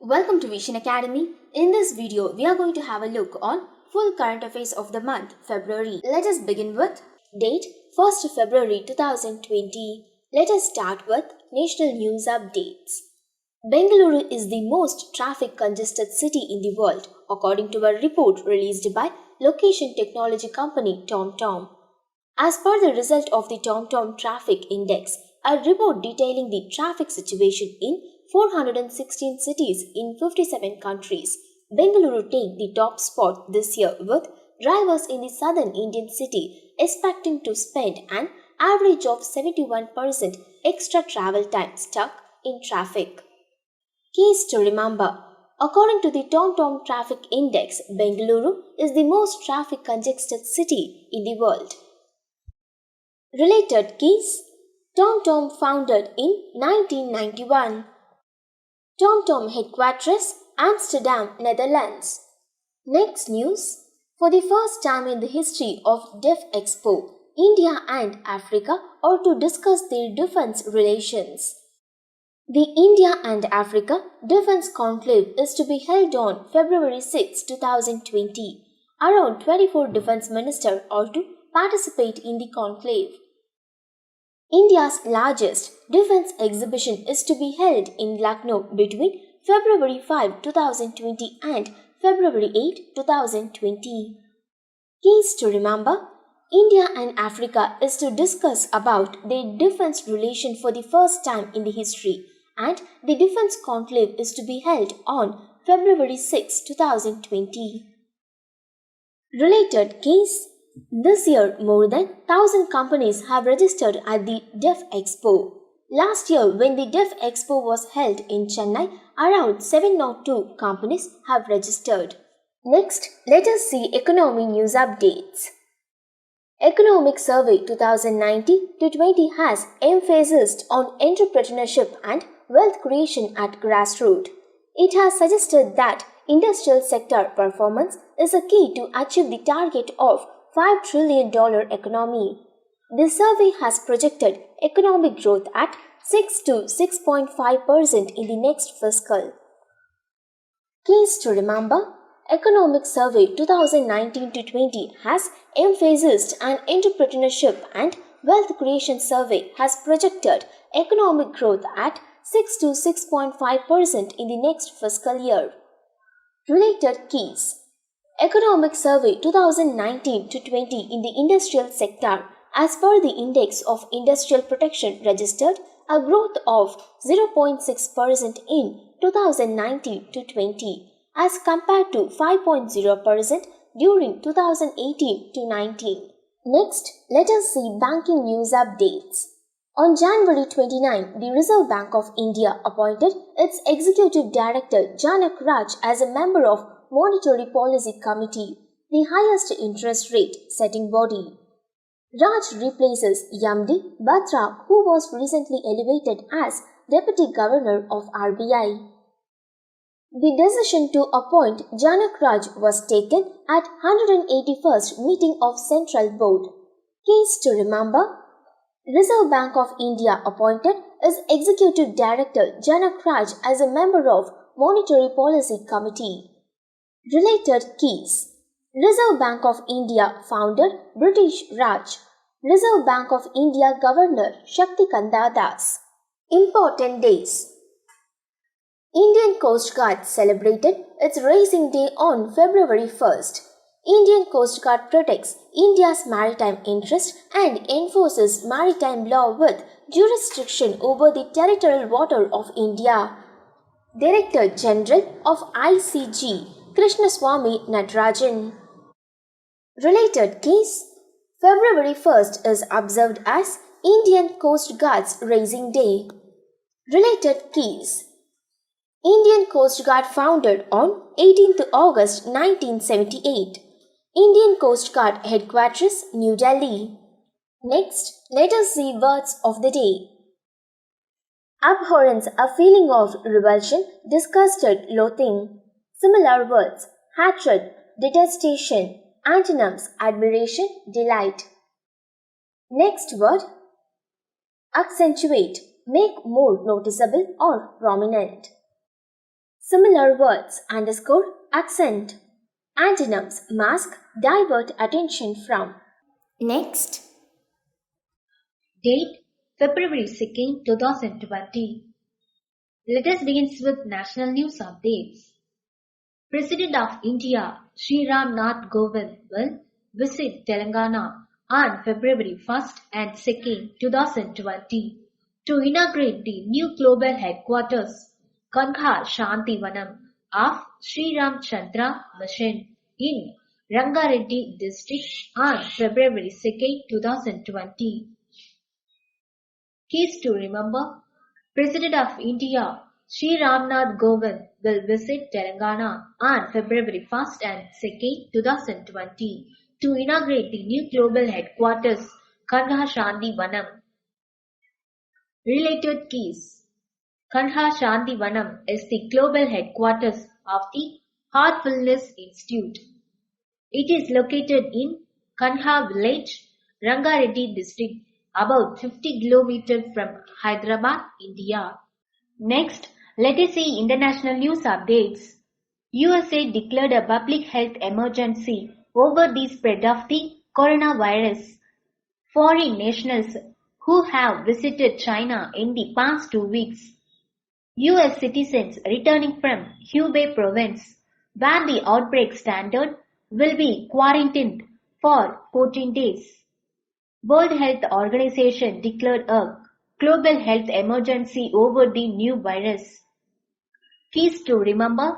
Welcome to Vision Academy. In this video, we are going to have a look on full current affairs of the month February. Let us begin with date 1st February 2020. Let us start with national news updates. Bengaluru is the most traffic congested city in the world, according to a report released by location technology company TomTom. As per the result of the TomTom Traffic Index, a report detailing the traffic situation in 416 cities in 57 countries, Bengaluru take the top spot this year, with drivers in the southern Indian city expecting to spend an average of 71% extra travel time stuck in traffic. Keys to remember. According to the TomTom Traffic Index, Bengaluru is the most traffic congested city in the world. Related keys. TomTom founded in 1991. TomTom headquarters, Amsterdam, Netherlands. Next news. For the first time in the history of Def Expo, India and Africa are to discuss their defense relations. The India and Africa Defense Conclave is to be held on February 6, 2020. Around 24 defense ministers are to participate in the conclave. India's largest defense exhibition is to be held in Lucknow between February 5, 2020 and February 8, 2020. Keys to remember. India and Africa is to discuss about their defense relation for the first time in the history, and the defense conclave is to be held on February 6, 2020. Related keys. This year, more than 1,000 companies have registered at the Def Expo. Last year, when the Def Expo was held in Chennai, around 702 companies have registered. Next, let us see economy news updates. Economic Survey 2019-20 has emphasized on entrepreneurship and wealth creation at grassroots. It has suggested that industrial sector performance is a key to achieve the target of $5 trillion economy. The survey has projected economic growth at 6 to 6.5% in the next fiscal. Keys to remember. Economic Survey 2019-20 has emphasized an entrepreneurship and wealth creation survey has projected economic growth at 6 to 6.5% in the next fiscal year. Related keys. Economic Survey 2019-20 in the industrial sector, as per the Index of Industrial Production, registered a growth of 0.6% in 2019-20 as compared to 5.0% during 2018-19. Next, let us see banking news updates. On January 29, the Reserve Bank of India appointed its Executive Director Janak Raj as a member of Monetary Policy Committee, the highest interest rate setting body. Raj replaces Yamdi Batra, who was recently elevated as Deputy Governor of RBI. The decision to appoint Janak Raj was taken at 181st meeting of Central Board. Keys to remember. Reserve Bank of India appointed its Executive Director Janak Raj as a member of Monetary Policy Committee. Related keys. Reserve Bank of India founder British Raj. Reserve Bank of India Governor Shakti Kanda Das. Important days. Indian Coast Guard celebrated its Racing Day on February 1st. Indian Coast Guard protects India's maritime interest and enforces maritime law with jurisdiction over the territorial water of India. Director General of ICG Krishnaswamy Natarajan. Related keys. February 1st is observed as Indian Coast Guard's Racing Day. Related keys. Indian Coast Guard founded on 18th August 1978. Indian Coast Guard Headquarters, New Delhi. Next, let us see words of the day. Abhorrence, a feeling of revulsion, disgusted, loathing. Similar words: hatred, detestation. Antonyms: admiration, delight. Next word. Accentuate, make more noticeable or prominent. Similar words underscore accent. Antonyms mask, divert attention from. Next. Date February 2nd, 2020. Let us begin with national news updates. President of India Sri Ram Nath Kovind will visit Telangana on February 1st and 2nd, 2020 to inaugurate the new global headquarters Kankha Shantivanam of Sri Ram Chandra Mission in Rangareddy district on February 2nd, 2020. Keys to remember: President of India Sri Ram Nath Kovind will visit Telangana on February 1st and 2nd, 2020 to inaugurate the new global headquarters Kankha Shantivanam. Related keys: Kankha Shantivanam is the global headquarters of the Heartfulness Institute. It is located in Kankha village, Rangareddy district, about 50 km from Hyderabad, India. Next, let us see international news updates. USA declared a public health emergency over the spread of the coronavirus. Foreign nationals who have visited China in the past 2 weeks. US citizens returning from Hubei province, where the outbreak standard, will be quarantined for 14 days. World Health Organization declared a global health emergency over the new virus. Keys to remember: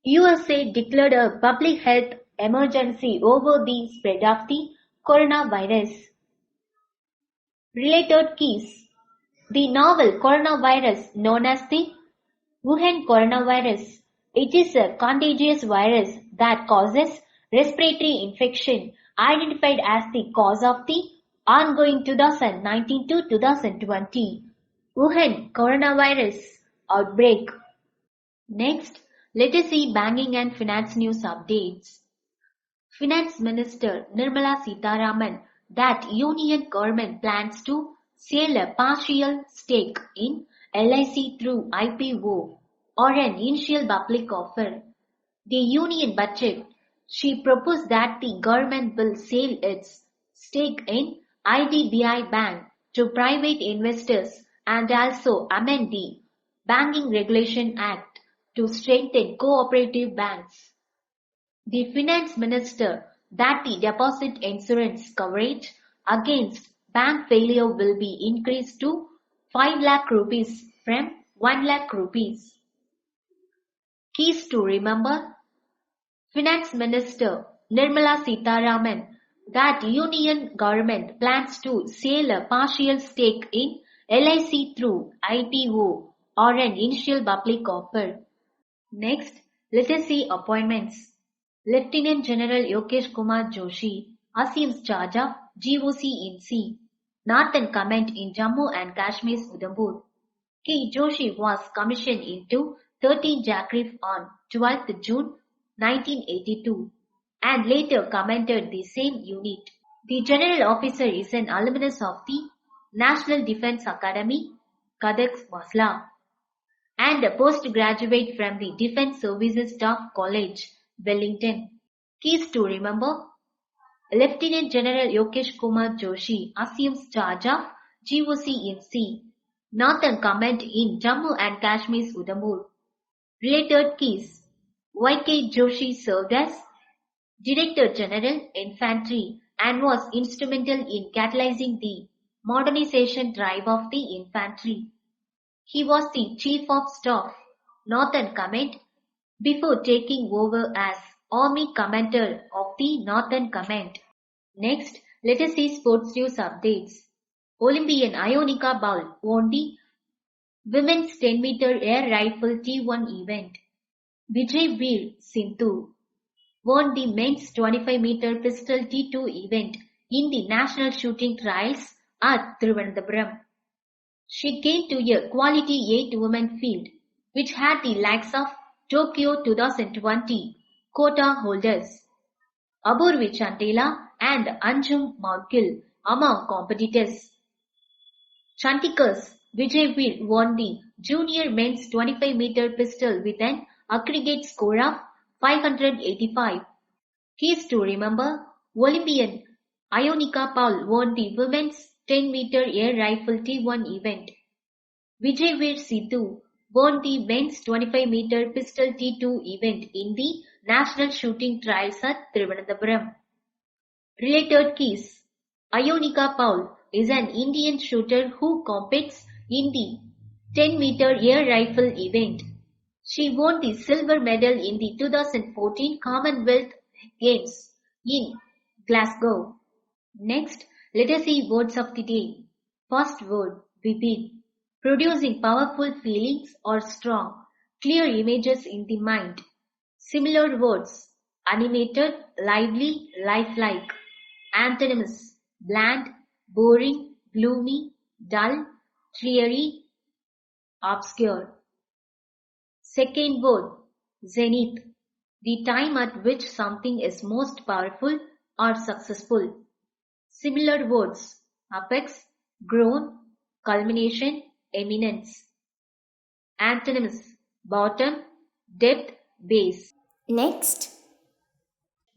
USA declared a public health emergency over the spread of the coronavirus. Related keys: the novel coronavirus known as the Wuhan coronavirus. It is a contagious virus that causes respiratory infection, identified as the cause of the ongoing 2019 to 2020 Wuhan coronavirus outbreak. Next, let us see banking and finance news updates. Finance Minister Nirmala Sitharaman that Union government plans to sell a partial stake in LIC through IPO or an initial public offer. The Union budget, she proposed that the government will sell its stake in IDBI Bank to private investors and also amend the Banking Regulation Act to strengthen cooperative banks. The Finance Minister that the deposit insurance coverage against bank failure will be increased to 5 lakh rupees from 1 lakh rupees. Keys to remember: Finance Minister Nirmala Sitharaman that Union government plans to sell a partial stake in LIC through IPO or an initial public offer. Next, let us see appointments. Lieutenant General Yogesh Kumar Joshi assumes charge of GOC in C, Northern Command in Jammu and Kashmir's Udhampur. K. Joshi was commissioned into 13 Jagrif on 12th June 1982 and later commanded the same unit. The general officer is an alumnus of the National Defence Academy, Kadex Masla, and a postgraduate from the Defence Services Staff College, Wellington. Keys to remember: Lieutenant General Yogesh Kumar Joshi assumes charge of GOC in C, Northern Command in Jammu and Kashmir's Udhampur. Related keys: Y.K. Joshi served as Director General Infantry and was instrumental in catalyzing the modernization drive of the infantry. He was the Chief of Staff, Northern Command, before taking over as Army Commander of the Northern Command. Next, let us see sports news updates. Olympian Ionika Baul won the women's 10-meter air rifle T1 event. Vijay Veer Sindhu won the men's 25-meter pistol T2 event in the national shooting trials at Thiruvananthapuram. She came to a quality 8-woman field, which had the likes of Tokyo 2020 quota holders Aburvi Chantela and Anjum Maukil among competitors. Chandigarh's Vijay won the junior men's 25-meter pistol with an aggregate score of 585. Keys to remember: Olympian Ionica Paul won the women's 10-meter air rifle T1 event. Vijay Sidhu won the men's 25-meter pistol T2 event in the National Shooting Trials at Thiruvananthapuram. Related keys: Ionica Paul is an Indian shooter who competes in the 10-meter air rifle event. She won the silver medal in the 2014 Commonwealth Games in Glasgow. Next, let us see words of the day. First word, vivid. Producing powerful feelings or strong, clear images in the mind. Similar words, animated, lively, lifelike. Antonyms, bland, boring, gloomy, dull, dreary, obscure. Second word, zenith. The time at which something is most powerful or successful. Similar words, apex, grown, culmination, eminence. Antonyms, bottom, depth, base. Next,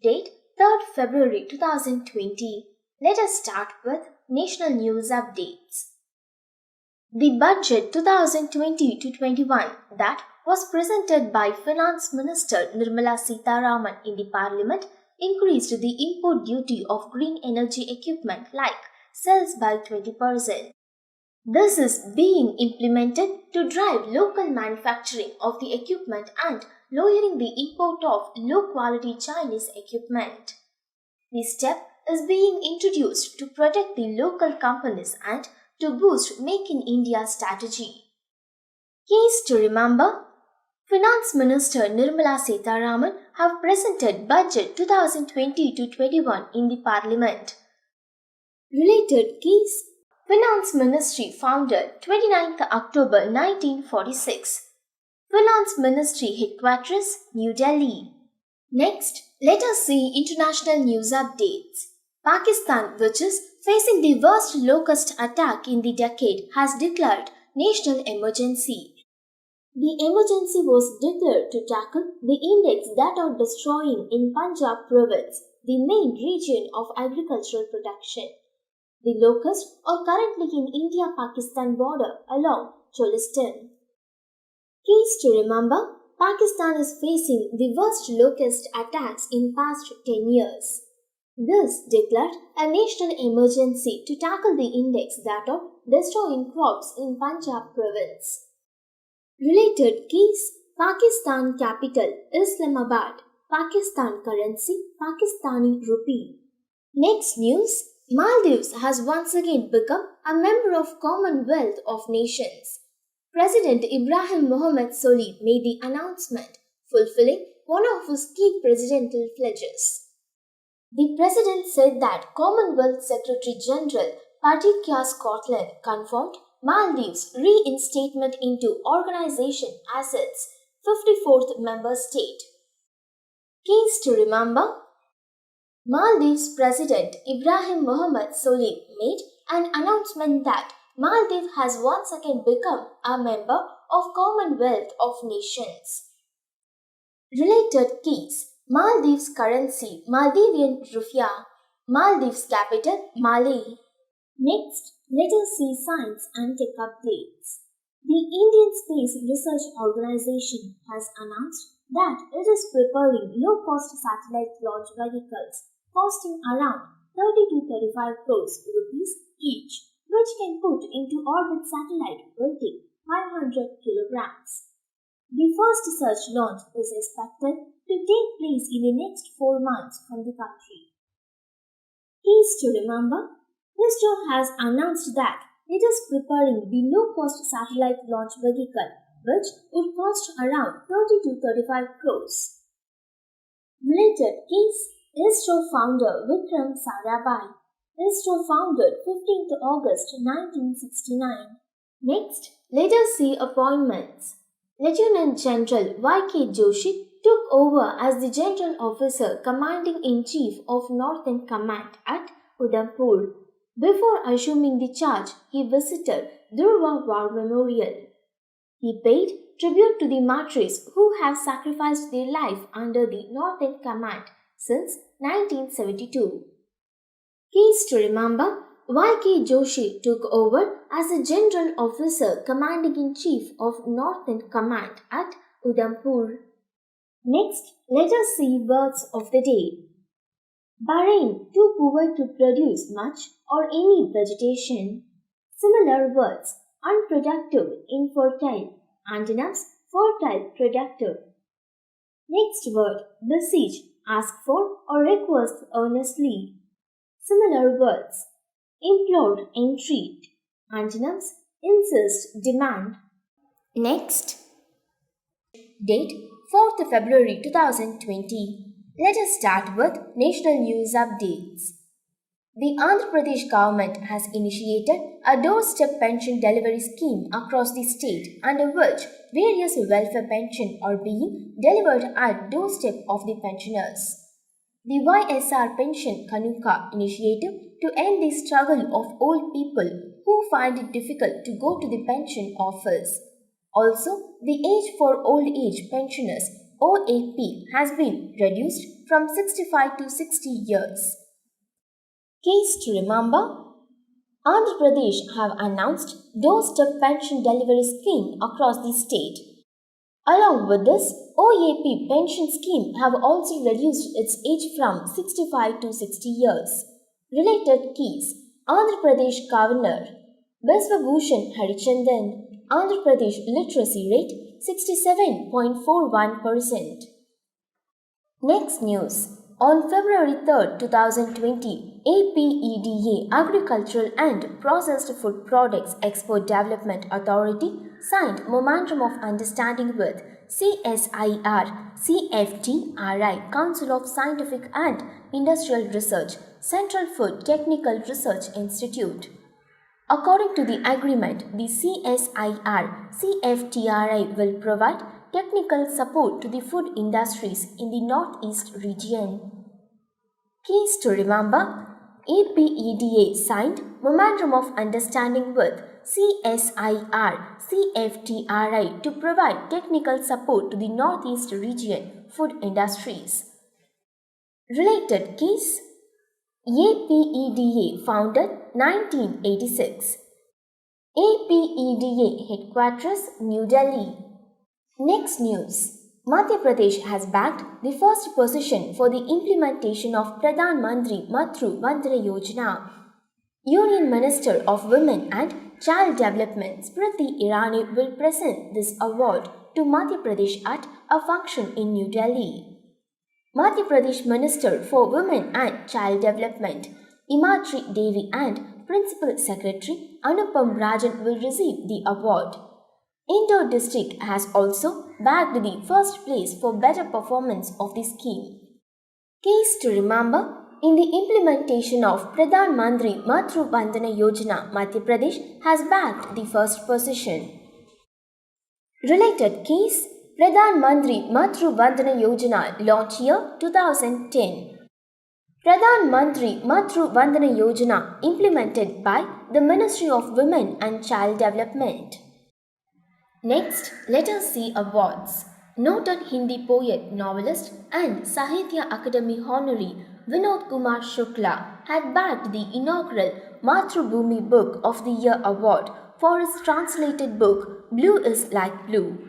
date 3rd February 2020. Let us start with national news updates. The budget 2020 to 21 that was presented by Finance Minister Nirmala Sitharaman in the Parliament increased the import duty of green energy equipment like cells by 20%. This is being implemented to drive local manufacturing of the equipment and lowering the import of low-quality Chinese equipment. The step is being introduced to protect the local companies and to boost Make in India strategy. Keys to remember: Finance Minister Nirmala Sitharaman have presented Budget 2020 to 21 in the Parliament. Related keys: Finance Ministry founded 29th October 1946. Finance Ministry Headquarters, New Delhi. Next, let us see international news updates. Pakistan, which is facing the worst locust attack in the decade, has declared national emergency. The emergency was declared to tackle the insects that are destroying in Punjab province, the main region of agricultural production. The locusts are currently in India-Pakistan border along Cholistan. Keys to remember: Pakistan is facing the worst locust attacks in past 10 years. This declared a national emergency to tackle the insects that are destroying crops in Punjab province. Related keys: Pakistan capital Islamabad, Pakistan currency Pakistani rupee. Next news: Maldives has once again become a member of Commonwealth of Nations. President Ibrahim Mohamed Solih made the announcement, fulfilling one of his key presidential pledges. The president said that Commonwealth Secretary General Patricia Scotland confirmed Maldives' reinstatement into organization as its 54th member state. Keys to remember: Maldives President Ibrahim Mohamed Solih made an announcement that Maldives has once again become a member of Commonwealth of Nations. Related keys: Maldives currency Maldivian rupiah, Maldives capital Male. Next, let us see science and tech updates. The Indian Space Research Organization has announced that it is preparing low-cost satellite launch vehicles costing around 30 to 35 crores rupees each, which can put into orbit satellite weighing 500 kilograms. The first such launch is expected to take place in the next 4 months from the country. Keys to remember: ISRO has announced that it is preparing the low-cost satellite launch vehicle, which would cost around 30 to 35 crores. Related keys: ISRO founder Vikram Sarabhai. ISRO founded 15th August 1969. Next, let us see appointments. Lieutenant General Y.K. Joshi took over as the General Officer Commanding-in-Chief of Northern Command at Udhampur. Before assuming the charge, he visited Durwa War Memorial. He paid tribute to the martyrs who have sacrificed their life under the Northern Command since 1972. Keys to remember: Y.K. Joshi took over as a General Officer Commanding-in-Chief of Northern Command at Udhampur. Next, let us see words of the day. Bahrain, too poor to produce much or any vegetation. Similar words: unproductive, infertile, antonyms: fertile, productive. Next word: beseech, ask for or request earnestly. Similar words: implore, entreat, antonyms: insist, demand. Next, date 4th February 2020. Let us start with national news updates. The Andhra Pradesh government has initiated a doorstep pension delivery scheme across the state, under which various welfare pensions are being delivered at doorstep of the pensioners. The YSR Pension Kanuka initiative to end the struggle of old people who find it difficult to go to the pension office. Also, the age for old age pensioners OAP has been reduced from 65 to 60 years. Case to remember: Andhra Pradesh have announced doorstep pension delivery scheme across the state. Along with this, OAP pension scheme have also reduced its age from 65 to 60 years. Related keys: Andhra Pradesh Governor Biswabhushan Harichandan. Andhra Pradesh literacy rate 67.41%. Next news. On February 3, 2020, APEDA Agricultural and Processed Food Products Export Development Authority signed Memorandum of Understanding with CSIR CFTRI Council of Scientific and Industrial Research, Central Food Technical Research Institute. According to the agreement, the CSIR CFTRI will provide technical support to the food industries in the Northeast region. Keys to remember: APEDA signed Memorandum of Understanding with CSIR CFTRI to provide technical support to the Northeast region food industries. Related keys: APEDA founded 1986. APEDA headquarters New Delhi. Next news. Madhya Pradesh has bagged the first position for the implementation of Pradhan Mantri Matru Vandana Yojana. Union Minister of Women and Child Development Smriti Irani will present this award to Madhya Pradesh at a function in New Delhi. Madhya Pradesh Minister for Women and Child Development Imatri Devi and Principal Secretary Anupam Rajan will receive the award. Indore district has also bagged the first place for better performance of the scheme. Case to remember: in the implementation of Pradhan Mantri Matru Vandana Yojana, Madhya Pradesh has bagged the first position. Related case: Pradhan Mantri Matru Vandana Yojana launch year 2010. Pradhan Mantri Matru Vandana Yojana implemented by the Ministry of Women and Child Development. Next, let us see awards. Noted Hindi poet, novelist and Sahitya Academy honoree Vinod Kumar Shukla had bagged the inaugural Mathrubhumi Book of the Year award for his translated book Blue is Like Blue.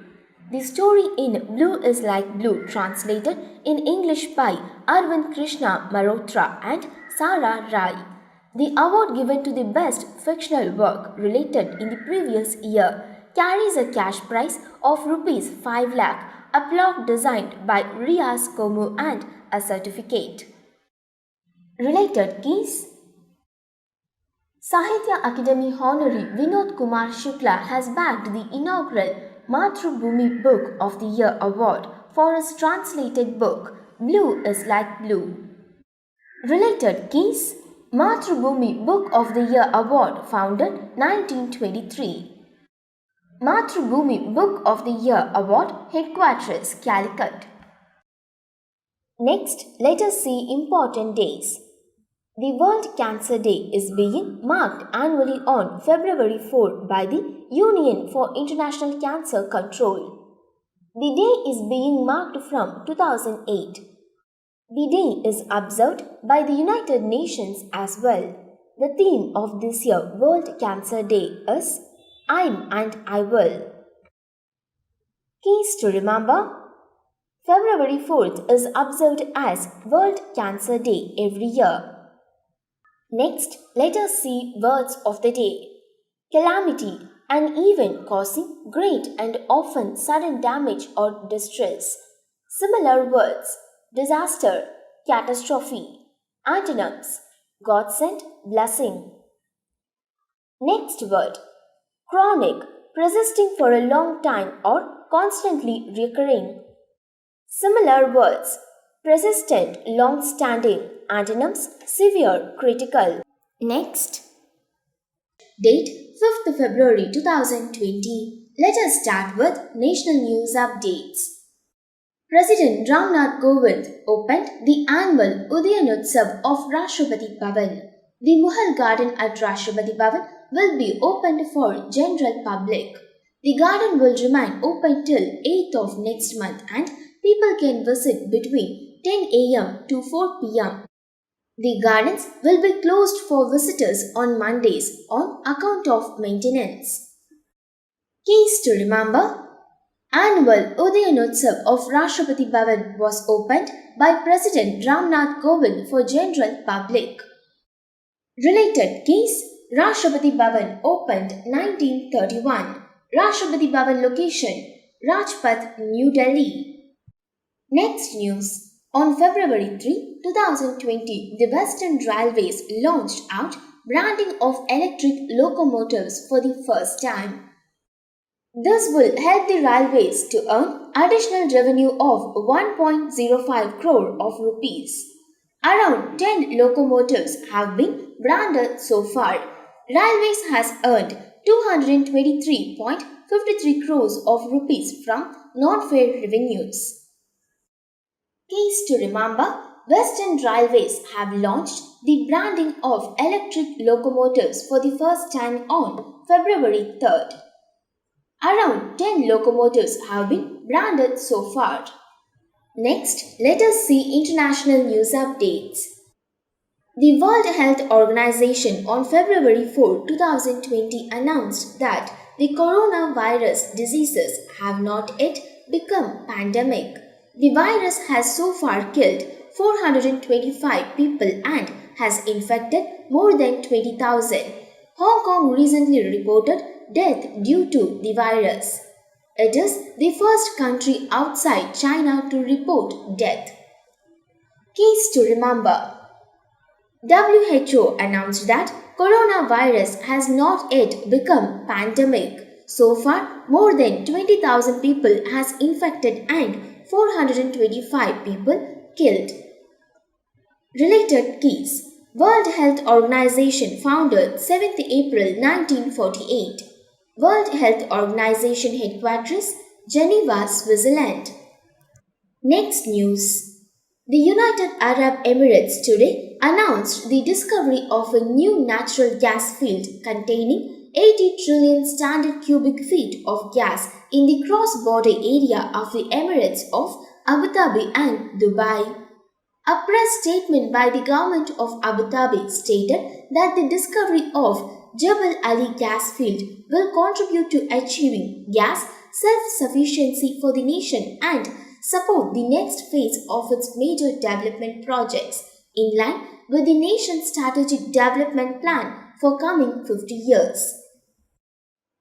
The story in Blue is Like Blue translated in English by Arvind Krishna Malhotra and Sara Rai. The award given to the best fictional work related in the previous year carries a cash prize of Rs 5 lakh, a plaque designed by Riaz Komu and a certificate. Related keys: Sahitya Academy honoree Vinod Kumar Shukla has bagged the inaugural Mathrubhumi Book of the Year award for his translated book Blue is Like Blue. Related keys: Mathrubhumi Book of the Year award founded 1923. Mathrubhumi Book of the Year award headquarters Calicut. Next, let us see important days. The World Cancer Day is being marked annually on February 4 by the Union for International Cancer Control. The day is being marked from 2008. The day is observed by the United Nations as well. The theme of this year World Cancer Day is I'm and I will. Keys to remember: February 4th is observed as World Cancer Day every year. Next, let us see words of the day. Calamity, an event causing great and often sudden damage or distress. Similar words: disaster, catastrophe. Antonyms: godsend, blessing. Next word: chronic, persisting for a long time or constantly recurring. Similar words: persistent, long standing. Antonyms: severe, critical. Next, date 5th February 2020. Let us start with national news updates. President Ramnath Kovind opened the annual Udayanotsav of Rashtrapati Bhavan. The Mughal garden at Rashtrapati Bhavan will be opened for general public. The garden will remain open till 8th of next month and people can visit between 10 am to 4 pm. The gardens will be closed for visitors on Mondays on account of maintenance. Keys to remember: Annual Udayanotsav of Rashtrapati Bhavan was opened by President Ramnath Kovind for general public. Related keys: Rashtrapati Bhavan opened 1931. Rashtrapati Bhavan location: Rajpath, New Delhi. Next news. On February 3, 2020, the Western Railways launched out branding of electric locomotives for the first time. This will help the railways to earn additional revenue of 1.05 crore of rupees. Around 10 locomotives have been branded so far. Railways has earned 223.53 crores of rupees from non-fare revenues. Keys to remember: Western Railways have launched the branding of electric locomotives for the first time on February 3rd. Around 10 locomotives have been branded so far. Next, let us see international news updates. The World Health Organization on February 4, 2020 announced that the coronavirus diseases have not yet become pandemic. The virus has so far killed 425 people and has infected more than 20,000. Hong Kong recently reported death due to the virus. It is the first country outside China to report death. Keys to remember: WHO announced that coronavirus has not yet become pandemic. So far, more than 20,000 people has infected and 425 people killed. Related keys: World Health Organization founded 7th April 1948. World Health Organization headquarters, Geneva, Switzerland. Next news. The United Arab Emirates today announced the discovery of a new natural gas field containing 80 trillion standard cubic feet of gas in the cross-border area of the Emirates of Abu Dhabi and Dubai. A press statement by the government of Abu Dhabi stated that the discovery of Jebel Ali gas field will contribute to achieving gas self-sufficiency for the nation and support the next phase of its major development projects in line with the nation's strategic development plan for coming 50 years.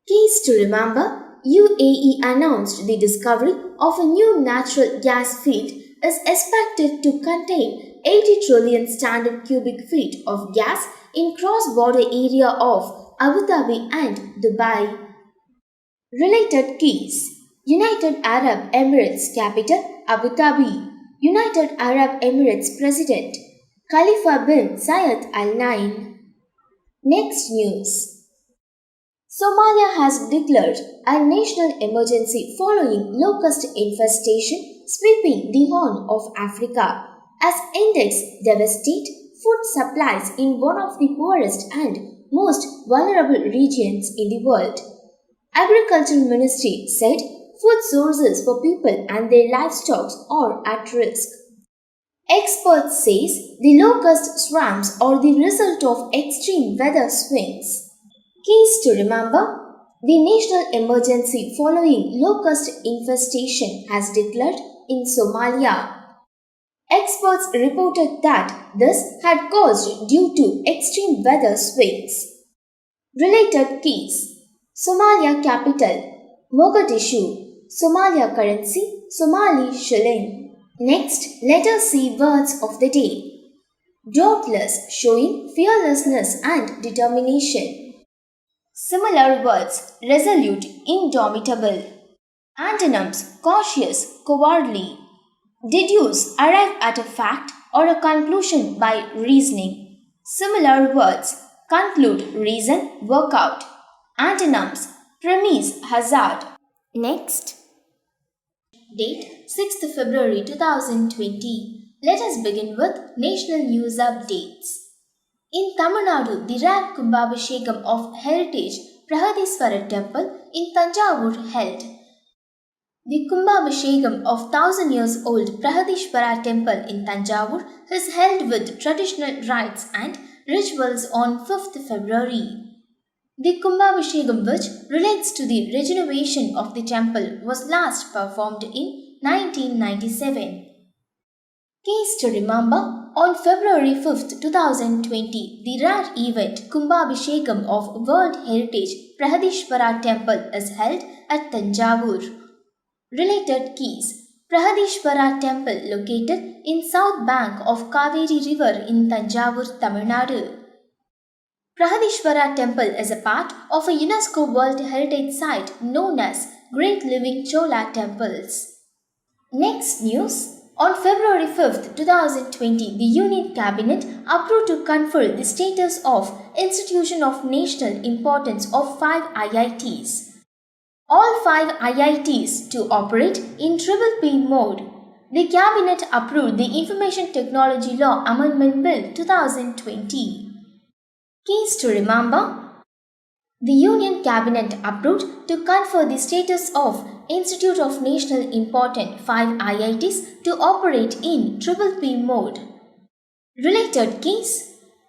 Keys to remember: UAE announced the discovery of a new natural gas field is expected to contain 80 trillion standard cubic feet of gas in cross-border area of Abu Dhabi and Dubai. Related keys: United Arab Emirates capital Abu Dhabi. United Arab Emirates President Khalifa bin Zayed Al Nahyan. Next news. Somalia has declared a national emergency following locust infestation sweeping the Horn of Africa as index devastate food supplies in one of the poorest and most vulnerable regions in the world. Agriculture Ministry said food sources for people and their livestock are at risk. Experts says the locust swarms are the result of extreme weather swings. Keys to remember: the national emergency following locust infestation has declared in Somalia. Experts reported that this had caused due to extreme weather swings. Related keys: Somalia capital Mogadishu, Somalia currency Somali shilling. Next, let us see words of the day. Dauntless, showing fearlessness and determination. Similar words: resolute, indomitable. Antonyms: cautious, cowardly. Deduce, arrive at a fact or a conclusion by reasoning. Similar words: conclude, reason, work out. Antonyms: premise, hazard. Next, date 6th February 2020. Let us begin with national news updates. In Tamil Nadu, the rare Kumbhabhishekam of Heritage Prahadiswarar Temple in Tanjavur held. The Kumbhabhishekam of 1000 years old Prahadishwara Temple in Tanjavur is held with traditional rites and rituals on 5th February. The Kumbhabhishekam, which relates to the regeneration of the temple, was last performed in 1997. Case to remember: on February 5, 2020, the rare event Kumbhabhishekam of World Heritage Prahadishwara Temple is held at Tanjavur. Related keys: Prahadishwara Temple located in south bank of Kaveri River in Tanjavur, Tamil Nadu. Prahadishwara Temple is a part of a UNESCO World Heritage Site known as Great Living Chola Temples. Next news. On February 5, 2020, the Union Cabinet approved to confer the status of Institution of National Importance of 5 IITs. All 5 IITs to operate in P mode. The Cabinet approved the Information Technology Law Amendment Bill 2020. Keys to remember: the Union Cabinet approved to confer the status of Institute of National Important 5 IITs to operate in P mode. Related keys: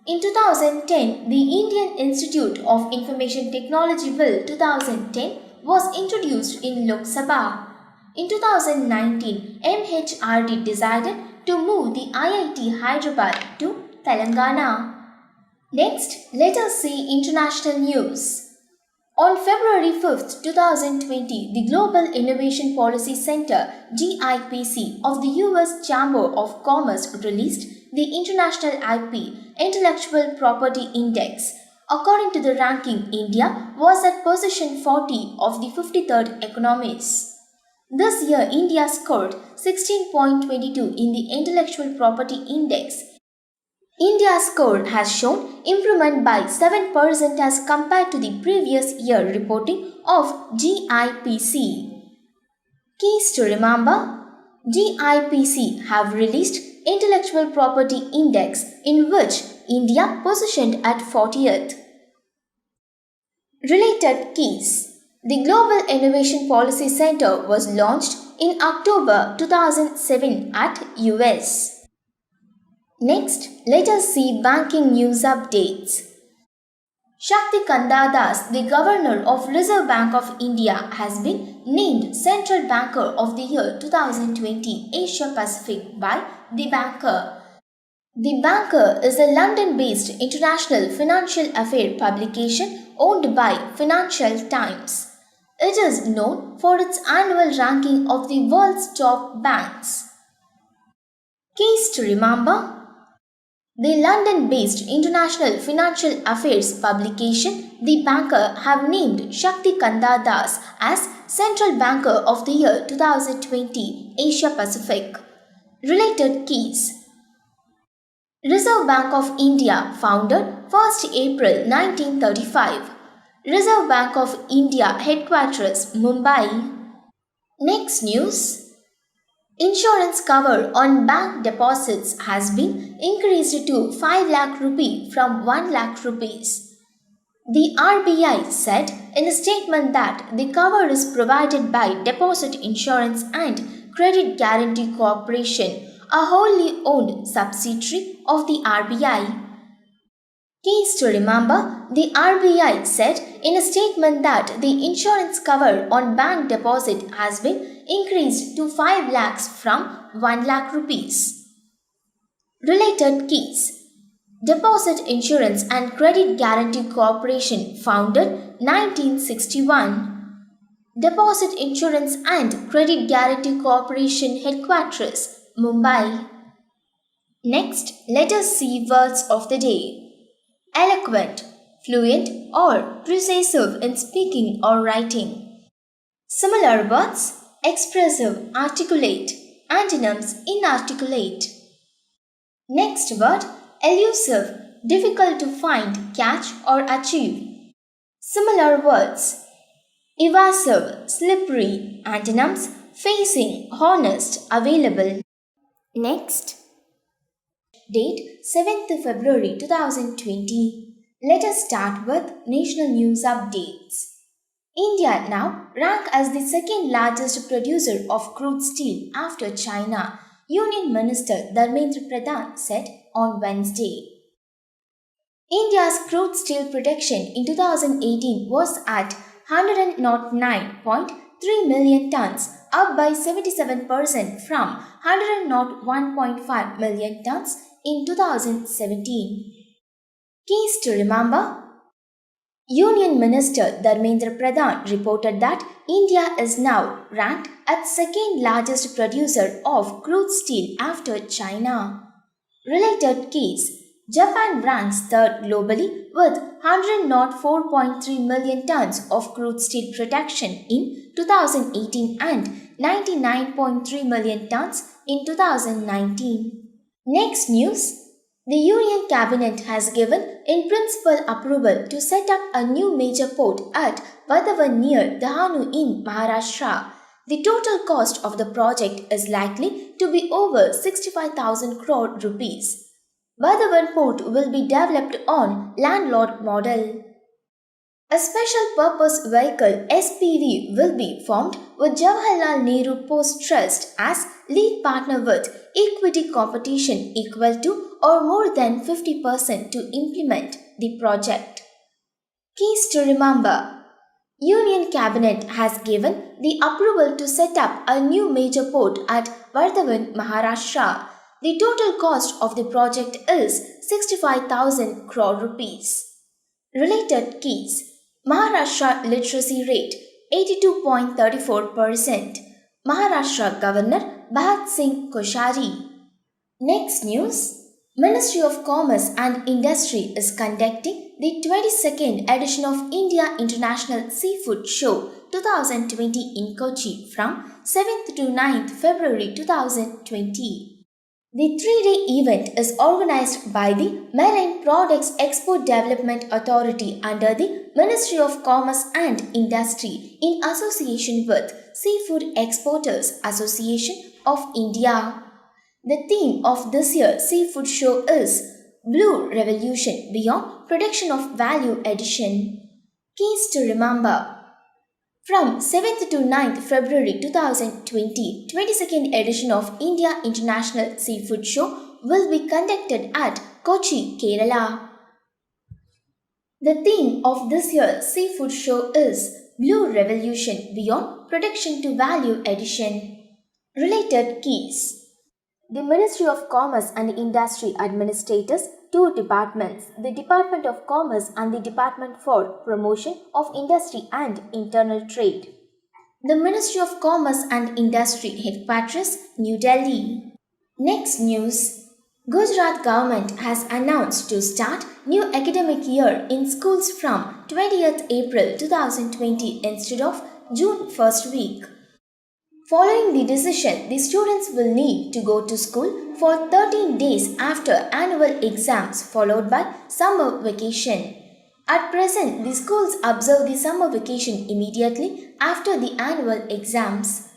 in 2010, the Indian Institute of Information Technology Bill 2010 was introduced in Lok Sabha. In 2019, MHRD decided to move the IIT Hyderabad to Telangana. Next, let us see international news. On February 5, 2020, the Global Innovation Policy Center (GIPC) of the US Chamber of Commerce released the International IP Intellectual Property Index. According to the ranking, India was at position 40 of the 53rd economies. This year, India scored 16.22 in the Intellectual Property Index. India's score has shown improvement by 7% as compared to the previous year reporting of GIPC. Keys to remember: GIPC have released Intellectual Property Index in which India positioned at 40th. Related keys: the Global Innovation Policy Center was launched in October 2007 at US. Next, let us see banking news updates. Shakti Kanda Das, the Governor of Reserve Bank of India, has been named Central Banker of the Year 2020 Asia Pacific by The Banker. The Banker is a London-based international financial affair publication owned by Financial Times. It is known for its annual ranking of the world's top banks. Keys to remember: the London-based international financial affairs publication The Banker have named Shakti Kanda Das as Central Banker of the Year 2020 Asia Pacific. Related keys: Reserve Bank of India, founded 1st April 1935. Reserve Bank of India, headquarters Mumbai. Next news. Insurance cover on bank deposits has been increased to 5 lakh rupee from 1 lakh rupees. The RBI said in a statement that the cover is provided by Deposit Insurance and Credit Guarantee Corporation, a wholly owned subsidiary of the RBI. Keys to remember, the RBI said in a statement that the insurance cover on bank deposit has been increased to 5 lakhs from 1 lakh rupees. Related keys. Deposit Insurance and Credit Guarantee Corporation founded 1961. Deposit Insurance and Credit Guarantee Corporation headquarters Mumbai. Next, let us see words of the day. Eloquent, fluent or persuasive in speaking or writing. Similar words expressive, articulate, antonyms inarticulate. Next word elusive, difficult to find, catch or achieve. Similar words evasive, slippery, antonyms facing, honest, available. Next date 7th February 2020. Let us start with national news updates. India now ranks as the second largest producer of crude steel after China, Union Minister Dharmendra Pradhan said on Wednesday. India's crude steel production in 2018 was at 109.3 million tons, up by 77% from 101.5 million tons in 2017. Keys to remember. Union Minister Dharmendra Pradhan reported that India is now ranked as second largest producer of crude steel after China. Related keys. Japan ranks third globally with 104.3 million tons of crude steel production in 2018 and 99.3 million tons in 2019. Next news. The Union Cabinet has given in principle approval to set up a new major port at Vadavan near Dahanu in Maharashtra. The total cost of the project is likely to be over 65,000 crore rupees. Vadavan port will be developed on landlord model. A special purpose vehicle SPV will be formed with Jawaharlal Nehru Post Trust as lead partner with equity competition equal to or more than 50% to implement the project. Keys to remember. Union Cabinet has given the approval to set up a new major port at Vardhavan, Maharashtra. The total cost of the project is 65,000 crore rupees. Related keys. Maharashtra literacy rate 82.34%. Maharashtra Governor Bhagat Singh Koshari. Next news. Ministry of Commerce and Industry is conducting the 22nd edition of India International Seafood Show 2020 in Kochi from 7th to 9th February 2020. The three-day event is organized by the Marine Products Export Development Authority under the Ministry of Commerce and Industry in association with Seafood Exporters Association of India. The theme of this year's seafood show is Blue Revolution Beyond Production of Value Addition. Keys to remember. From 7th to 9th February 2020, 22nd edition of India International Seafood Show will be conducted at Kochi, Kerala. The theme of this year's seafood show is Blue Revolution Beyond Production to Value Addition. Related keys. The Ministry of Commerce and Industry administers two departments, the Department of Commerce and the Department for Promotion of Industry and Internal Trade. The Ministry of Commerce and Industry headquarters, New Delhi. Next news. Gujarat government has announced to start new academic year in schools from 20th April 2020 instead of June first week. Following the decision, the students will need to go to school for 13 days after annual exams followed by summer vacation. At present, the schools observe the summer vacation immediately after the annual exams.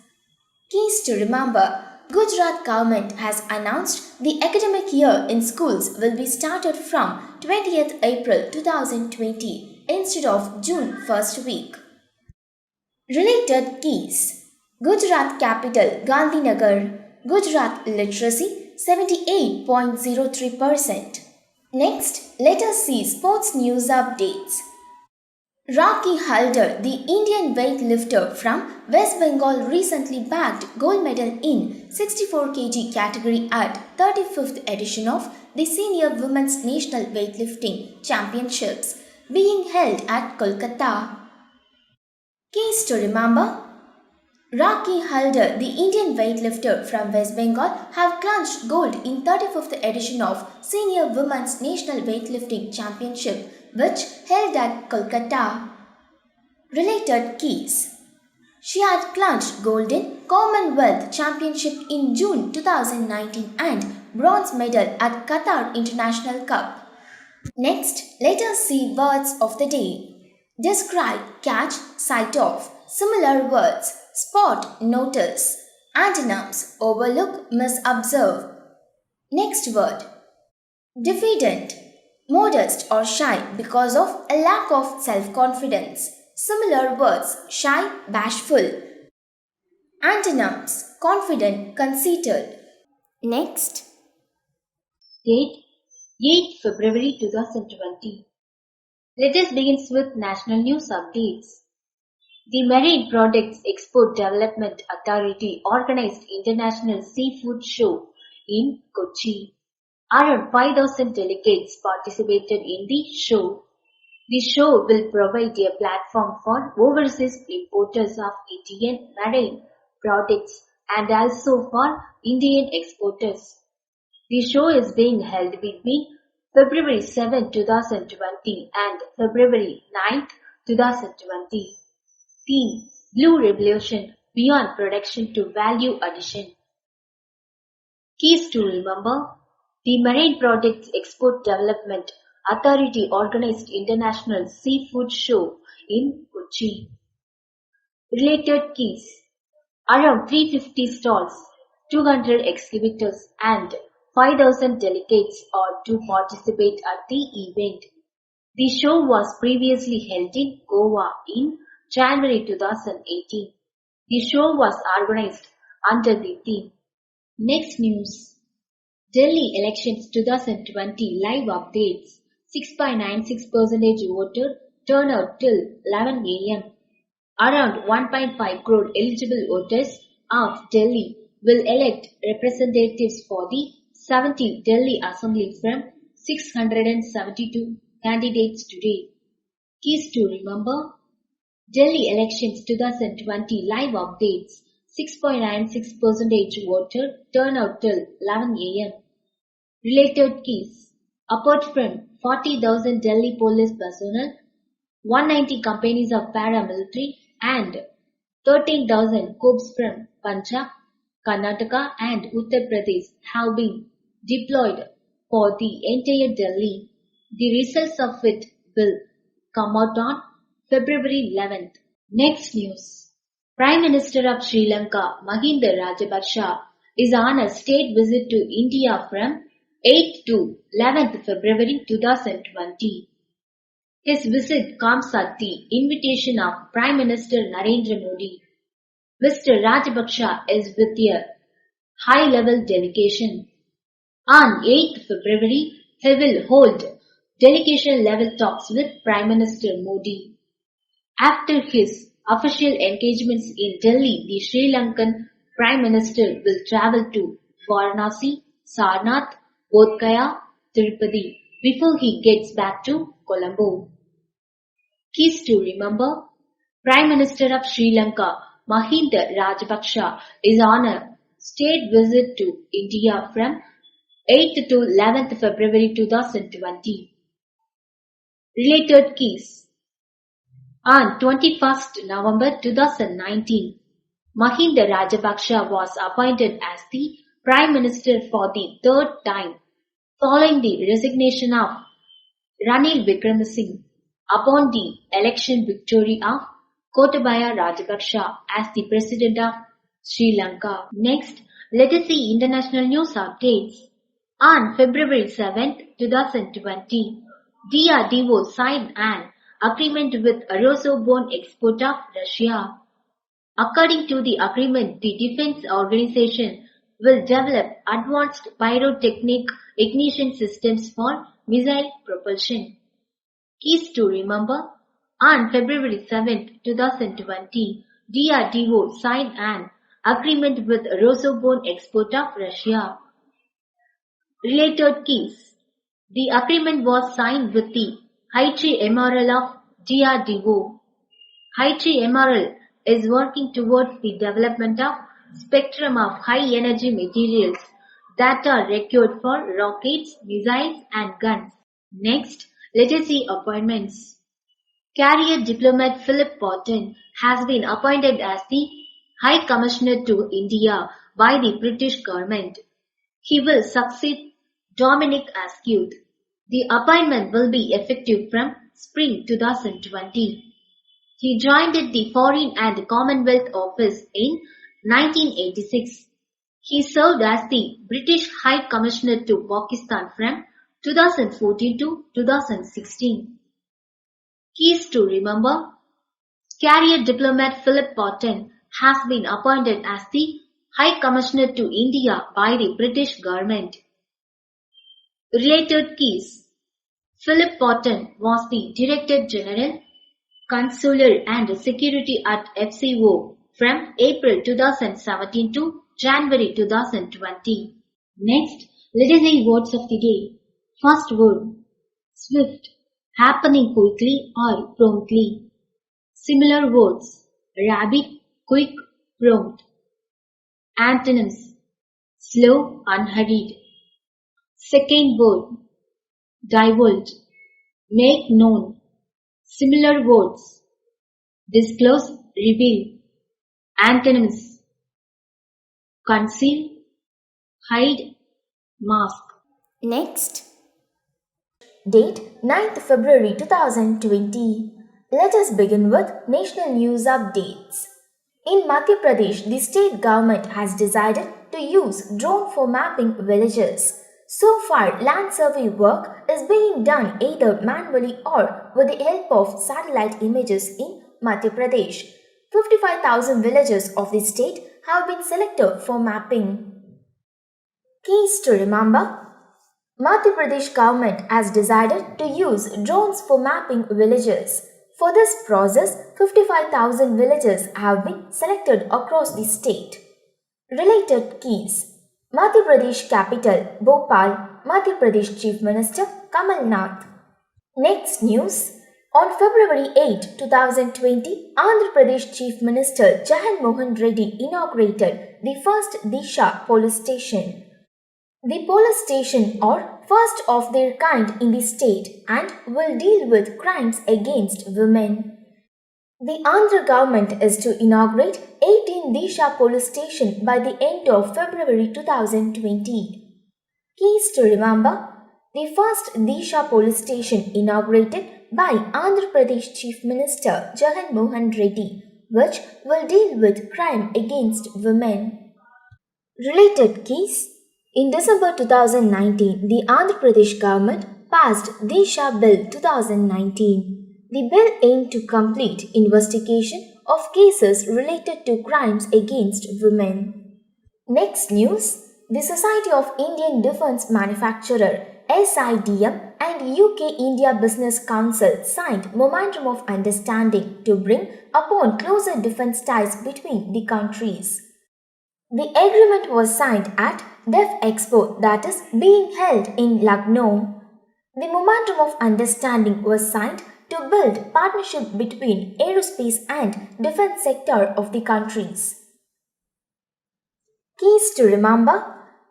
Keys to remember. Gujarat government has announced the academic year in schools will be started from 20th April 2020 instead of June first week. Related keys: Gujarat capital Gandhinagar, Gujarat literacy 78.03%. Next, let us see sports news updates. Rocky Halder, the Indian weightlifter from West Bengal, recently bagged gold medal in 64 kg category at 35th edition of the Senior Women's National Weightlifting Championships being held at Kolkata. Keys to remember: Rocky Halder, the Indian weightlifter from West Bengal, have clinched gold in 35th edition of Senior Women's National Weightlifting Championship, which held at Kolkata. Related keys: She had clinched gold in Commonwealth Championship in June 2019 and bronze medal at Qatar International Cup. Next, let us see words of the day. Describe, catch, sight of. Similar words: spot, notice. Antonyms: overlook, misobserve. Next word: diffident, modest or shy because of a lack of self confidence. Similar words: shy, bashful. Antonyms: confident, conceited. Next, Date 8 February 2020. Let us begin with national news updates. The Marine Products Export Development Authority organized International Seafood Show in Kochi. Around 5,000 delegates participated in the show. The show will provide a platform for overseas importers of Indian marine products and also for Indian exporters. The show is being held between February 7, 2020 and February 9, 2020. Theme: Blue Revolution, Beyond Production to Value Addition. Keys to remember: The Marine Products Export Development Authority organized International Seafood Show in Kochi. Related keys: around 350 stalls, 200 exhibitors and 5,000 delegates are to participate at the event. The show was previously held in Goa in January 2018. The show was organized under the theme. Next news. Delhi elections 2020 live updates. 6.96% voter turnout till 11 am. Around 1.5 crore eligible voters of Delhi will elect representatives for the 70 Delhi Assembly from 672 candidates today. Keys to remember: Delhi elections 2020 live updates. 6.96% voter turnout till 11 am. Related keys: apart from 40,000 Delhi police personnel, 190 companies of paramilitary and 13,000 corps from Punjab, Karnataka and Uttar Pradesh have been deployed for the entire Delhi. The results of it will come out on February 11th. Next news. Prime Minister of Sri Lanka, Mahinda Rajapaksa, is on a state visit to India from 8th to 11th February 2020. His visit comes at the invitation of Prime Minister Narendra Modi. Mr. Rajapaksa is with a high-level delegation. On 8th February, he will hold delegation-level talks with Prime Minister Modi. After his official engagements in Delhi, the Sri Lankan Prime Minister will travel to Varanasi, Sarnath, Bodh Gaya, Tirupati before he gets back to Colombo. Keys to remember: Prime Minister of Sri Lanka, Mahinda Rajapaksa, is on a state visit to India from 8th to 11th February 2020. Related keys: on 21st November 2019, Mahinda Rajapaksa was appointed as the Prime Minister for the third time, following the resignation of Ranil Wickremesinghe upon the election victory of Gotabaya Rajapaksa as the President of Sri Lanka. Next, let us see international news updates. On February 7, 2020, DRDO signed an agreement with Rosoborn export of Russia. According to the agreement, the defense organization will develop advanced pyrotechnic ignition systems for missile propulsion. Keys to remember: on February 7, 2020, DRDO signed an agreement with Rosoborn export of Russia. Related keys: the agreement was signed with the High Emerald of DRDO. High Emerald is working towards the development of spectrum of high-energy materials that are required for rockets, missiles, and guns. Next, let us see appointments. Career diplomat Philip Potton has been appointed as the High Commissioner to India by the British government. He will succeed Dominic Askew. The appointment will be effective from spring 2020. He joined the Foreign and Commonwealth Office in 1986. He served as the British High Commissioner to Pakistan from 2014 to 2016. Keys to remember: career diplomat Philip Potton has been appointed as the High Commissioner to India by the British government. Related keys: Philip Potton was the Director General, Consular and Security at FCO from April 2017 to January 2020. Next, let us see words of the day. First word: swift, happening quickly or promptly. Similar words: rapid, quick, prompt. Antonyms: slow, unhurried. Second word: divulge, make known. Similar words: disclose, reveal. Antonyms: conceal, hide, mask. Next, date 9th February 2020. Let us begin with national news updates. In Madhya Pradesh, the state government has decided to use drone for mapping villages. So far, land survey work is being done either manually or with the help of satellite images in Madhya Pradesh. 55,000 villages of the state have been selected for mapping. Keys to remember: Madhya Pradesh government has decided to use drones for mapping villages. For this process, 55,000 villages have been selected across the state. Related keys: Madhya Pradesh capital Bhopal, Madhya Pradesh Chief Minister Kamal Nath. Next news. On February 8, 2020, Andhra Pradesh Chief Minister Jagan Mohan Reddy inaugurated the first Disha police station. The police station are first of their kind in the state and will deal with crimes against women. The Andhra government is to inaugurate 18 Disha police stations by the end of February 2020. Keys to remember: the first Disha police station inaugurated by Andhra Pradesh Chief Minister Jagan Mohan Reddy, which will deal with crime against women. Related keys: in December 2019, the Andhra Pradesh government passed Disha Bill 2019. The bill aimed to complete investigation of cases related to crimes against women. Next news. The Society of Indian Defence Manufacturer SIDM and UK-India Business Council signed Memorandum of Understanding to bring upon closer defence ties between the countries. The agreement was signed at DEF Expo that is being held in Lucknow. The Memorandum of Understanding was signed to build partnership between aerospace and defence sector of the countries. Keys to remember: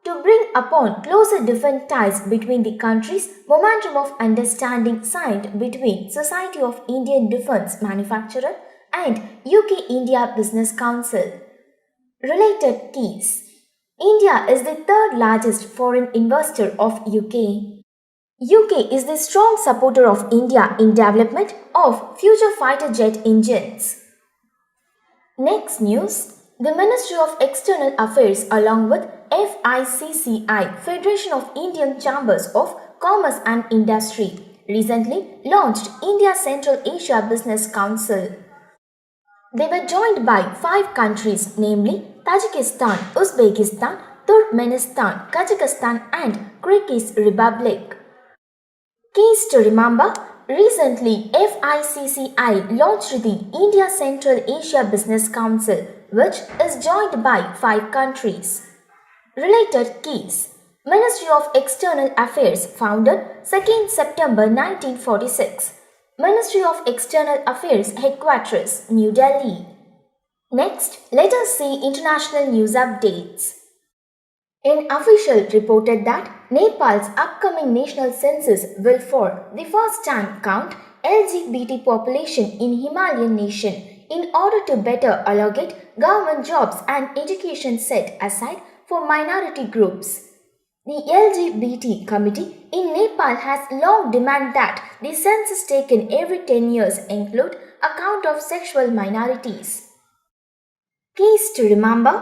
to bring upon closer defence ties between the countries, Memorandum of Understanding signed between Society of Indian Defence Manufacturer and UK-India Business Council. Related keys: India is the third largest foreign investor of UK. UK is the strong supporter of India in development of future fighter jet engines. Next news. The Ministry of External Affairs along with FICCI, Federation of Indian Chambers of Commerce and Industry, recently launched India Central Asia Business Council. They were joined by 5 countries, namely Tajikistan, Uzbekistan, Turkmenistan, Kazakhstan and Kyrgyz Republic. Keys to remember, recently FICCI launched the India Central Asia Business Council, which is joined by 5 countries. Related keys: Ministry of External Affairs founded 2nd September 1946. Ministry of External Affairs Headquarters, New Delhi. Next, let us see international news updates. An official reported that Nepal's upcoming national census will for the first time count LGBT population in Himalayan nation in order to better allocate government jobs and education set aside for minority groups. The LGBT committee in Nepal has long demanded that the census taken every 10 years include account of sexual minorities. Keys to remember: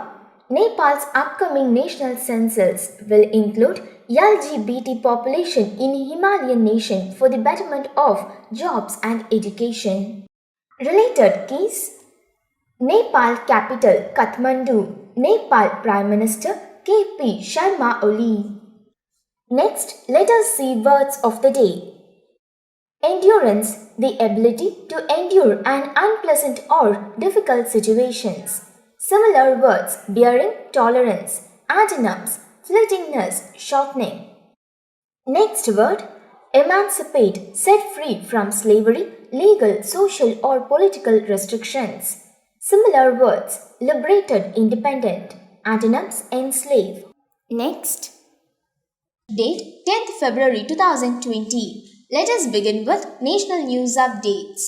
Nepal's upcoming national census will include LGBT population in Himalayan nation for the betterment of jobs and education. Related keys: Nepal capital Kathmandu, Nepal Prime Minister KP Sharma Oli. Next, let us see words of the day. Endurance, the ability to endure an unpleasant or difficult situations. Similar words bearing tolerance, antonyms, fleetingness, shortening. Next word, emancipate, set free from slavery, legal, social or political restrictions. Similar words, liberated, independent, antonyms, enslave. Next, date 10th February 2020. Let us begin with national news updates.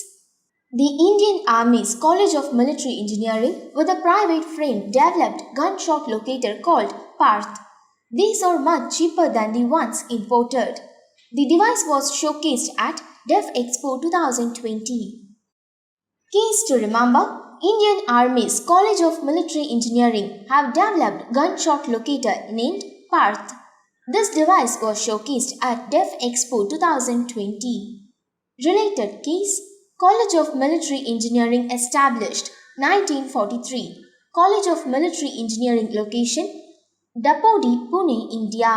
The Indian Army's College of Military Engineering with a private frame developed gunshot locator called Parth. These are much cheaper than the ones imported. The device was showcased at Def Expo 2020. Keys to remember: Indian Army's College of Military Engineering have developed gunshot locator named Parth. This device was showcased at Def Expo 2020. Related keys: College of Military Engineering established 1943. College of Military Engineering location Dapodi, Pune, India.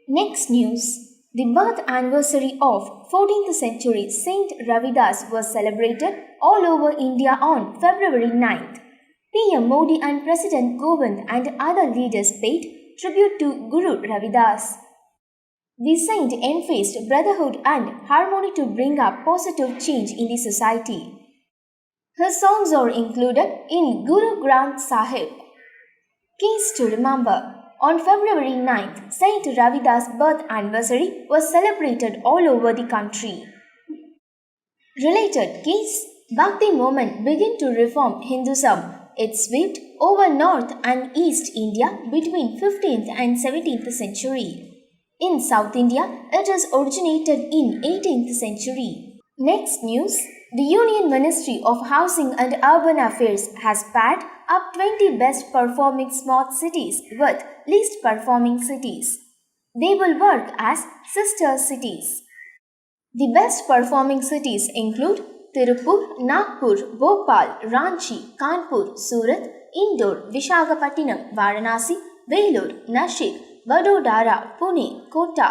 Next news. The birth anniversary of 14th century Saint Ravidas was celebrated all over India on February 9th. PM Modi and President Govind and other leaders paid tribute to Guru Ravidas. The saint emphasized brotherhood and harmony to bring up positive change in the society. His songs are included in Guru Granth Sahib. Keys to remember: on February 9th, Saint Ravidas' birth anniversary was celebrated all over the country. Related keys: Bhakti movement began to reform Hinduism. It swept over North and East India between 15th and 17th century. In South India, it is originated in 18th century. Next news. The Union Ministry of Housing and Urban Affairs has paired up 20 best performing smart cities with least performing cities. They will work as sister cities. The best performing cities include Tirupur, Nagpur, Bhopal, Ranchi, Kanpur, Surat, Indore, Visakhapatnam, Varanasi, Vellore, Nashik, Vadodara, Pune, Kota,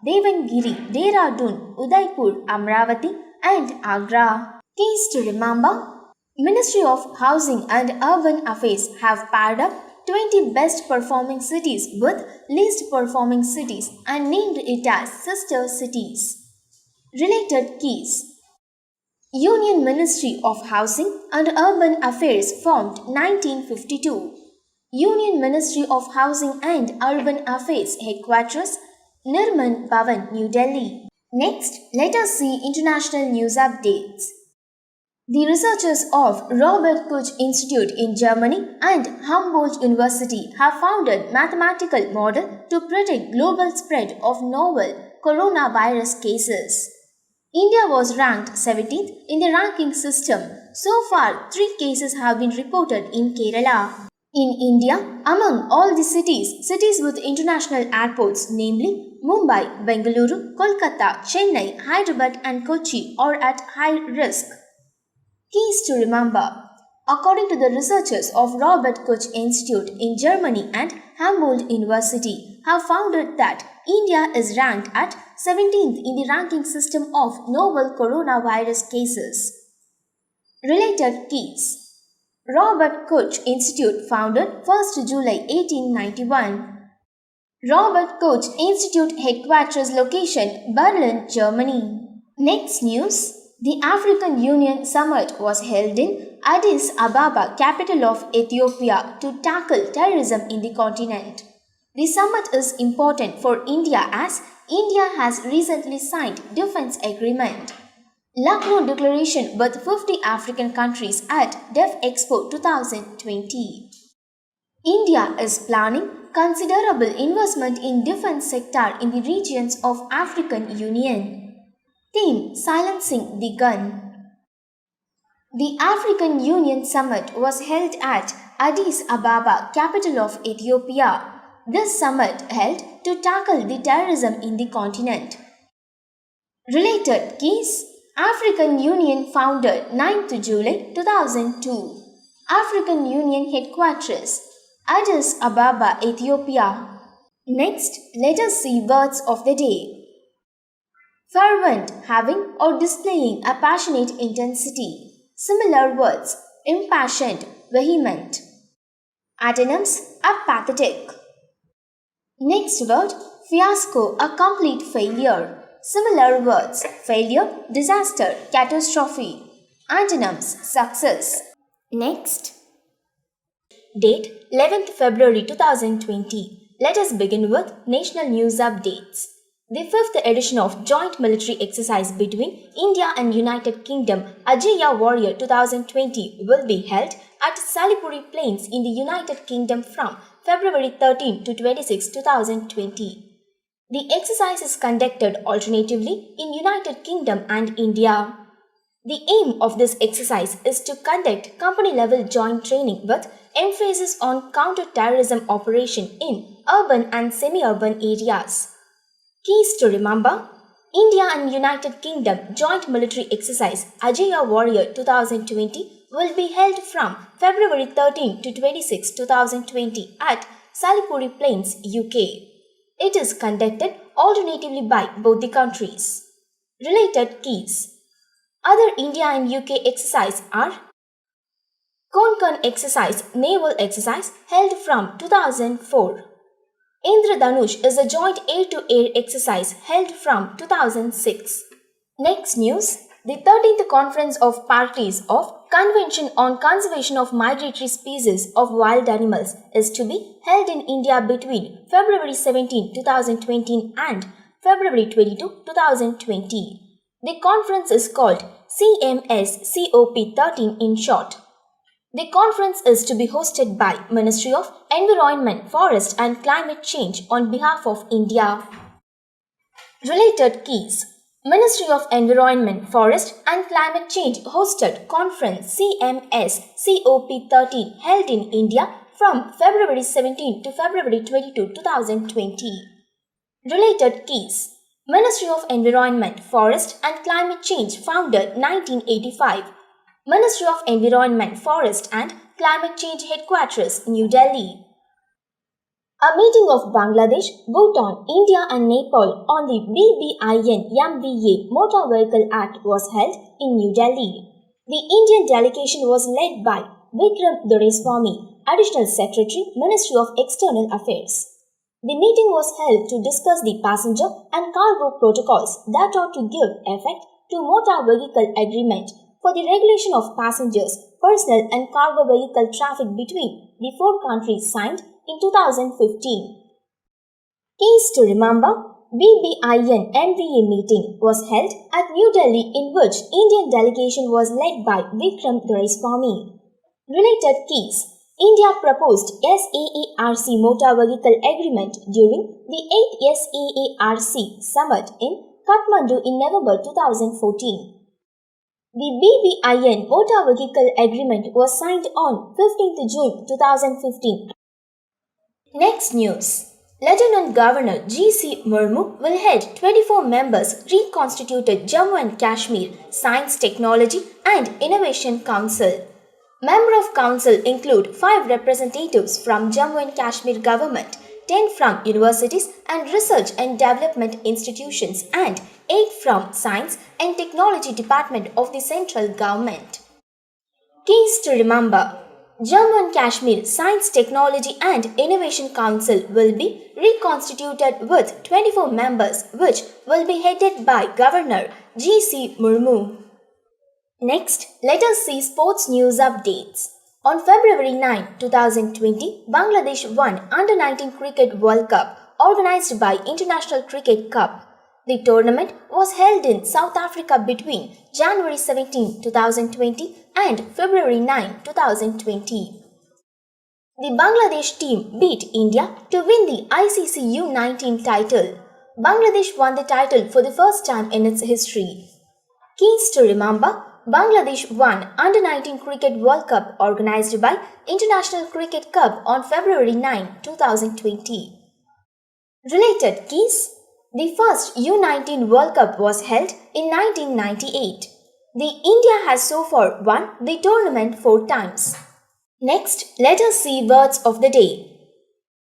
Devangiri, Dehradun, Udaipur, Amravati and Agra. Keys to remember: Ministry of Housing and Urban Affairs have paired up 20 best performing cities with least performing cities and named it as sister cities. Related keys: Union Ministry of Housing and Urban Affairs formed 1952. Union Ministry of Housing and Urban Affairs Headquarters Nirman Bhavan, New Delhi. Next, let us see international news updates. The researchers of Robert Koch Institute in Germany and Humboldt University have found a mathematical model to predict global spread of novel coronavirus cases. India was ranked 17th in the ranking system. So far, 3 cases have been reported in Kerala. In India, among all the cities with international airports, namely Mumbai, Bengaluru, Kolkata, Chennai, Hyderabad, and Kochi, are at high risk. Keys to remember. According to the researchers of Robert Koch Institute in Germany and Humboldt University, have found that India is ranked at 17th in the ranking system of novel coronavirus cases. Related keys. Robert Koch Institute founded 1st July 1891. Robert Koch Institute headquarters location Berlin, Germany. Next news. The African Union Summit was held in Addis Ababa, capital of Ethiopia, to tackle terrorism in the continent. The summit is important for India as India has recently signed defense agreement. Lucknow Declaration with 50 African countries at Def Expo 2020. India is planning considerable investment in defense sector in the regions of African Union. Theme: Silencing the Gun. The African Union Summit was held at Addis Ababa, capital of Ethiopia. This summit held to tackle the terrorism in the continent. Related keys. African Union founded 9th July 2002. African Union headquarters Addis Ababa, Ethiopia. Next, let us see words of the day. Fervent, having or displaying a passionate intensity. Similar words: impassioned, vehement. Antonyms: apathetic. Next word: fiasco, a complete failure. Similar words: failure, disaster, catastrophe. Antonyms: success. Next. Date: 11th February 2020. Let us begin with national news updates. The 5th edition of Joint Military Exercise between India and United Kingdom Ajaya Warrior 2020 will be held at Salipuri Plains in the United Kingdom from February 13 to 26, 2020. The exercise is conducted alternatively in United Kingdom and India. The aim of this exercise is to conduct company-level joint training with emphasis on counter-terrorism operation in urban and semi-urban areas. Keys to remember. India and United Kingdom Joint Military Exercise Ajaya Warrior 2020 will be held from February 13 to 26, 2020 at Salipuri Plains, UK. It is conducted alternatively by both the countries. Related keys. Other India and UK exercises are Konkan Exercise Naval Exercise held from 2004. Indradhanush is a joint air-to-air exercise held from 2006. Next news. The 13th Conference of Parties of Convention on Conservation of Migratory Species of Wild Animals is to be held in India between February 17, 2020 and February 22, 2020. The conference is called CMS-COP13 in short. The conference is to be hosted by Ministry of Environment, Forest and Climate Change on behalf of India. Related keys. Ministry of Environment, Forest and Climate Change hosted conference CMS COP13 held in India from February 17 to February 22, 2020. Related keys. Ministry of Environment, Forest and Climate Change founded 1985. Ministry of Environment, Forest and Climate Change Headquarters, New Delhi. A meeting of Bangladesh, Bhutan, India and Nepal on the BBIN-MVA Motor Vehicle Act was held in New Delhi. The Indian delegation was led by Vikram Doraiswamy, Additional Secretary, Ministry of External Affairs. The meeting was held to discuss the passenger and cargo protocols that are to give effect to Motor Vehicle Agreement for the regulation of passengers, personnel and cargo vehicle traffic between the 4 countries signed in 2015. Keys to remember. BBIN MVA meeting was held at New Delhi in which Indian delegation was led by Vikram Doraiswamy. Related keys. India proposed SAARC Motor Vehicle Agreement during the 8th SAARC Summit in Kathmandu in November 2014. The BBIN Motor Vehicle Agreement was signed on 15th June 2015. Next news. Lieutenant Governor G.C. Murmu will head 24 members reconstituted Jammu and Kashmir Science, Technology and Innovation Council. Members of Council include 5 representatives from Jammu and Kashmir Government, 10 from universities and research and development institutions and 8 from Science and Technology Department of the Central Government. Keys to remember. Jammu and Kashmir Science, Technology and Innovation Council will be reconstituted with 24 members which will be headed by Governor G.C. Murmu. Next, let us see sports news updates. On February 9, 2020, Bangladesh won Under-19 Cricket World Cup organized by International Cricket Cup. The tournament was held in South Africa between January 17, 2020 and February 9, 2020. The Bangladesh team beat India to win the ICC U19 title. Bangladesh won the title for the first time in its history. Keys to remember. Bangladesh won Under-19 Cricket World Cup organized by International Cricket Cup on February 9, 2020. Related keys. The first U19 World Cup was held in 1998. India has so far won the tournament 4 times. Next, let us see words of the day.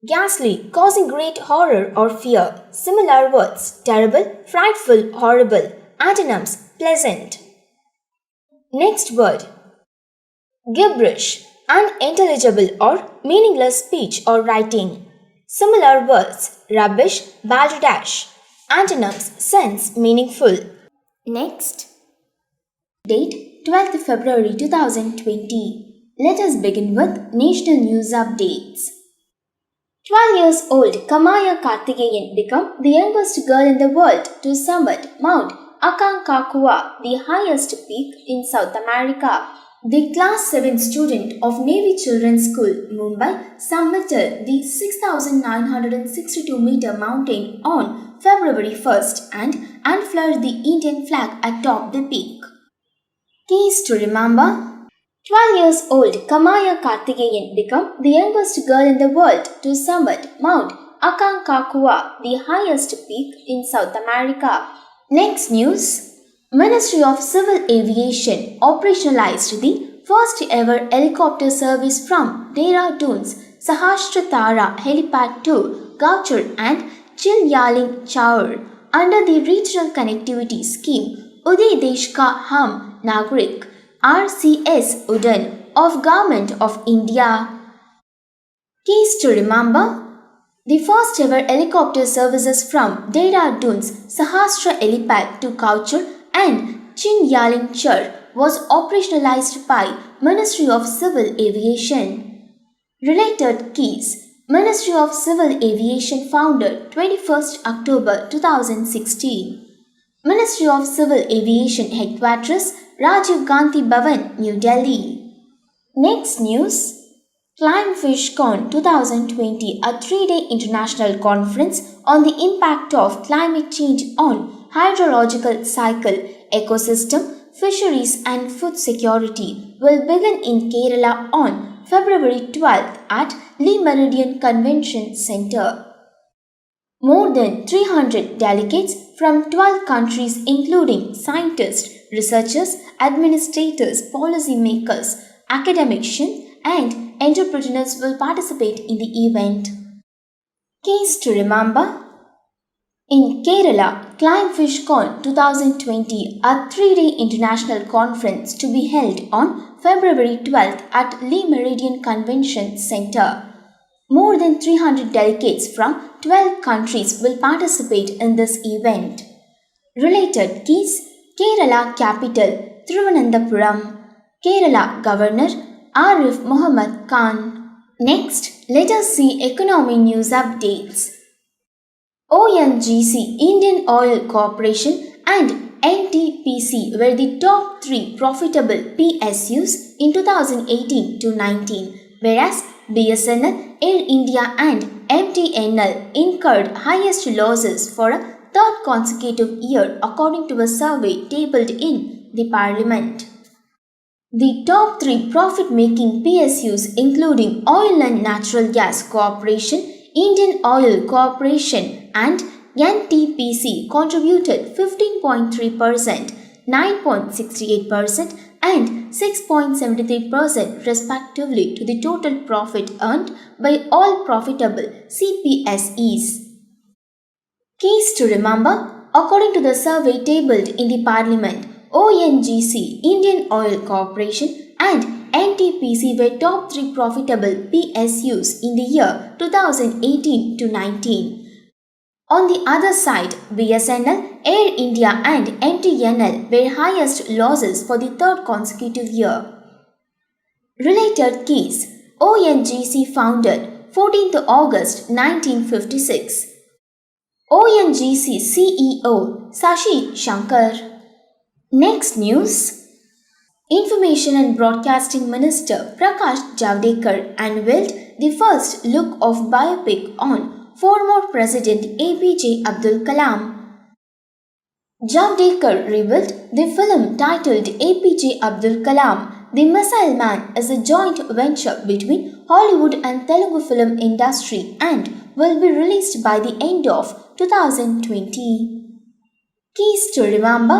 Ghastly, causing great horror or fear. Similar words: terrible, frightful, horrible. Antonyms: pleasant. Next word. Gibberish, unintelligible or meaningless speech or writing. Similar words: rubbish, balderdash. Antonyms: sense, meaningful. Next. Date 12th February 2020. Let us begin with national news updates. 12 years old Kamaya Karthikeyan became the youngest girl in the world to summit Mount Aconcagua, the highest peak in South America. The Class 7 student of Navy Children's School, Mumbai, summited the 6,962-meter mountain on February 1st and unfurled the Indian flag atop the peak. Keys to remember. 12 years old Kamaya Karthikeyan became the youngest girl in the world to summit Mount Aconcagua, the highest peak in South America. Next news. Ministry of Civil Aviation operationalized the first ever helicopter service from Dehradun's Sahasratara helipad to Gauchar and Chilyaling Chaur under the Regional Connectivity Scheme Uday Desh Ka Hum Nagrik RCS Udan of Government of India. Keys to remember. The first ever helicopter services from Dehradun's Sahasra helipad to Gauchar and Chilyaling Chaur was operationalized by Ministry of Civil Aviation. Related keys. Ministry of Civil Aviation founded 21st October 2016. Ministry of Civil Aviation Headquarters, Rajiv Gandhi Bhavan, New Delhi. Next news. ClimeFishCon 2020, a 3-day international conference on the impact of climate change on hydrological cycle, ecosystem, fisheries and food security will begin in Kerala on February 12th at Lee Meridian Convention Centre. More than 300 delegates from 12 countries including scientists, researchers, administrators, policymakers, academicians and entrepreneurs will participate in the event. Keys to remember. In Kerala, ClimeFishCon 2020, a 3-day international conference to be held on February 12th at Lee Meridian Convention Centre. More than 300 delegates from 12 countries will participate in this event. Related keys. Kerala Capital, Thiruvananthapuram. Kerala Governor, Arif Muhammad Khan. Next, let us see economy news updates. ONGC, Indian Oil Corporation and NTPC were the top 3 profitable PSUs in 2018-19, whereas BSNL, Air India and MTNL incurred highest losses for a third consecutive year according to a survey tabled in the Parliament. The top three profit-making PSUs including Oil and Natural Gas Corporation, Indian Oil Corporation and NTPC contributed 15.3%, 9.68% and 6.73% respectively to the total profit earned by all profitable CPSEs. Keys to remember: according to the survey tabled in the Parliament, ONGC, Indian Oil Corporation and NTPC were top three profitable PSUs in the year 2018 to 19. On the other side, BSNL, Air India and MTNL were highest losses for the third consecutive year. Related keys: ONGC founded 14th August 1956. ONGC CEO Sashi Shankar. Next news. Information and Broadcasting Minister Prakash Javadekar unveiled the first look of biopic on former President APJ Abdul Kalam. Javadekar revealed the film titled APJ Abdul Kalam, The Missile Man is a joint venture between Hollywood and Telugu film industry and will be released by the end of 2020. Keys to remember: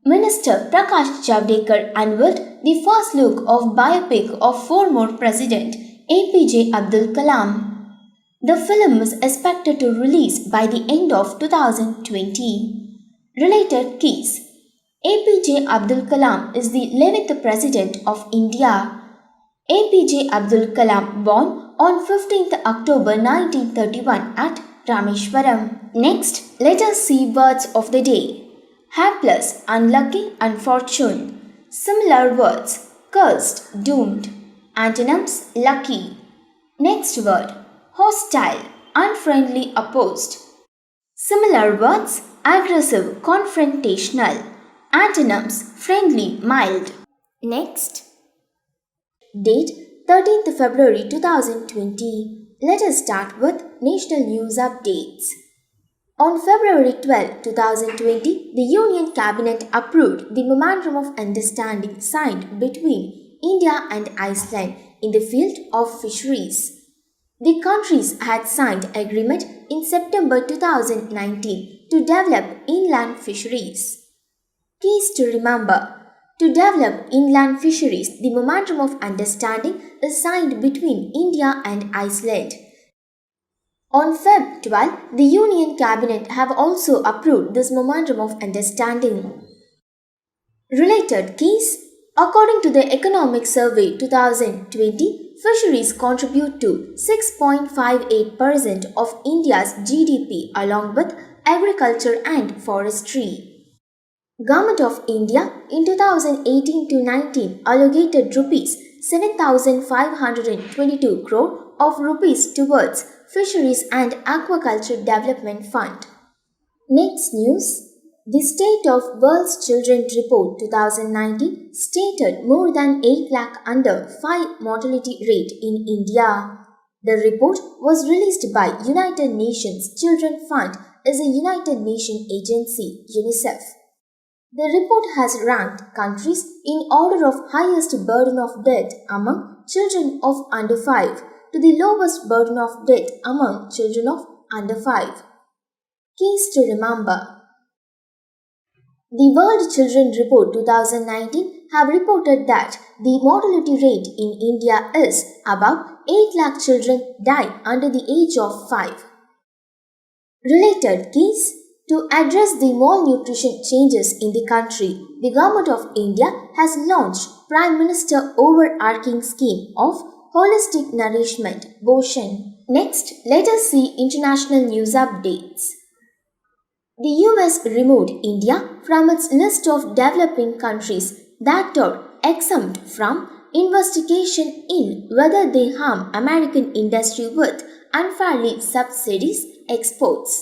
Minister Prakash Javadekar unveiled the first look of biopic of former President APJ Abdul Kalam. The film is expected to release by the end of 2020. Related keys: APJ Abdul Kalam is the 11th President of India. APJ Abdul Kalam born on 15th October 1931 at Rameshwaram. Next, let us see words of the day. Hapless, unlucky, unfortunate. Similar words: cursed, doomed. Antonyms: lucky. Next word: hostile, unfriendly, opposed. Similar words: aggressive, confrontational. Antonyms: friendly, mild. Next, date 13th February 2020. Let us start with national news updates. On February 12, 2020, the Union Cabinet approved the Memorandum of Understanding signed between India and Iceland in the field of fisheries. The countries had signed agreement in September 2019 to develop inland fisheries. Keys to remember: to develop inland fisheries, the Memorandum of Understanding is signed between India and Iceland. On Feb 12, the Union Cabinet have also approved this Memorandum of Understanding. Related keys: according to the Economic Survey 2020, fisheries contribute to 6.58% of India's GDP along with agriculture and forestry. Government of India in 2018 to 19 allocated rupees 7,522 crore of rupees towards Fisheries and Aquaculture Development Fund. Next news. The State of World's Children Report 2019 stated more than 8 lakh under 5 mortality rate in India. The report was released by United Nations Children Fund as a United Nations agency, UNICEF. The report has ranked countries in order of highest burden of death among children of under 5 to the lowest burden of death among children of under 5. Keys to remember: the World Children Report 2019 have reported that the mortality rate in India is above 8 lakh children die under the age of 5. Related keys: to address the malnutrition changes in the country, the Government of India has launched Prime Minister overarching scheme of holistic nourishment, Boshan. Next, let us see international news updates. The US removed India from its list of developing countries that are exempt from investigation in whether they harm American industry with unfairly subsidies exports.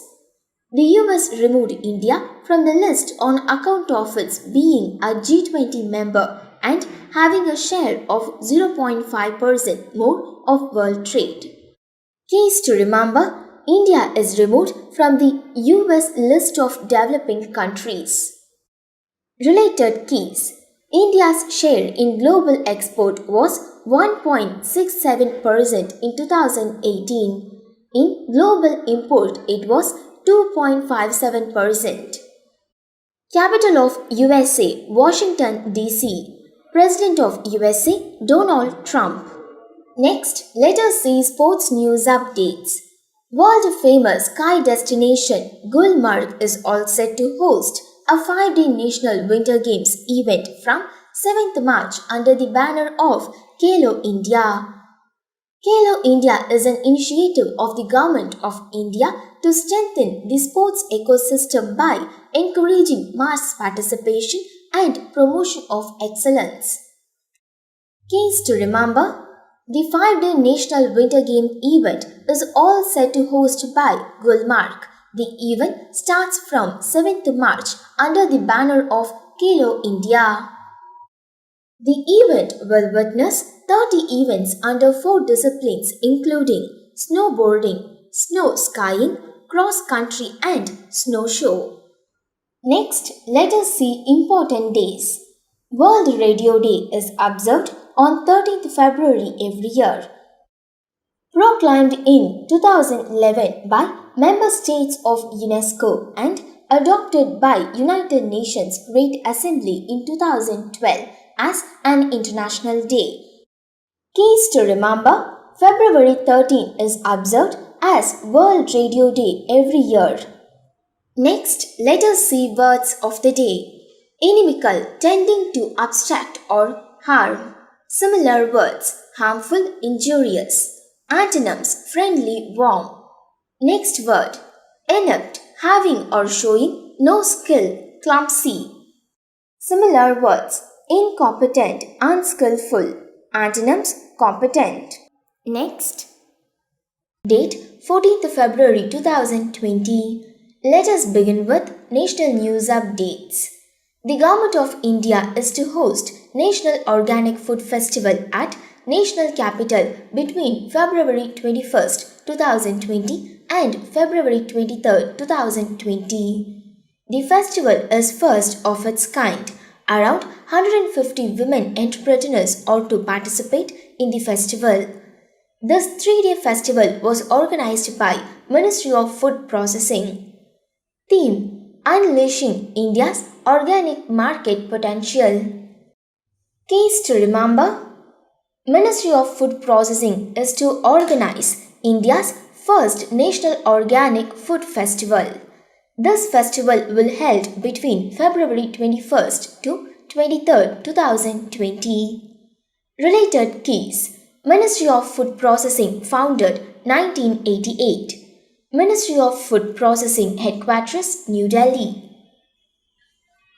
The US removed India from the list on account of its being a G20 member and having a share of 0.5% more of world trade. Keys to remember: India is removed from the US list of developing countries. Related keys. India's share in global export was 1.67% in 2018. In global import, it was 2.57%. Capital of USA, Washington, D.C. President of USA, Donald Trump. Next, let us see sports news updates. World famous ski destination Gulmarg is all set to host a 5-day National Winter Games event from 7th March under the banner of Khelo India. Khelo India is an initiative of the Government of India to strengthen the sports ecosystem by encouraging mass participation and promotion of excellence. Keys to remember. The 5-day National Winter Game event is all set to host by Gulmarg. The event starts from 7th March under the banner of Khelo India. The event will witness 30 events under 4 disciplines including snowboarding, snow skiing, cross-country and snow show. Next, let us see important days. World Radio Day is observed on 13th February every year. Proclaimed in 2011 by member states of UNESCO and adopted by United Nations Great Assembly in 2012 as an international day. Keys to remember. February 13 is observed as World Radio Day every year. Next, let us see words of the day. Inimical, tending to obstruct or harm. Similar words, harmful, injurious. Antonyms, friendly, warm. Next word, inept, having or showing no skill, clumsy. Similar words, incompetent, unskillful. Antonyms, competent. Next, date 14th February 2020. Let us begin with national news updates. The Government of India is to host National Organic Food Festival at National Capital between February 21st, 2020 and February 23rd, 2020. The festival is first of its kind. Around 150 women entrepreneurs are to participate in the festival. This 3-day festival was organized by Ministry of Food Processing. Theme: Unleashing India's Organic Market Potential. Keys to remember. Ministry of Food Processing is to organize India's first National Organic Food Festival. This festival will held between February 21st to 23rd, 2020. Related keys. Ministry of Food Processing founded 1988. Ministry of Food Processing Headquarters, New Delhi.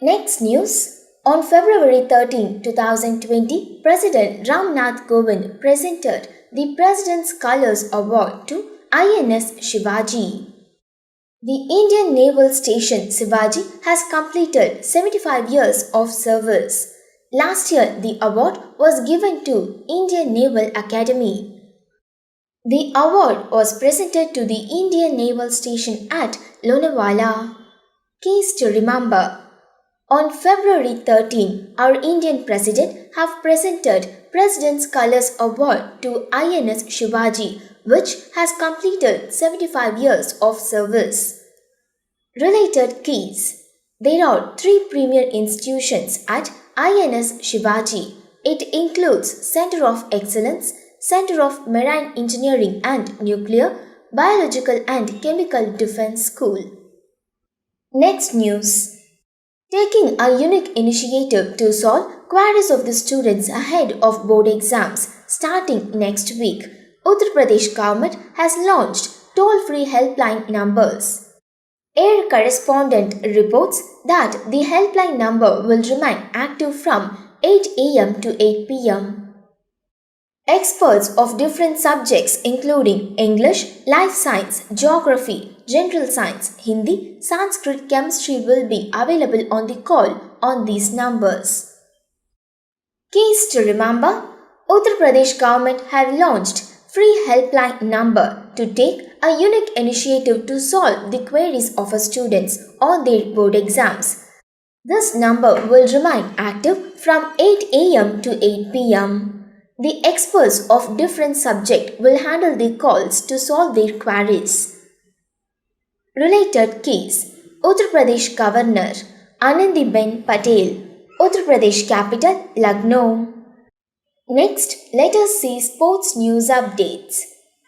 Next news. On February 13, 2020, President Ramnath Kovind presented the President's Colors Award to INS Shivaji. The Indian Naval Station Shivaji has completed 75 years of service. Last year, the award was given to Indian Naval Academy. The award was presented to the Indian Naval Station at Lonavala. Keys to remember. On February 13, our Indian President have presented President's Colors Award to INS Shivaji, which has completed 75 years of service. Related keys. There are 3 premier institutions at INS Shivaji. It includes Center of Excellence, Center of Marine Engineering and Nuclear, Biological and Chemical Defense School. Next news. Taking a unique initiative to solve queries of the students ahead of board exams starting next week, Uttar Pradesh government has launched toll-free helpline numbers. Air correspondent reports that the helpline number will remain active from 8 a.m. to 8 p.m. Experts of different subjects including English, Life Science, Geography, General Science, Hindi, Sanskrit, Chemistry will be available on the call on these numbers. Keys to remember. Uttar Pradesh government have launched free helpline number to take a unique initiative to solve the queries of our students on their board exams. This number will remain active from 8 am to 8 pm. The experts of different subjects will handle the calls to solve their queries. Related case Uttar Pradesh Governor Anandiben Patel, Uttar Pradesh capital Lucknow. Next, let us see sports news updates.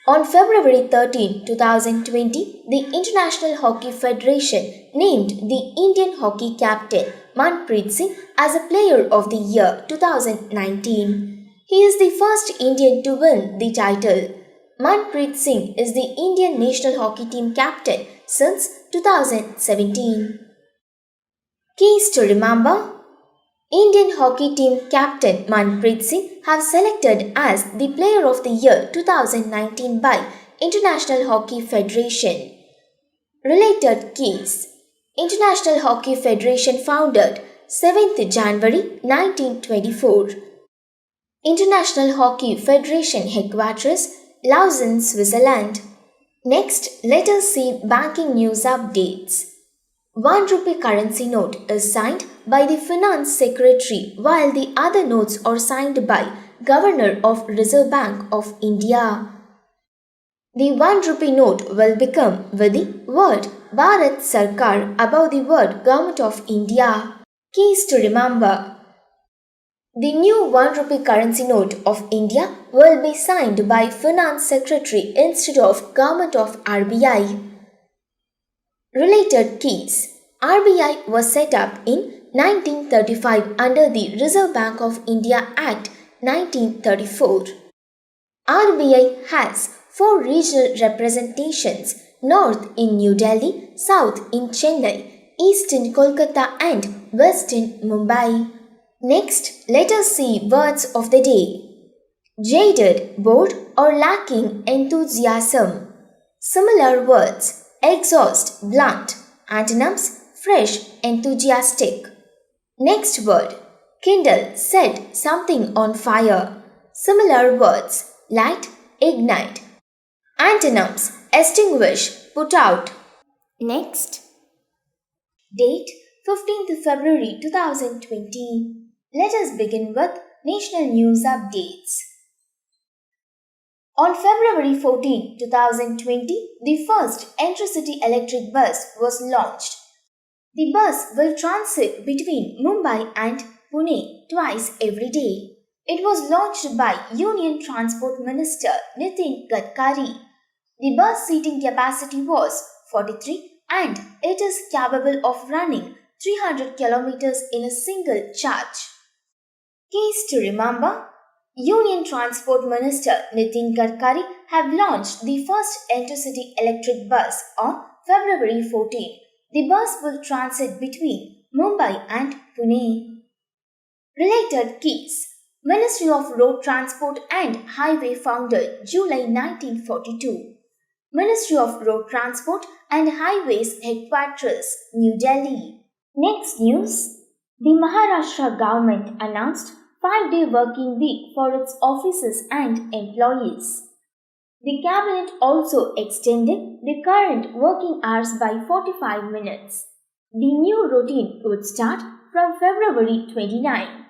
On February 13, 2020, the International Hockey Federation named the Indian hockey captain Manpreet Singh as a Player of the Year 2019. He is the first Indian to win the title. Manpreet Singh is the Indian national hockey team captain since 2017. Keys to remember: Indian hockey team captain Manpreet Singh have selected as the Player of the Year 2019 by International Hockey Federation. Related keys: International Hockey Federation founded 7th January 1924. International Hockey Federation headquarters Lausanne, Switzerland. Next, let us see banking news updates. 1 rupee currency note is signed by the Finance Secretary while the other notes are signed by Governor of Reserve Bank of India. The 1 rupee note will become with the word Bharat Sarkar above the word Government of India. Keys to remember: the new 1 rupee currency note of India will be signed by Finance Secretary instead of Government of RBI. Related keys: RBI was set up in 1935 under the Reserve Bank of India Act 1934. RBI has 4 regional representations: North in New Delhi, South in Chennai, East in Kolkata and West in Mumbai. Next, let us see words of the day. Jaded, bored or lacking enthusiasm. Similar words: exhaust, blunt. Antonyms: fresh, enthusiastic. Next word: kindle, set something on fire. Similar words: light, ignite. Antonyms: extinguish, put out. Next, date 15th February 2020. Let us begin with national news updates. On February 14, 2020, the first intra-city electric bus was launched. The bus will transit between Mumbai and Pune twice every day. It was launched by Union Transport Minister Nitin Gadkari. The bus seating capacity was 43 and it is capable of running 300 kilometers in a single charge. Keys to remember: Union Transport Minister Nitin Gadkari have launched the first intercity electric bus on February 14. The bus will transit between Mumbai and Pune. Related keys: Ministry of Road Transport and Highway founded July 1942. Ministry of Road Transport and Highways headquarters New Delhi. Next news: the Maharashtra government announced 5-day working week for its offices and employees. The cabinet also extended the current working hours by 45 minutes. The new routine would start from February 29.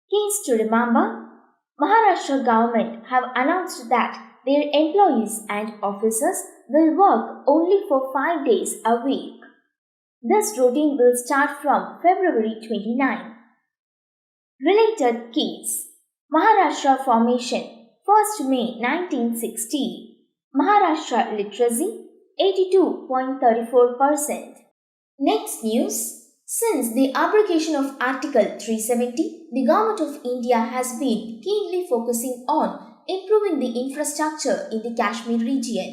Keys to remember: Maharashtra government have announced that their employees and officers will work only for 5 days a week. This routine will start from February 29. Related keys: Maharashtra formation 1st May 1960. Maharashtra literacy 82.34%. Next news: since the abrogation of Article 370, the Government of India has been keenly focusing on improving the infrastructure in the Kashmir region.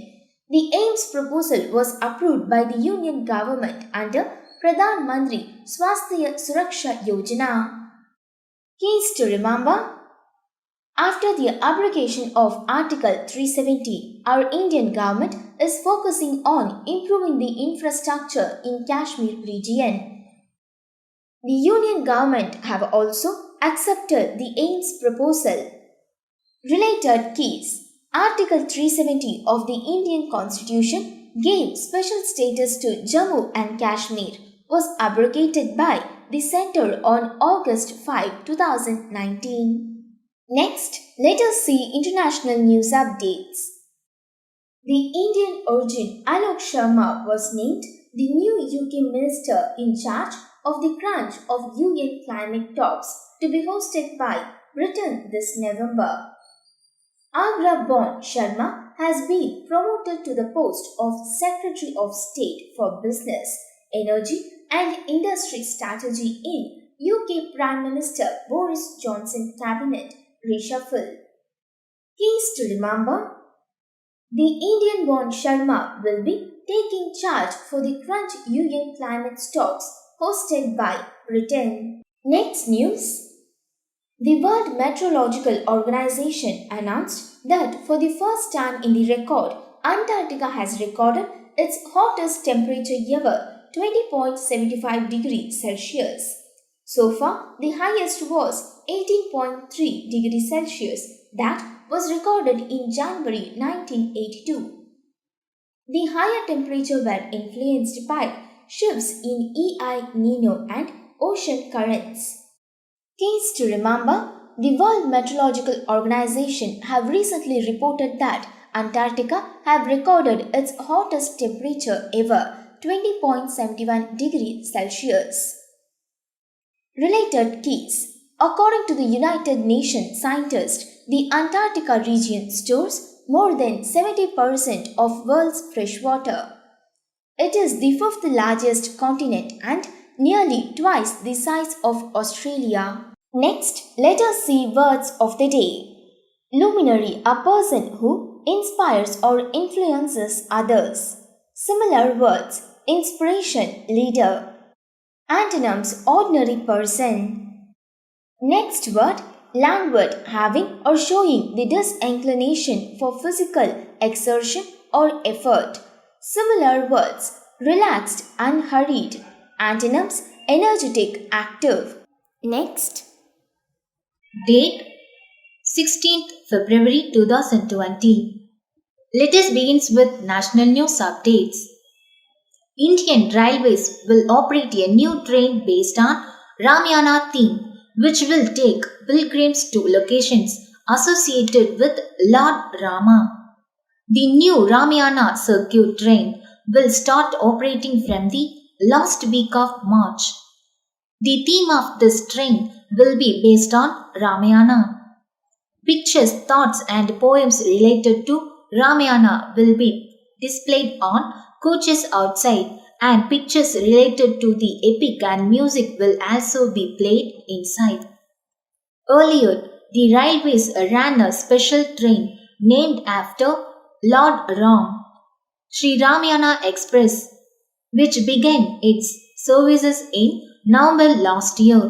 The AIMS proposal was approved by the Union government under Pradhan Mantri Swasthya Suraksha Yojana. Keys to remember: after the abrogation of Article 370, our Indian government is focusing on improving the infrastructure in Kashmir region. The Union government have also accepted the AIMS proposal. Related keys: Article 370 of the Indian Constitution gave special status to Jammu and Kashmir was abrogated by the Centre on August 5, 2019. Next, let us see international news updates. The Indian origin Alok Sharma was named the new UK minister in charge of the branch of UN climate talks to be hosted by Britain this November. Agra-born Sharma has been promoted to the post of Secretary of State for Business, Energy and Industry Strategy in UK Prime Minister Boris Johnson Cabinet reshuffle. Keys to remember: the Indian-born Sharma will be taking charge for the Crunch UN climate talks hosted by Britain. Next news. The World Meteorological Organization announced that for the first time in the record, Antarctica has recorded its hottest temperature ever, 20.75 degrees Celsius. So far, the highest was 18.3 degrees Celsius that was recorded in January 1982. The higher temperature were influenced by shifts in El Nino and ocean currents. Keys to remember: the World Meteorological Organization have recently reported that Antarctica have recorded its hottest temperature ever, 20.71 degrees Celsius. Related keys: according to the United Nations scientists, the Antarctica region stores more than 70% of world's fresh water. It is the fifth largest continent and nearly twice the size of Australia. Next, let us see words of the day. Luminary, a person who inspires or influences others. Similar words: inspiration, leader. Antonyms: ordinary person. Next word: languid, having or showing the disinclination for physical exertion or effort. Similar words: relaxed, unhurried. Antonyms: energetic, active. Next. Date 16th February 2020. Let us begin with national news updates. Indian Railways will operate a new train based on Ramayana theme, which will take pilgrims to locations associated with Lord Rama. The new Ramayana circuit train will start operating from the last week of March. The theme of this train will be based on Ramayana. Pictures, thoughts and poems related to Ramayana will be displayed on coaches outside, and pictures related to the epic and music will also be played inside. Earlier, the railways ran a special train named after Lord Ram, Sri Ramayana Express, which began its services in November last year.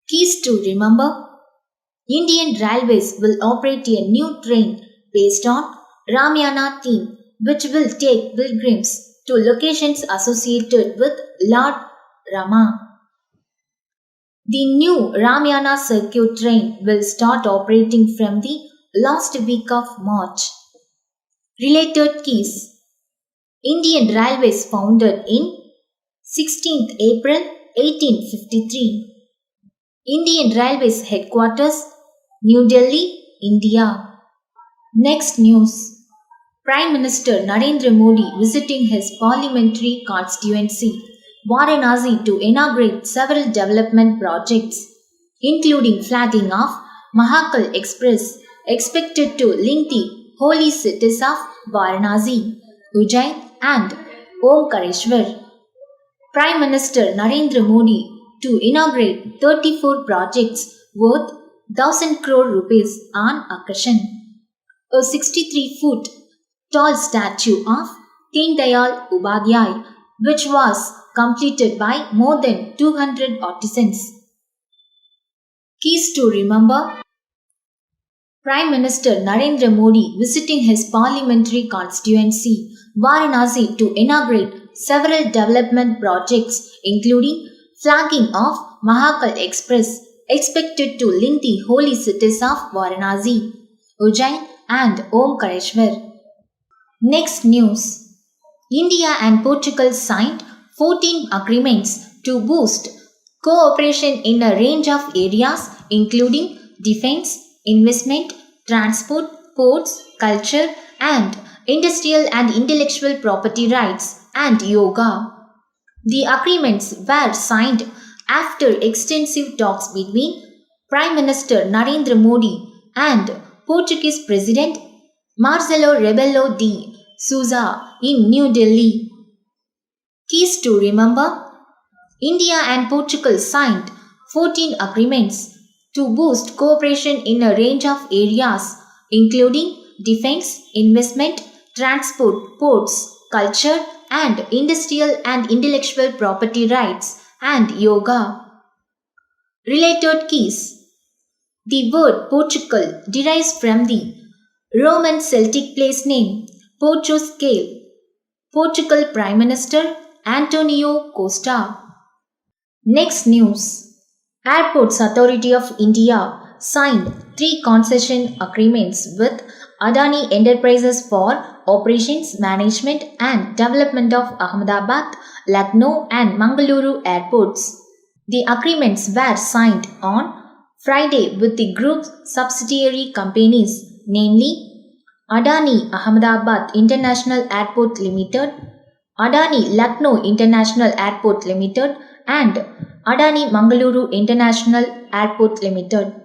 Keys to remember: Indian Railways will operate a new train based on Ramayana theme, which will take pilgrims to locations associated with Lord Rama. The new Ramayana circuit train will start operating from the last week of March. Related keys: Indian Railways founded in 16th April 1853. Indian Railways headquarters, New Delhi, India. Next news. Prime Minister Narendra Modi visiting his parliamentary constituency, Varanasi, to inaugurate several development projects, including flattening of Mahakal Express, expected to link the holy cities of Varanasi, Ujjain and Omkareshwar. Prime Minister Narendra Modi to inaugurate 34 projects worth 1,000 crore rupees on occasion. A 63-foot tall statue of Deen Dayal Upadhyay, which was completed by more than 200 artisans. Keys to remember: Prime Minister Narendra Modi visiting his parliamentary constituency, Varanasi, to inaugurate several development projects, including flagging of Mahakal Express, expected to link the holy cities of Varanasi, Ujjain and Omkareshwar. Next news. India and Portugal signed 14 agreements to boost cooperation in a range of areas including defense, investment, transport, ports, culture, and industrial and intellectual property rights and yoga. The agreements were signed after extensive talks between Prime Minister Narendra Modi and Portuguese President Marcelo Rebelo de Sousa in New Delhi. Keys to remember. India and Portugal signed 14 agreements to boost cooperation in a range of areas including defense, investment, transport, ports, culture, and industrial and intellectual property rights and yoga. Related keys. The word Portugal derives from the Roman Celtic place name Portus Gale. Portugal Prime Minister Antonio Costa. Next news. Airports Authority of India signed 3 concession agreements with Adani Enterprises for operations, management and development of Ahmedabad, Lucknow and Mangaluru airports. The agreements were signed on Friday with the group's subsidiary companies, namely Adani Ahmedabad International Airport Limited, Adani Lucknow International Airport Limited and Adani Mangaluru International Airport Limited.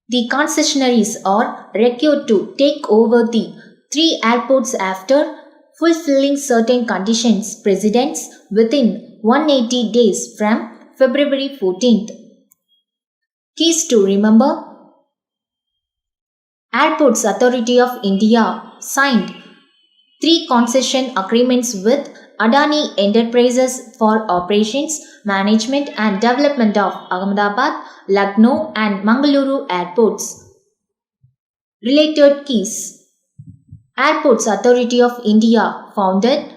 The concessionaries are required to take over the 3 airports after fulfilling certain conditions precedents within 180 days from February 14th. Keys to remember. Airports Authority of India signed 3 concession agreements with Adani Enterprises for operations, management and development of Ahmedabad, Lucknow and Mangaluru airports. Related keys. Airports Authority of India founded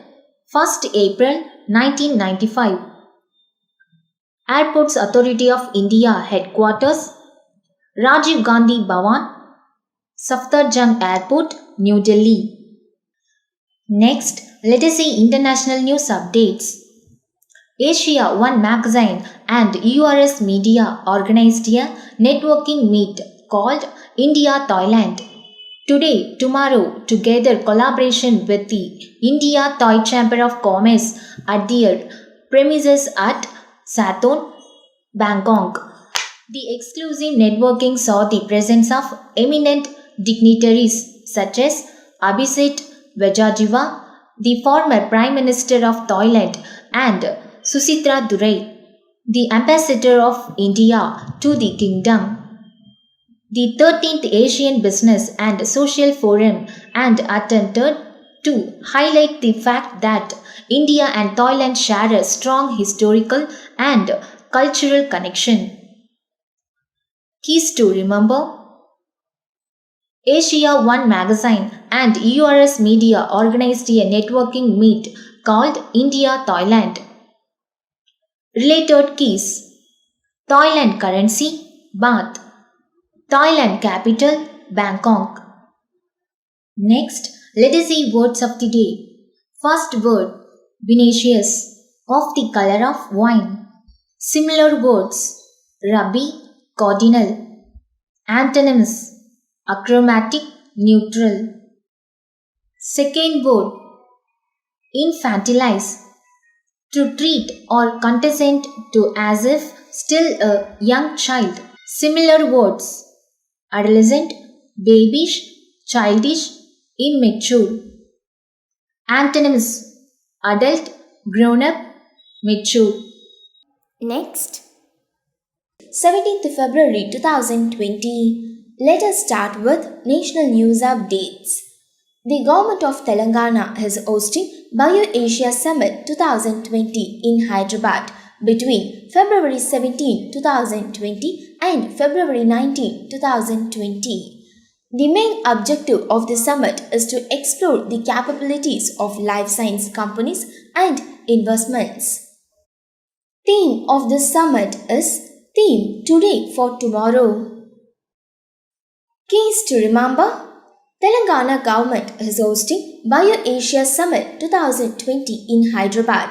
1st April 1995. Airports Authority of India headquarters Rajiv Gandhi Bhavan, Safdarjung Airport, New Delhi. Next, let us see international news updates. Asia One magazine and URS Media organized a networking meet called India Thailand. Today, tomorrow, together collaboration with the India Thai Chamber of Commerce at their premises at Sathon, Bangkok. The exclusive networking saw the presence of eminent dignitaries such as Abhisit Vejajiva, the former Prime Minister of Thailand, and Susitra Durai, the Ambassador of India to the Kingdom. The 13th Asian Business and Social Forum and attempted to highlight the fact that India and Thailand share a strong historical and cultural connection. Keys to remember. Asia One magazine and URS Media organized a networking meet called India Thailand. Related keys. Thailand currency Baht. Thailand capital Bangkok. Next, let us see words of the day. First word vinaceous, of the color of wine. Similar words rubby, cardinal. Antonyms achromatic, neutral. Second word infantilize, to treat or condescend to as if still a young child. Similar words adolescent, babyish, childish, immature. Antonyms adult, grown up, mature. Next, 17th February 2020. Let us start with national news updates. The government of Telangana is hosting BioAsia Summit 2020 in Hyderabad between February 17, 2020 and February 19, 2020. The main objective of the summit is to explore the capabilities of life science companies and investments. Theme of this summit is Theme Today for Tomorrow. Keys to remember: Telangana government is hosting BioAsia Summit 2020 in Hyderabad.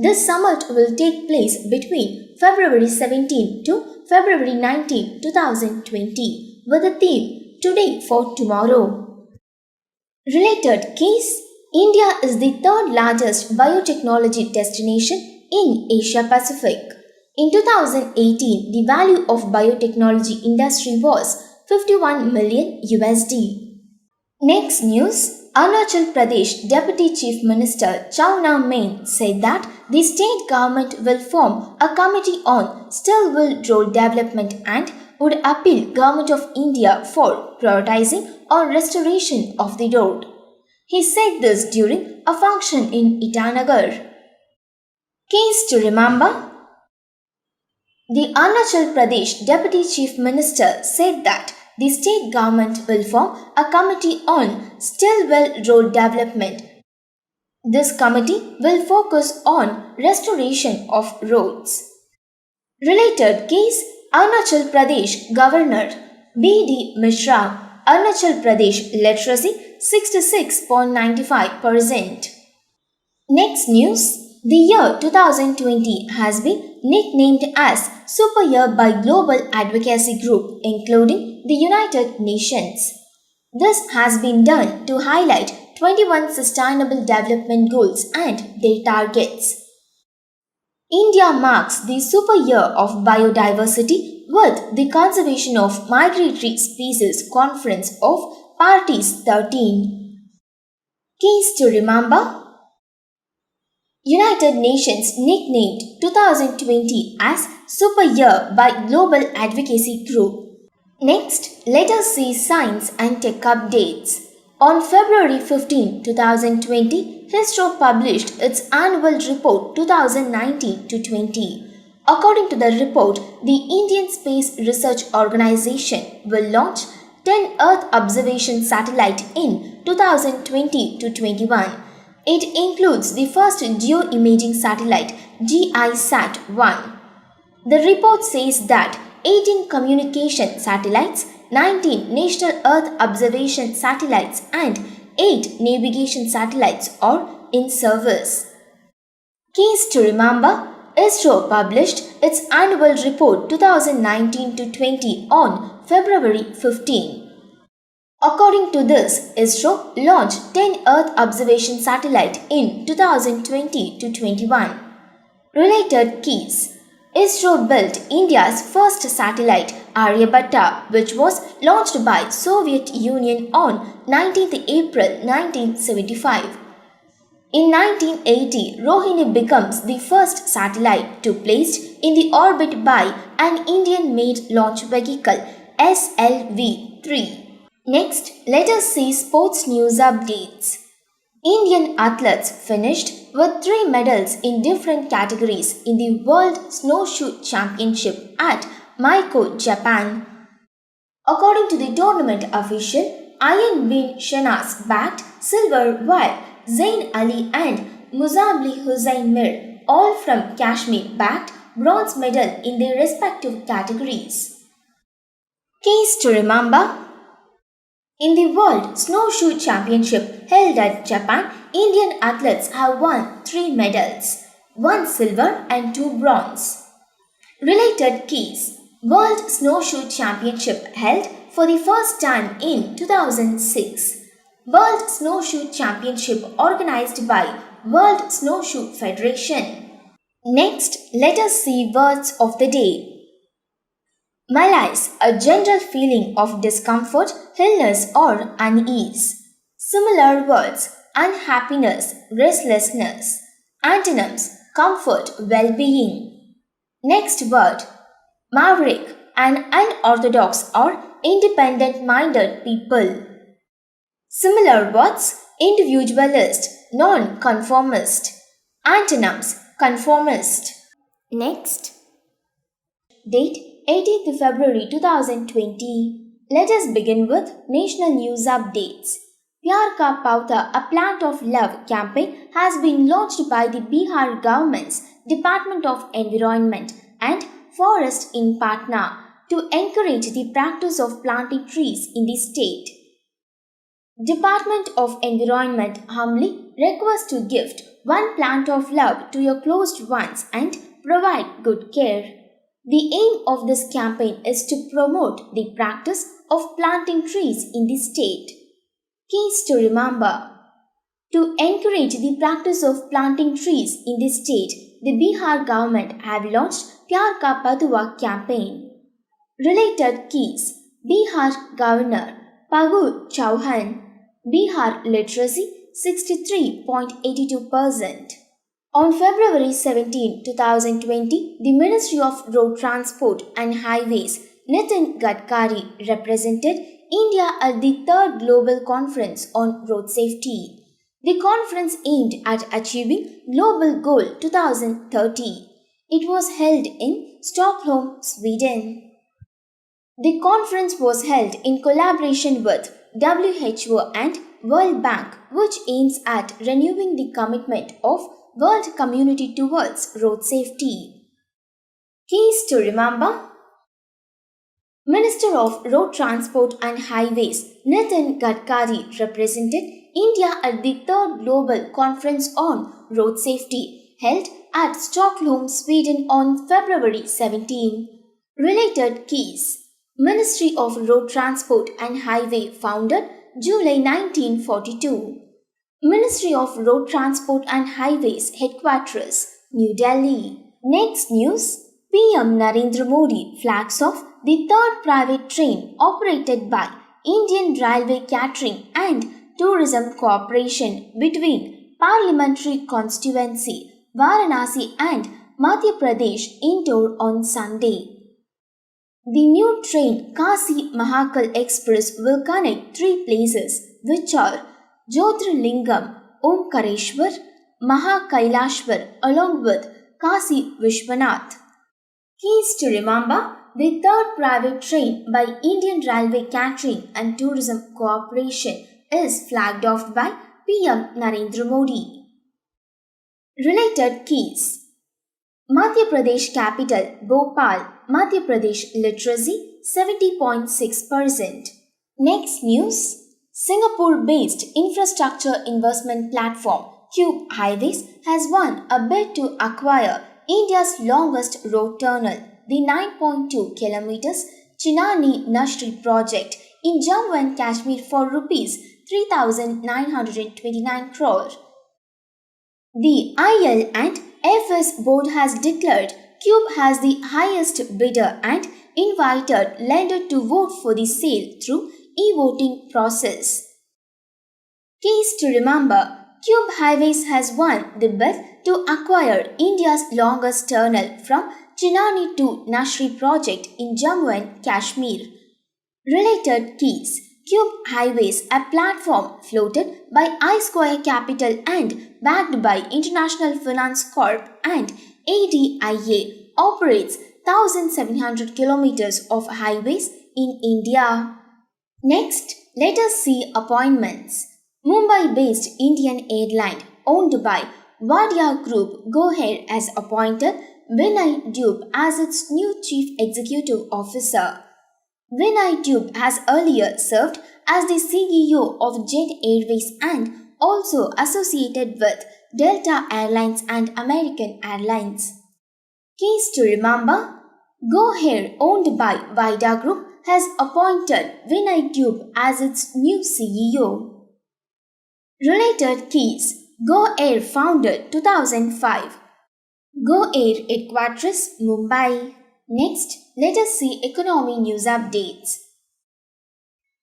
This summit will take place between February 17 to February 19, 2020 with the theme Today for Tomorrow. Related case: India is the third largest biotechnology destination in Asia Pacific. In 2018, the value of biotechnology industry was 51 million USD. Next news: Arunachal Pradesh Deputy Chief Minister Chowna Main said that the state government will form a committee on Stillwell Road development and would appeal Government of India for prioritizing on restoration of the road. He said this during a function in Itanagar. Case to remember: the Arunachal Pradesh Deputy Chief Minister said that the state government will form a committee on Stillwell Road development. This committee will focus on restoration of roads. Related case: Arunachal Pradesh Governor B.D. Mishra, Arunachal Pradesh literacy 66.95%. Next news: the year 2020 has been nicknamed as Super Year by Global Advocacy Group, including the United Nations. This has been done to highlight 21 Sustainable Development Goals and their targets. India marks the Super Year of Biodiversity with the Conservation of Migratory Species Conference of Parties 13. Keys to remember: United Nations nicknamed 2020 as Super Year by Global Advocacy Group. Next, let us see science and tech updates. On February 15, 2020, ISRO published its annual report 2019-20. According to the report, the Indian Space Research Organization will launch 10 Earth observation satellites in 2020-21. It includes the first geoimaging satellite, GISAT-1. The report says that 18 communication satellites, 19 National Earth Observation satellites, and 8 navigation satellites are in service. Keys to remember: ISRO published its annual report 2019-20 on February 15. According to this, ISRO launched 10 Earth observation satellites in 2020-21. Related keys: ISRO built India's first satellite, Aryabhatta, which was launched by Soviet Union on 19th April 1975. In 1980, Rohini becomes the first satellite to placed in the orbit by an Indian-made launch vehicle, SLV-3. Next, let us see sports news updates. Indian athletes finished with 3 medals in different categories in the World Snowshoe Championship at Maiko, Japan. According to the tournament official, Ayan bin Shanas bagged silver while Zain Ali and Muzabli Hussain Mir, all from Kashmir, bagged bronze medal in their respective categories. Keys to remember: in the World Snowshoe Championship held at Japan, Indian athletes have won 3 medals, 1 silver and 2 bronze. Related keys: World Snowshoe Championship held for the first time in 2006. World Snowshoe Championship organized by World Snowshoe Federation. Next, let us see words of the day. Malaise, a general feeling of discomfort, illness, or unease. Similar words: unhappiness, restlessness. Antonyms: comfort, well-being. Next word: maverick, an unorthodox or independent-minded people. Similar words: individualist, non-conformist. Antonyms: conformist. Next, date 18th February 2020. Let us begin with national news updates. Pyar Ka Pauta, a Plant of Love campaign has been launched by the Bihar government's Department of Environment and Forest in Patna to encourage the practice of planting trees in the state. Department of Environment humbly requests to gift one plant of love to your closed ones and provide good care. The aim of this campaign is to promote the practice of planting trees in the state. Keys to remember. To encourage the practice of planting trees in the state, the Bihar government have launched Pyar Ka Patua campaign. Related keys. Bihar Governor Pagu Chauhan. Bihar literacy 63.82%. On February 17, 2020, the Ministry of Road Transport and Highways Nitin Gadkari represented India at the 3rd Global Conference on Road Safety. The conference aimed at achieving Global Goal 2030. It was held in Stockholm, Sweden. The conference was held in collaboration with WHO and World Bank, which aims at renewing the commitment of world community towards road safety. Keys to remember. Minister of Road Transport and Highways Nitin Gadkari represented India at the 3rd Global Conference on Road Safety held at Stockholm, Sweden on February 17. Related keys. Ministry of Road Transport and Highway founded July 1942. Ministry of Road Transport and Highways Headquarters, New Delhi. Next news. PM Narendra Modi flags off the 3rd private train operated by Indian Railway Catering and Tourism Corporation between Parliamentary Constituency Varanasi and Madhya Pradesh Indore on Sunday. The new train Kasi Mahakal Express will connect 3 places which are Jyotirlingam, Omkareshwar, Mahakailashwar along with Kasi Vishwanath. Keys to remember. The 3rd private train by Indian Railway Catering and Tourism Corporation is flagged off by PM Narendra Modi. Related keys. Madhya Pradesh capital Bhopal, Madhya Pradesh literacy 70.6%. Next news. Singapore-based infrastructure investment platform Cube Highways has won a bid to acquire India's longest road tunnel, the 9.2 kilometers Chennai Nashri project in Jammu and Kashmir for rupees 3,929 crore. The IL and FS board has declared Cube has the highest bidder and invited lender to vote for the sale through e-voting process. Keys to remember. Cube Highways has won the bid to acquire India's longest tunnel from Chennai to Nashri project in Jammu and Kashmir. Related keys. Cube Highways, a platform floated by I Square Capital and backed by International Finance Corp and ADIA, operates 1,700 kilometers of highways in India. Next, let us see appointments. Mumbai-based Indian airline owned by Wadia Group Go Ahead has appointed Vinay Dube as its new Chief Executive Officer. Vinay Dube has earlier served as the CEO of Jet Airways and also associated with Delta Airlines and American Airlines. Keys to remember. Go Ahead, owned by Vida Group, has appointed Vinay Dube as its new CEO. Related keys. Go Air founded 2005. Go Air headquarters Mumbai. Next, let us see economy news updates.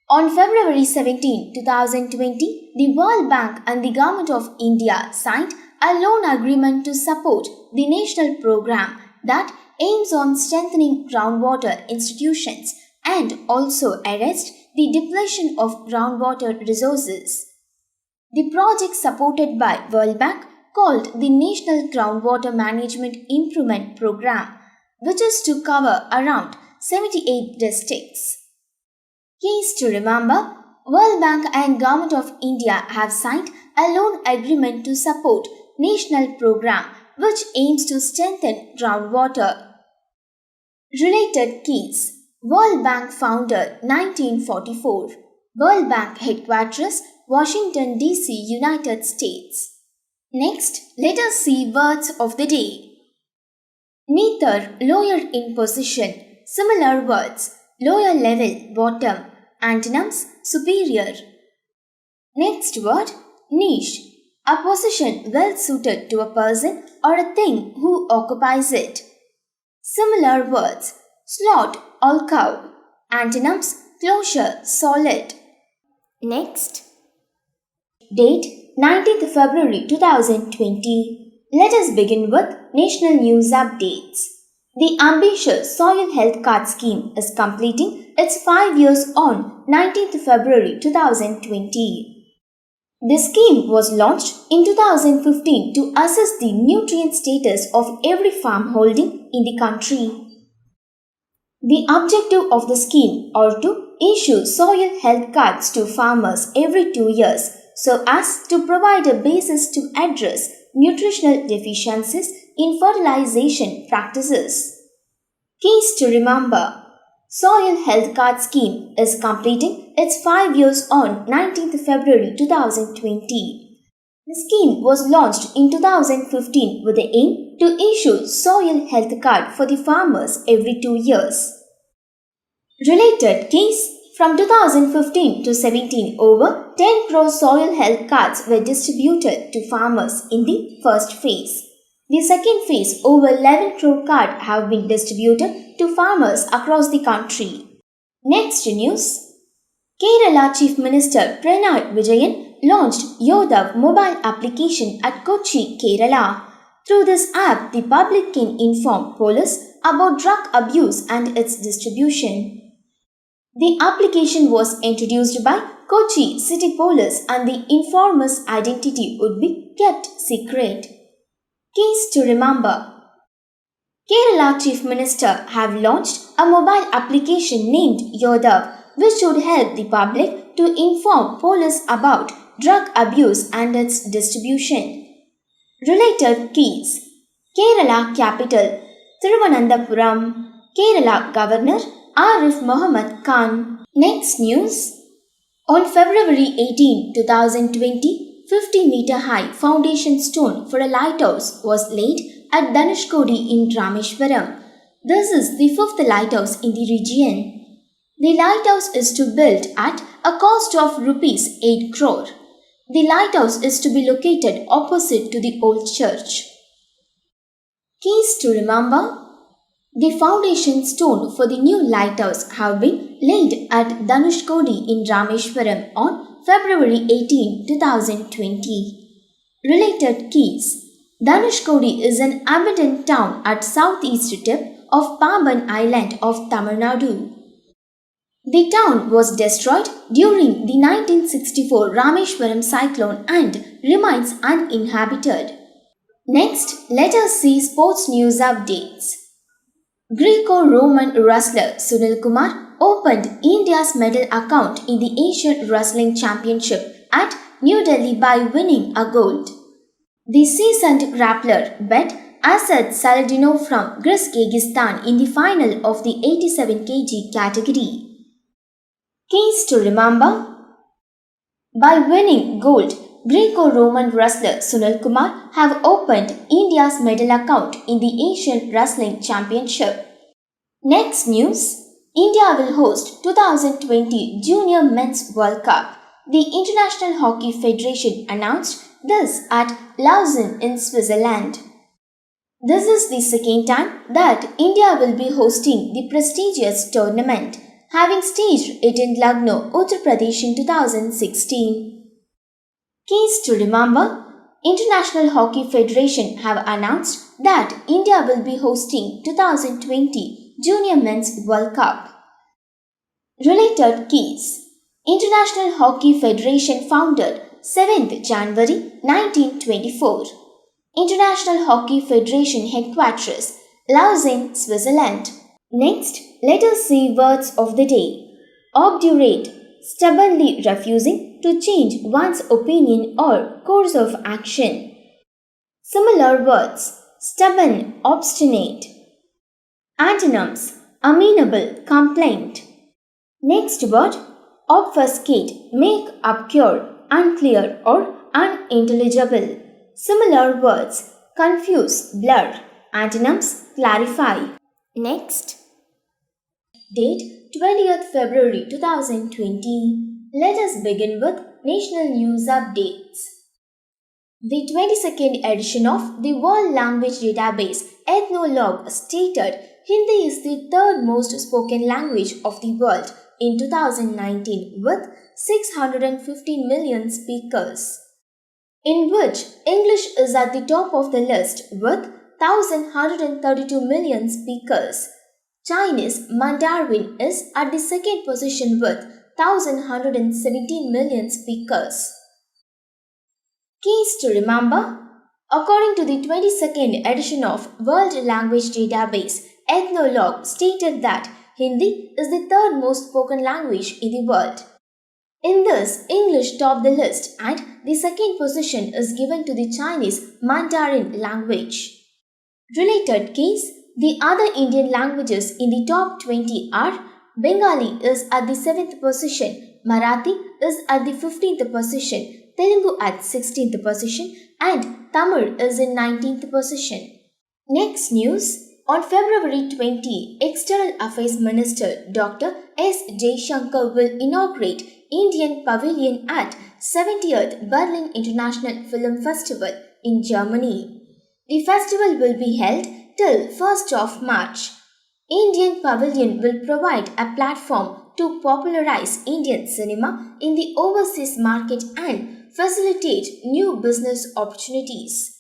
On February 17, 2020, the World Bank and the Government of India signed a loan agreement to support the national program that aims on strengthening groundwater institutions and also arrest the depletion of groundwater resources. The project supported by World Bank called the National Groundwater Management Improvement Program, which is to cover around 78 districts. Keys to remember. World Bank and Government of India have signed a loan agreement to support national program which aims to strengthen groundwater. Related keys. World Bank founder 1944. World Bank headquarters Washington DC, United States. Next, let us see words of the day. Neither, lower in position. Similar words, lower level, bottom. Antonyms, superior. Next word, niche. A position well suited to a person or a thing who occupies it. Similar words, slot, alcove. Antonyms, closure, solid. Next, date 19th February 2020. Let us begin with national news updates. The ambitious Soil Health Card Scheme is completing its 5 years on 19th February 2020. The scheme was launched in 2015 to assess the nutrient status of every farm holding in the country. The objective of the scheme are to issue soil health cards to farmers every 2 years so as to provide a basis to address nutritional deficiencies in fertilization practices. Keys to remember. Soil Health Card Scheme is completing its 5 years on 19th February 2020. The scheme was launched in 2015 with the aim to issue soil health card for the farmers every 2 years. Related keys. From 2015 to 17, over 10 crore soil health cards were distributed to farmers in the first phase. The second phase, over 11 crore cards have been distributed to farmers across the country. Next news. Kerala Chief Minister Pinarayi Vijayan launched Yodav mobile application at Kochi, Kerala. Through this app, the public can inform police about drug abuse and its distribution. The application was introduced by Kochi City Police and the informer's identity would be kept secret. Keys to remember. Kerala Chief Minister have launched a mobile application named Yodav, which should help the public to inform police about drug abuse and its distribution. Related keys. Kerala Capital Thiruvananthapuram. Kerala Governor Arif Mohammed Khan. Next news. On February 18, 2020, 50-meter high foundation stone for a lighthouse was laid at Dhanushkodi in Rameshwaram. This is the fifth lighthouse in the region. The lighthouse is to build at a cost of rupees 8 crore. The lighthouse is to be located opposite to the old church. Keys to remember. The foundation stone for the new lighthouse have been laid at Dhanushkodi in Rameshwaram on February 18, 2020. Related keys. Dhanushkodi is an abandoned town at southeast tip of Pamban Island of Tamil Nadu. The town was destroyed during the 1964 Rameshwaram cyclone and remains uninhabited. Next, let us see sports news updates. Greco-Roman wrestler Sunil Kumar opened India's medal account in the Asian Wrestling Championship at New Delhi by winning a gold. The seasoned grappler bet Asad Saladino from Kyrgyzstan in the final of the 87 kg category. Keys to remember. By winning gold, Greco-Roman wrestler Sunil Kumar have opened India's medal account in the Asian Wrestling Championship. Next news. India will host 2020 Junior Men's World Cup. The International Hockey Federation announced this at Lausanne in Switzerland. This is the second time that India will be hosting the prestigious tournament, having staged it in Lucknow, Uttar Pradesh in 2016. Keys to remember. International Hockey Federation have announced that India will be hosting 2020 Junior Men's World Cup. Related keys. International Hockey Federation founded 7th January 1924. International Hockey Federation headquarters Lausanne, Switzerland. Next, let us see words of the day. Obdurate, stubbornly refusing to change one's opinion or course of action. Similar words, stubborn, obstinate. Antonyms, amenable complaint. Next word, obfuscate, make obscure, unclear or unintelligible. Similar words, confuse, blur. Antonyms, clarify. Next, date 20th February 2020. Let us begin with national news updates. The 22nd edition of the World Language Database Ethnologue stated Hindi is the third most spoken language of the world in 2019 with 615 million speakers, in which English is at the top of the list with 1,132 million speakers. Chinese Mandarin is at the second position with 1,117 million speakers. Keys to remember. According to the 22nd edition of World Language Database, Ethnologue stated that Hindi is the third most spoken language in the world. In this, English topped the list and the second position is given to the Chinese Mandarin language. Related keys. The other Indian languages in the top 20 are Bengali is at the 7th position, Marathi is at the 15th position, Telugu at 16th position, and Tamil is in 19th position. Next news. On February 20, External Affairs Minister Dr. S. Jaishankar will inaugurate Indian Pavilion at 70th Berlin International Film Festival in Germany. The festival will be held till 1st of March. Indian Pavilion will provide a platform to popularize Indian cinema in the overseas market and facilitate new business opportunities.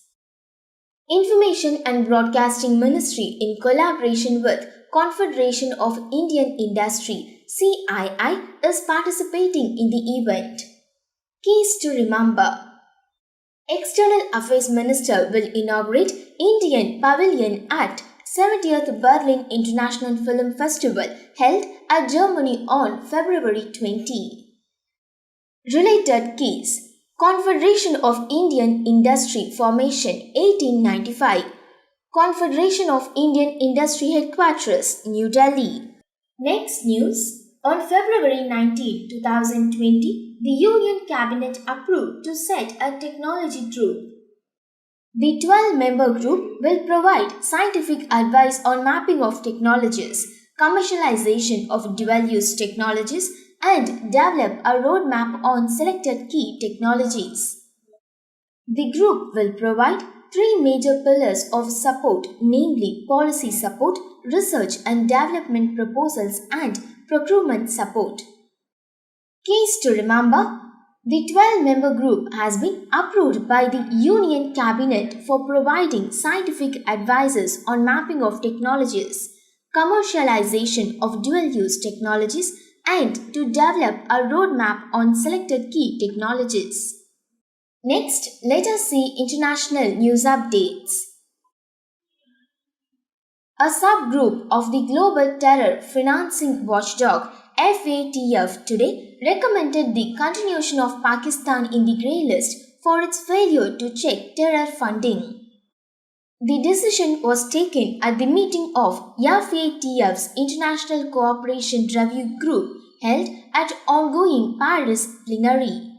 Information and Broadcasting Ministry in collaboration with Confederation of Indian Industry CII is participating in the event. Keys to remember. External Affairs Minister will inaugurate Indian Pavilion at 70th Berlin International Film Festival held at Germany on February 20. Related keys. Confederation of Indian Industry Formation 1895. Confederation of Indian Industry Headquarters, New Delhi. Next news. On February 19, 2020, the Union Cabinet approved to set a technology group. The 12-member group will provide scientific advice on mapping of technologies, commercialization of dual-use technologies, and develop a roadmap on selected key technologies. The group will provide three major pillars of support, namely policy support, research and development proposals, and procurement support. Keys to remember. The 12-member group has been approved by the Union Cabinet for providing scientific advices on mapping of technologies, commercialization of dual-use technologies, and to develop a roadmap on selected key technologies. Next, let us see international news updates. A subgroup of the global terror financing watchdog FATF today recommended the continuation of Pakistan in the grey list for its failure to check terror funding. The decision was taken at the meeting of FATF's International Cooperation Review Group held at ongoing Paris plenary.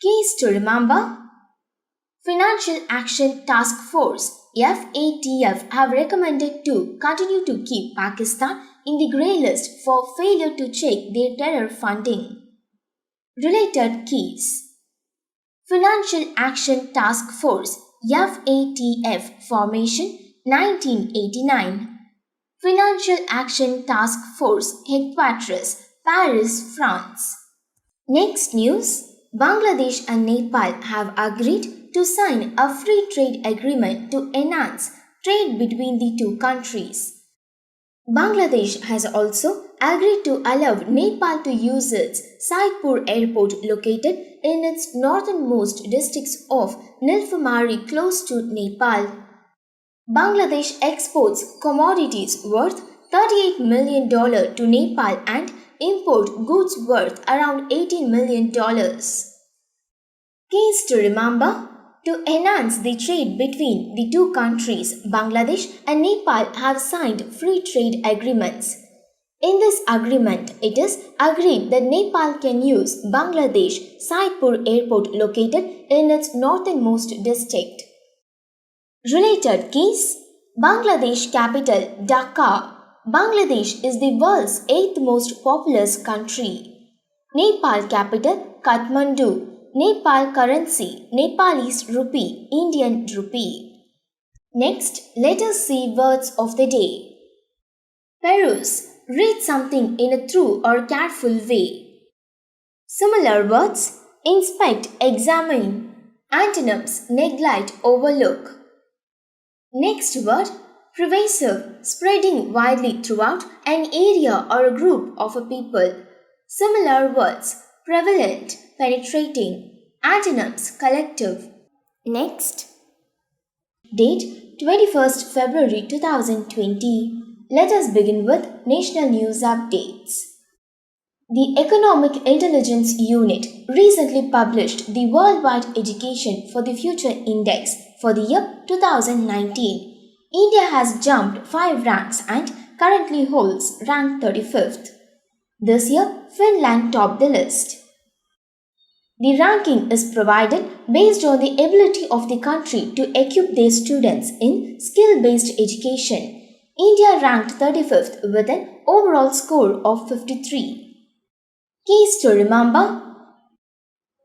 Keys to remember. Financial Action Task Force FATF have recommended to continue to keep Pakistan in the grey list for failure to check their terror funding. Related keys. Financial Action Task Force FATF Formation 1989. Financial Action Task Force Headquarters Paris, France. Next news. Bangladesh and Nepal have agreed to sign a free trade agreement to enhance trade between the two countries. Bangladesh has also agreed to allow Nepal to use its Saidpur airport located in its northernmost districts of Nilphamari close to Nepal. Bangladesh exports commodities worth $38 million to Nepal and import goods worth around $18 million. Keys to remember. To enhance the trade between the two countries, Bangladesh and Nepal have signed free trade agreements. In this agreement, it is agreed that Nepal can use Bangladesh Saidpur airport located in its northernmost district. Related keys: Bangladesh capital Dhaka. Bangladesh is the world's 8th most populous country. Nepal capital Kathmandu. Nepal currency Nepalese rupee, Indian rupee. Next, let us see words of the day. Peruse. Read something in a thorough or careful way. Similar words: inspect, examine. Antonyms: neglect, overlook. Next word: pervasive, spreading widely throughout an area or a group of a people. Similar words: prevalent, penetrating. Antonyms: collective. Next, date 21st February 2020. Let us begin with national news updates. The Economic Intelligence Unit recently published the Worldwide Education for the Future Index for the year 2019. India has jumped 5 ranks and currently holds rank 35th. This year, Finland topped the list. The ranking is provided based on the ability of the country to equip their students in skill-based education. India ranked 35th with an overall score of 53. Keys to remember: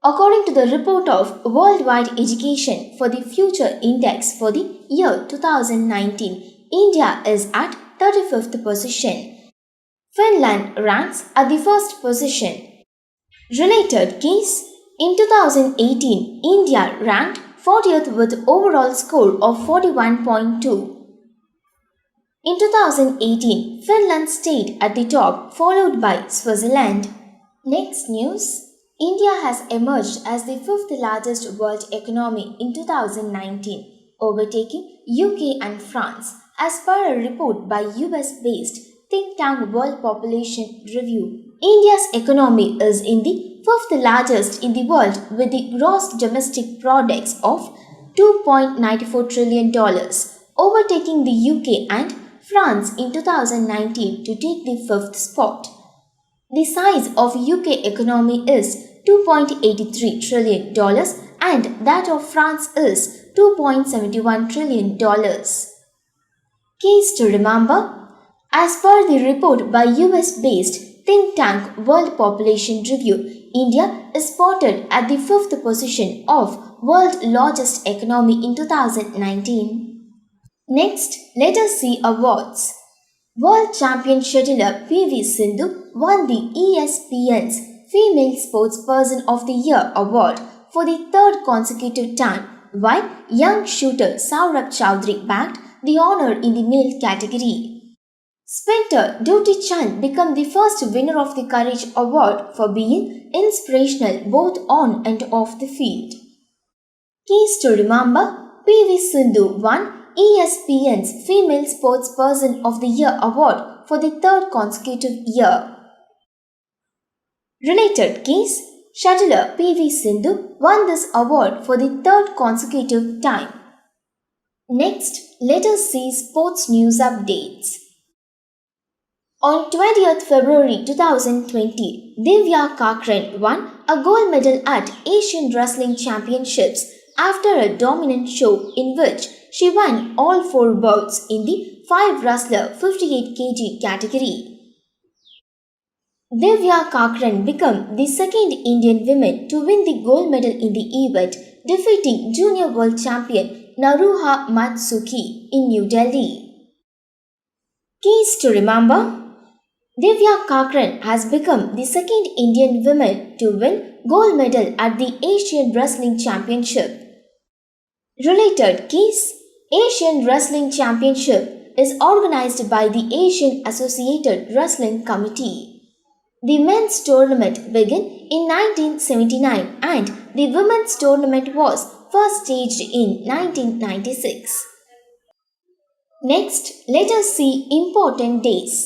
according to the report of Worldwide Education for the Future Index for the year 2019, India is at 35th position. Finland ranks at the first position. Related keys: in 2018, India ranked 40th with overall score of 41.2. In 2018, Finland stayed at the top, followed by Switzerland. Next news: India has emerged as the 5th largest world economy in 2019, overtaking UK and France, as per a report by US-based think tank World Population Review. India's economy is in the 5th largest in the world with the gross domestic products of $2.94 trillion, overtaking the UK and France in 2019 to take the 5th spot. The size of UK economy is $2.83 trillion and that of France is $2.71 trillion. Keys to remember: as per the report by US-based think tank World Population Review, India is spotted at the 5th position of world's largest economy in 2019. Next, let us see awards. World champion shuttler PV Sindhu won the ESPN's Female Sportsperson of the Year award for the 3rd consecutive time, while young shooter Saurabh Chowdhury bagged the honor in the male category. Sprinter Dutee Chand became the first winner of the Courage Award for being inspirational both on and off the field. Keys to remember: PV Sindhu won ESPN's Female Sportsperson of the Year award for the 3rd consecutive year. Related keys: shuttler PV Sindhu won this award for the 3rd consecutive time. Next, let us see sports news updates. On 20th February 2020, Divya Kakran won a gold medal at Asian Wrestling Championships after a dominant show in which she won all 4 bouts in the 5 wrestler 58 kg category. Divya Kakran became the second Indian woman to win the gold medal in the event, defeating junior world champion Naruha Matsuki in New Delhi. Keys to remember: Divya Kakran has become the second Indian woman to win gold medal at the Asian Wrestling Championship. Related keys: Asian Wrestling Championship is organized by the Asian Associated Wrestling Committee. The men's tournament began in 1979 and the women's tournament was first staged in 1996. Next, let us see important days.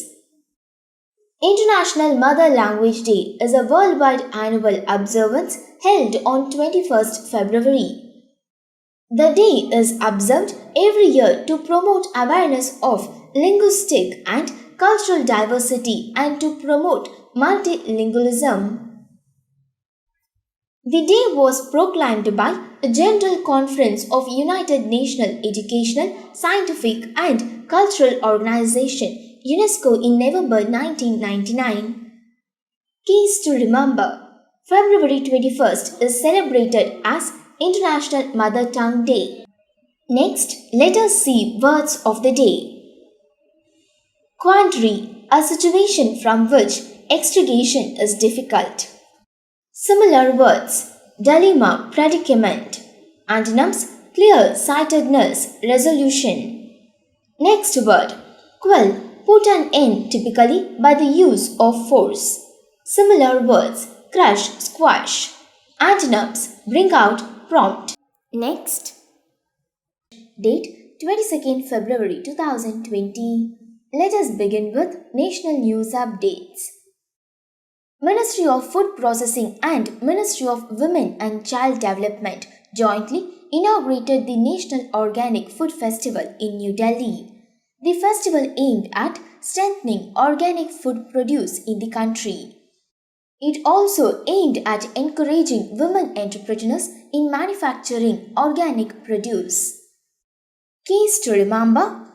International Mother Language Day is a worldwide annual observance held on 21st February. The day is observed every year to promote awareness of linguistic and cultural diversity and to promote multilingualism. The day was proclaimed by the General Conference of United Nations Educational, Scientific and Cultural Organization UNESCO in November 1999. Keys to remember. February 21st is celebrated as International Mother Tongue Day. Next, let us see words of the day. Quandary, a situation from which extrication is difficult. Similar words, dilemma, predicament. Antonyms, clear-sightedness, resolution. Next word, quell, put an end typically by the use of force. Similar words, crush, squash. Antonyms, bring out, prompt. Next, date 22nd February 2020. Let us begin with national news updates. Ministry of Food Processing and Ministry of Women and Child Development jointly inaugurated the National Organic Food Festival in New Delhi. The festival aimed at strengthening organic food produce in the country. It also aimed at encouraging women entrepreneurs in manufacturing organic produce. Keys to remember.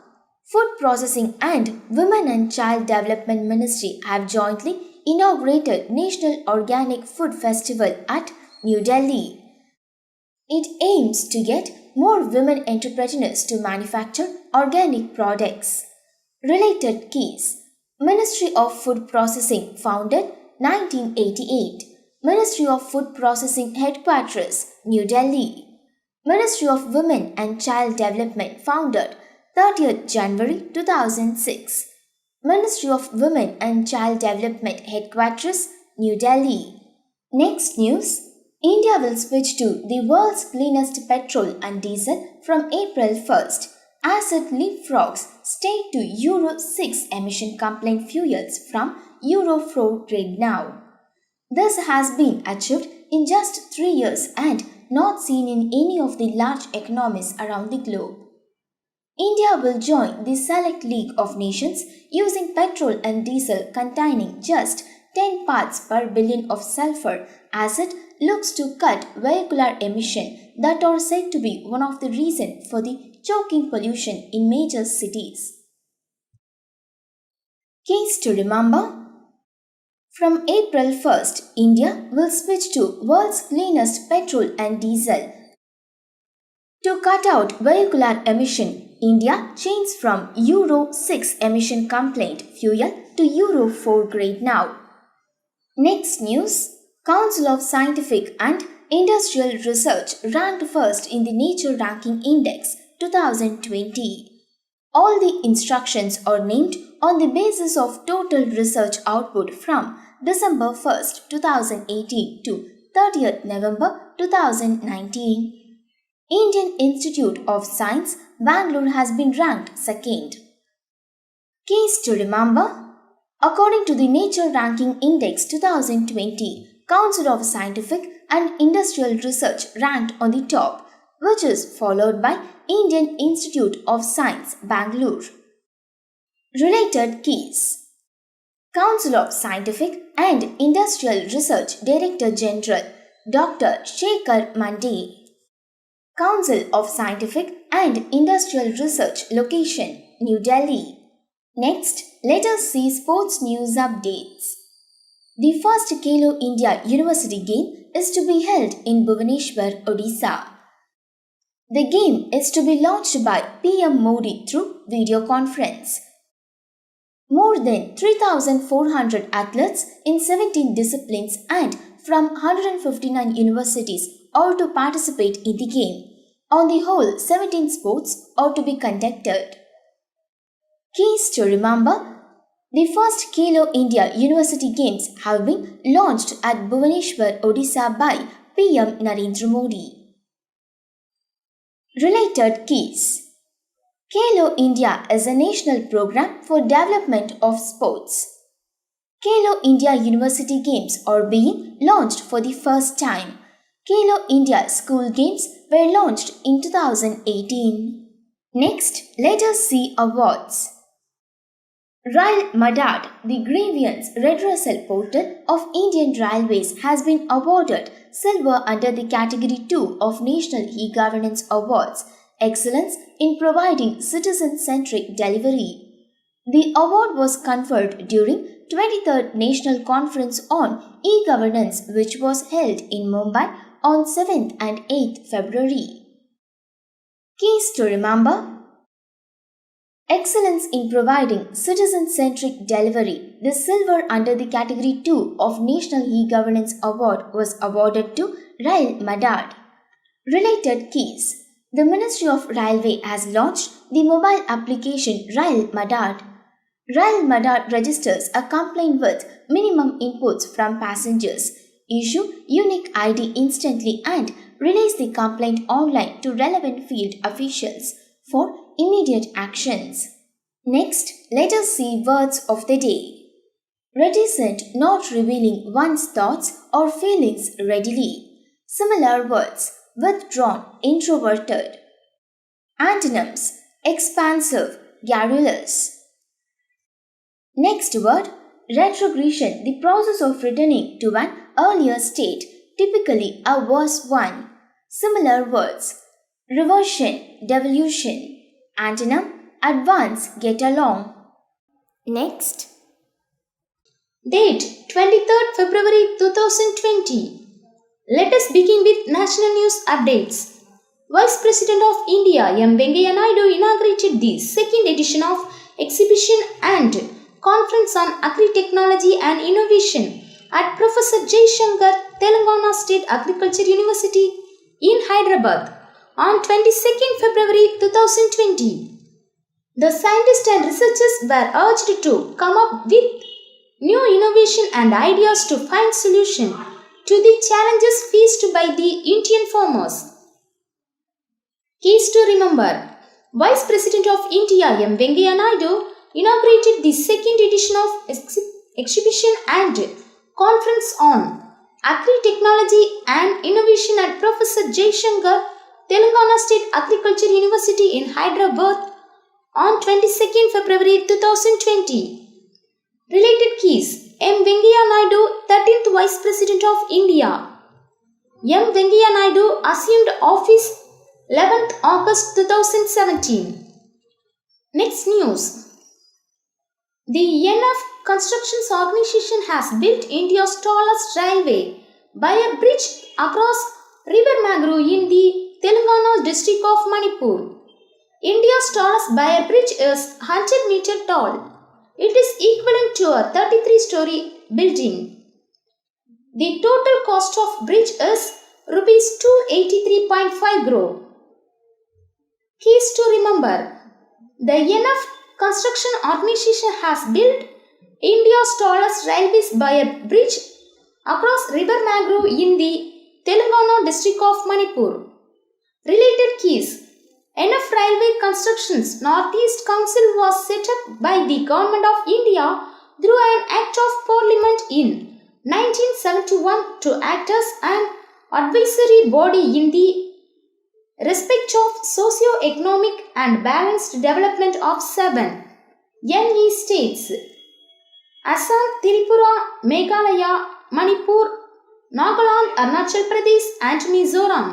Food Processing and Women and Child Development Ministry have jointly inaugurated National Organic Food Festival at New Delhi. It aims to get more women entrepreneurs to manufacture organic products. Related keys. Ministry of Food Processing founded 1988. Ministry of Food Processing Headquarters, New Delhi. Ministry of Women and Child Development founded 30th January 2006. Ministry of Women and Child Development Headquarters, New Delhi. Next news. India will switch to the world's cleanest petrol and diesel from April 1st as it leapfrogs state to Euro 6 emission compliant fuels from Euro 4 grade now. This has been achieved in just 3 years and not seen in any of the large economies around the globe. India will join the select league of nations using petrol and diesel containing just 10 parts per billion of sulfur as it looks to cut vehicular emission that are said to be one of the reasons for the choking pollution in major cities. Keys to remember. From April 1st, India will switch to world's cleanest petrol and diesel. To cut out vehicular emission, India changed from Euro 6 emission compliant fuel to Euro 4 grade now. Next news. Council of Scientific and Industrial Research ranked first in the Nature Ranking Index 2020. All the instructions are named on the basis of total research output from December 1st, 2018 to 30th November 2019. Indian Institute of Science, Bangalore has been ranked second. Keys to remember. According to the Nature Ranking Index 2020, Council of Scientific and Industrial Research ranked on the top, which is followed by Indian Institute of Science, Bangalore. Related keys. Council of Scientific and Industrial Research Director General Dr. Shekhar Mande. Council of Scientific and Industrial Research Location, New Delhi. Next, let us see sports news updates. The first Khelo India University game is to be held in Bhubaneswar, Odisha. The game is to be launched by PM Modi through video conference. More than 3,400 athletes in 17 disciplines and from 159 universities are to participate in the game. On the whole, 17 sports are to be conducted. Keys to remember. The first Khelo India University Games have been launched at Bhubaneswar, Odisha by PM Narendra Modi. Related keys. Khelo India is a national program for development of sports. Khelo India University Games are being launched for the first time. Khelo India School Games were launched in 2018. Next, let us see awards. Rail Madad, the grievance redressal portal of Indian Railways, has been awarded silver under the Category 2 of National E-Governance Awards, Excellence in Providing Citizen-Centric Delivery. The award was conferred during 23rd National Conference on E-Governance, which was held in Mumbai on 7th and 8th February. Keys to remember: Excellence in Providing Citizen-Centric Delivery. The silver under the Category 2 of National E-Governance Award was awarded to Rail Madad. Related keys: The Ministry of Railway has launched the mobile application Rail Madad. Rail Madad registers a complaint with minimum inputs from passengers, issue unique ID instantly and release the complaint online to relevant field officials for immediate actions. Next, let us see words of the day. Reticent, not revealing one's thoughts or feelings readily. Similar words: withdrawn, introverted. Antonyms: expansive, garrulous. Next word: retrogression, the process of returning to an earlier state, typically a worse one. Similar words: reversion, devolution. Antonym: advance, get along. Next. Date 23rd February 2020. Let us begin with national news updates. Vice President of India M. Venkaiah Naidu inaugurated the second edition of Exhibition and Conference on Agri-Technology and Innovation at Professor Jaishankar, Telangana State Agriculture University in Hyderabad on 22nd February 2020. The scientists and researchers were urged to come up with new innovation and ideas to find solutions to the challenges faced by the Indian farmers. Keys to remember: Vice President of India M. Venkaiah Naidu inaugurated the second edition of Exhibition and Conference on Agri-Technology and Innovation at Professor Jaishankar, Telangana State Agriculture University in Hyderabad on 22nd February 2020. Related keys: M. Venkaiah Naidu, 13th Vice President of India. M. Venkaiah Naidu assumed office 11th August 2017. Next news. The NF Constructions Organization has built India's tallest railway by a bridge across River Magru in the Telangana district of Manipur. India's tallest by a bridge is 100 meter tall. It is equivalent to a 33-story building. The total cost of bridge is Rs 283.5 crore. Keys to remember: the NF Construction Organization has built India's tallest railways by a bridge across River Magru in the Telangana district of Manipur. Related keys: NF Railway Constructions Northeast Council was set up by the Government of India through an Act of Parliament in 1971 to act as an advisory body in the respect of socio-economic and balanced development of 7 NE states: Assam, Tripura, Meghalaya, Manipur, Nagaland, Arunachal Pradesh and Mizoram.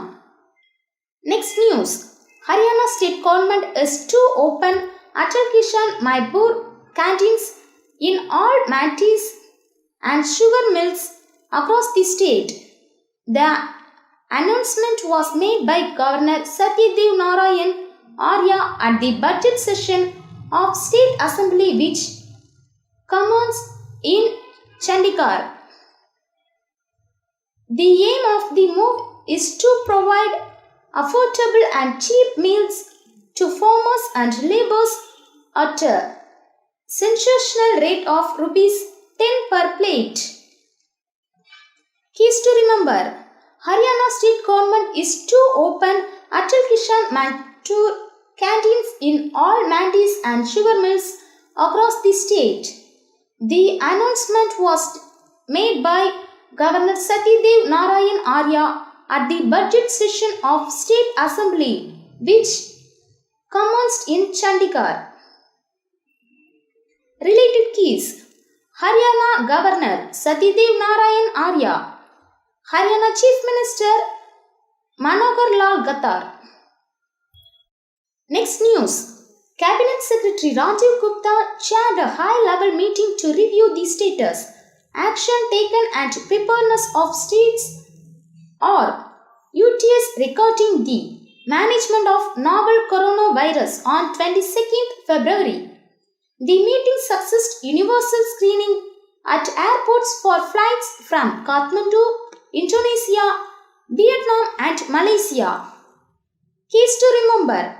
Next news. Haryana state government is to open Atal Kishan Maipur canteens in all mantis and sugar mills across the state. The announcement was made by Governor Satyadev Narayan Arya at the budget session of State Assembly which commenced in Chandigarh. The aim of the move is to provide affordable and cheap meals to farmers and laborers at a sensational rate of Rs 10 per plate. Keys to remember: Haryana state government is to open Atal Kishan Maipur canteens in all mandis and sugar mills across the state. The announcement was made by Governor Satyadev Narayan Arya at the budget session of State Assembly, which commenced in Chandigarh. Related keys: Haryana Governor Satyadev Narayan Arya, Haryana Chief Minister Manohar Lal Khattar. Next news. Cabinet Secretary Rajiv Gupta chaired a high-level meeting to review the status, action taken and preparedness of states or UTS regarding the management of novel coronavirus on 22nd February. The meeting successed universal screening at airports for flights from Kathmandu, Indonesia, Vietnam and Malaysia. Keys to remember.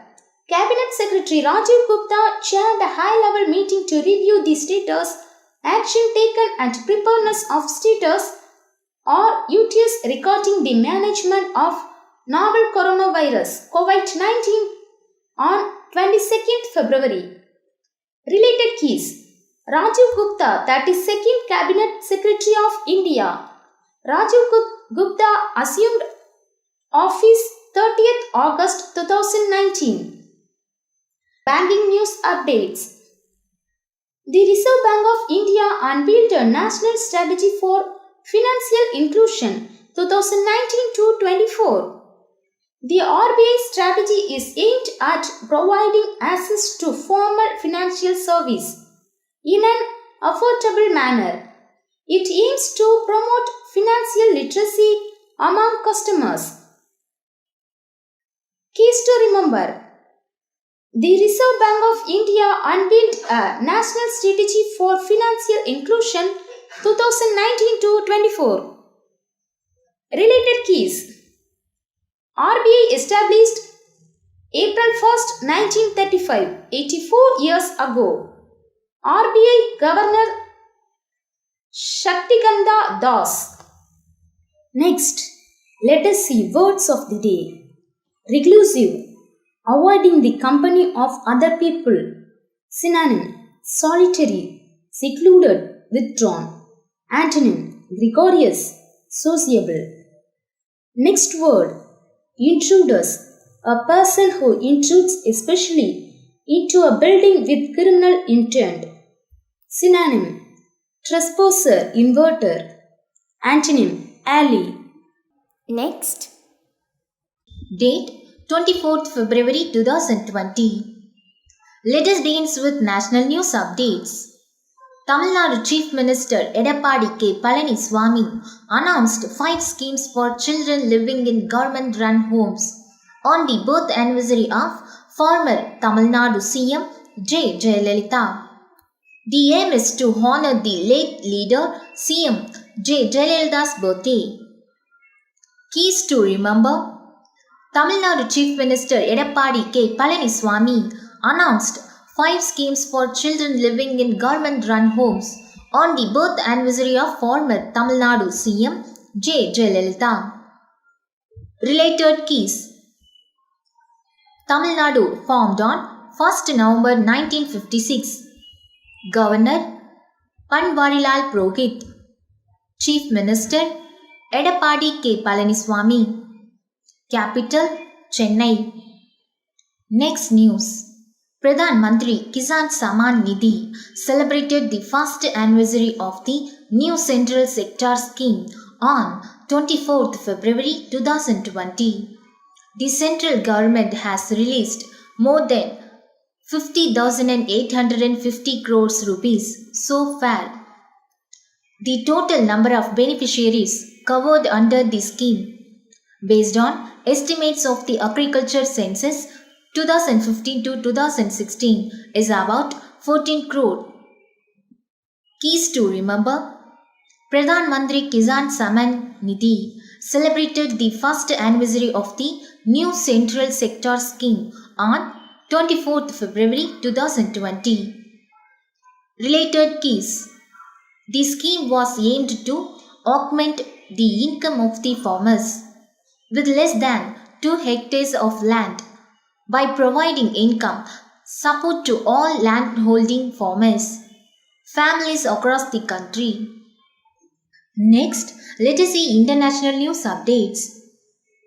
Cabinet Secretary Rajiv Gupta chaired a high-level meeting to review the status, action taken and preparedness of status or UTS regarding the management of novel coronavirus COVID-19 on 22nd February. Related keys. Rajiv Gupta, 32nd Cabinet Secretary of India. Rajiv Gupta assumed office 30th August 2019. Banking news updates. The Reserve Bank of India unveiled a national strategy for financial inclusion 2019-24. The RBI strategy is aimed at providing access to formal financial service in an affordable manner. It aims to promote financial literacy among customers. Keys to remember. The Reserve Bank of India unveiled a National Strategy for Financial Inclusion 2019-24. Related keys. RBI established April 1st, 1935, 84 years ago. RBI Governor Shaktikanta Das. Next, let us see words of the day. Reclusive, avoiding the company of other people. Synonym, solitary, secluded, withdrawn. Antonym, gregarious, sociable. Next word, intruders, a person who intrudes especially into a building with criminal intent. Synonym, trespasser, inverter. Antonym, ally. Next, Date 24th February 2020. Let us begin with national news updates. Tamil Nadu Chief Minister Edappadi K. Palaniswamy announced 5 schemes for children living in government-run homes on the birth anniversary of former Tamil Nadu CM J. Jayalalitha. The aim is to honor the late leader CM J. Jayalalitha's birthday. Keys to remember. Tamil Nadu Chief Minister Edappadi K. Palaniswamy announced 5 schemes for children living in government-run homes on the birth anniversary of former Tamil Nadu CM J. Jayalalitha. Related keys. Tamil Nadu formed on 1st November 1956. Governor Panwarilal Purohit. Chief Minister Edappadi K. Palaniswamy. Capital Chennai. Next news. Pradhan Mantri Kisan Samman Nidhi celebrated the first anniversary of the new central sector scheme on 24th February 2020. The central government has released more than 50,850 crores rupees so far. The total number of beneficiaries covered under the scheme, based on estimates of the Agriculture Census 2015 to 2016, is about 14 crore. Keys to remember. Pradhan Mantri Kisan Samman Nidhi celebrated the first anniversary of the new central sector scheme on 24th February 2020. Related keys. The scheme was aimed to augment the income of the farmers with less than 2 hectares of land by providing income support to all landholding farmers, families across the country. Next, let us see international news updates.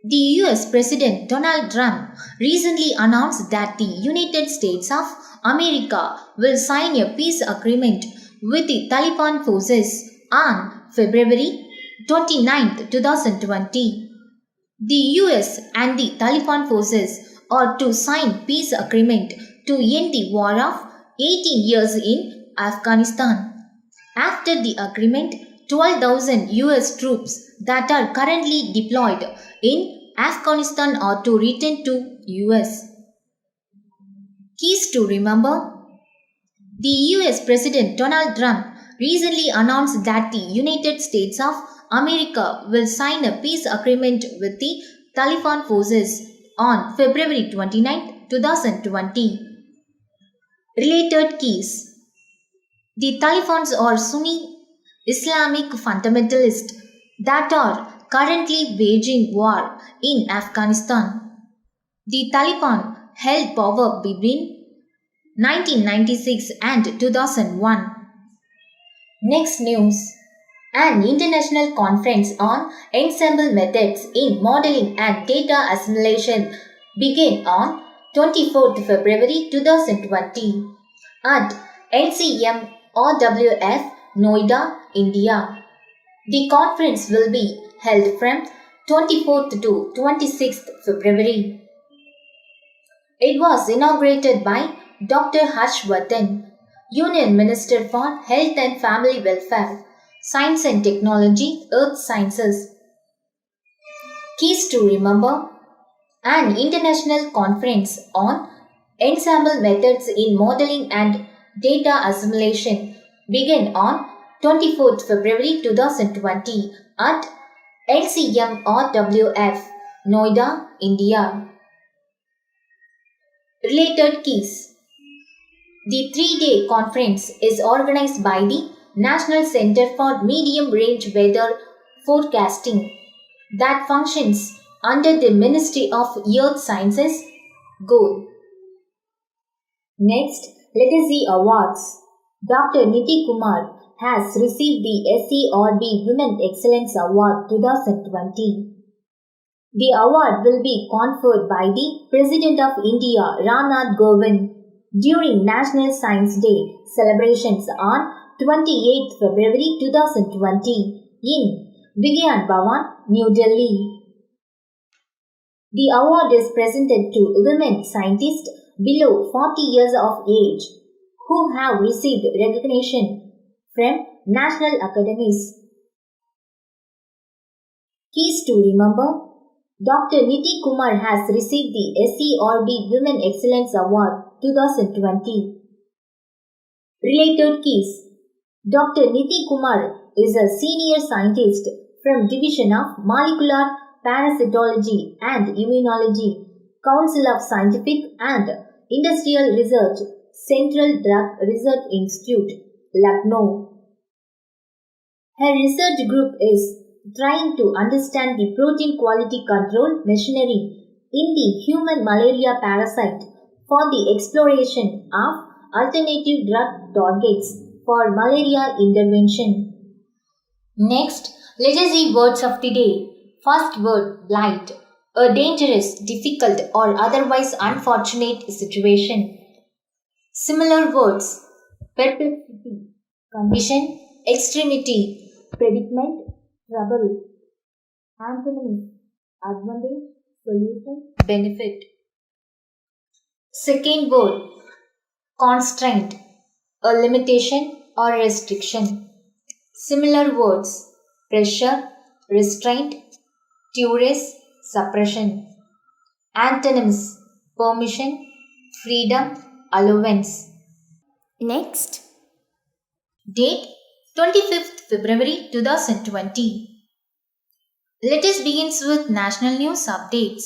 The US President Donald Trump recently announced that the United States of America will sign a peace agreement with the Taliban forces on February 29, 2020. The US and the Taliban forces are to sign peace agreement to end the war of 18 years in Afghanistan. After the agreement, 12,000 US troops that are currently deployed in Afghanistan are to return to US. Keys to remember: the US President Donald Trump recently announced that the United States of America will sign a peace agreement with the Taliban forces on February 29, 2020. Related keys: the Taliban are Sunni Islamic fundamentalists that are currently waging war in Afghanistan. The Taliban held power between 1996 and 2001. Next news. An international conference on ensemble methods in modeling and data assimilation began on 24th February 2020 at NCMRWF, Noida, India. The conference will be held from 24th to 26th February. It was inaugurated by Dr. Harshvardhan, Union Minister for Health and Family Welfare, Science and Technology, Earth Sciences. Keys to remember: an international conference on ensemble methods in modeling and data assimilation began on 24th February 2020 at LCMRWF, Noida, India. Related keys: the 3-day conference is organized by the National Center for Medium Range Weather Forecasting that functions under the Ministry of Earth Sciences, GOAL. Next, let us see awards. Dr. Niti Kumar has received the SCRB Women Excellence Award 2020. The award will be conferred by the President of India, Ramnath Kovind, during National Science Day celebrations on 28th February 2020 in Vigyan Bhavan, New Delhi. The award is presented to women scientists below 40 years of age who have received recognition from national academies. Keys to remember: Dr. Niti Kumar has received the SCRB Women Excellence Award 2020. Related keys: Dr. Niti Kumar is a senior scientist from Division of Molecular Parasitology and Immunology, Council of Scientific and Industrial Research, Central Drug Research Institute, Lucknow. Her research group is trying to understand the protein quality control machinery in the human malaria parasite for the exploration of alternative drug targets for malaria intervention. Next, let us see words of the day. First word, blight. A dangerous, difficult or otherwise unfortunate situation. Similar words, perplexity, condition, extremity, predicament, trouble. Antonyms: advantage, solution, benefit. Second word, constraint, a limitation or restriction. Similar words, pressure, restraint, duress, suppression. Antonyms: permission, freedom, allowance. Next, date 25th February 2020. Let us begin with national news updates.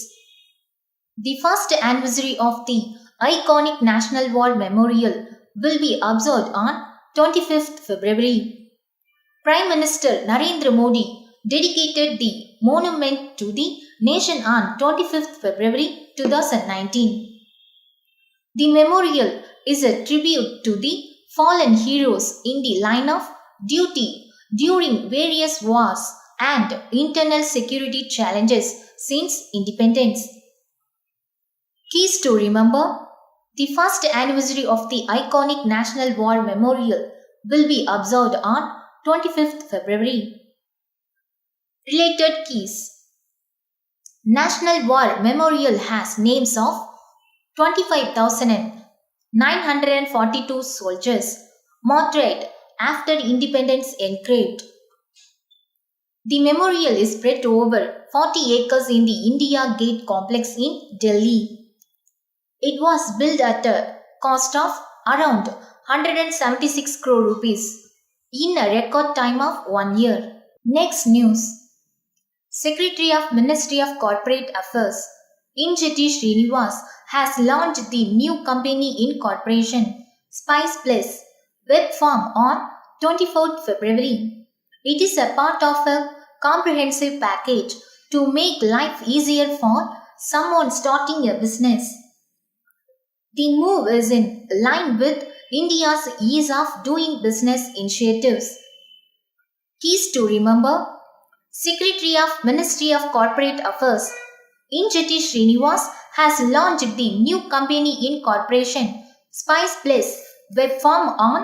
The first anniversary of the iconic National War Memorial will be observed on 25th February. Prime Minister Narendra Modi dedicated the monument to the nation on 25th February 2019. The memorial is a tribute to the fallen heroes in the line of duty during various wars and internal security challenges since independence. Keys to remember: the first anniversary of the iconic National War Memorial will be observed on 25th February. Related keys: National War Memorial has names of 25,942 soldiers martyred after independence engraved. The memorial is spread over 40 acres in the India Gate complex in Delhi. It was built at a cost of around 176 crore rupees in a record time of 1 year. Next news. Secretary of Ministry of Corporate Affairs Injeti Srinivas has launched the new company incorporation Spice Plus web form on 24th February. It is a part of a comprehensive package to make life easier for someone starting a business. The move is in line with India's ease of doing business initiatives. Keys to remember: Secretary of Ministry of Corporate Affairs Injeti Srinivas has launched the new company incorporation Spice Plus web form on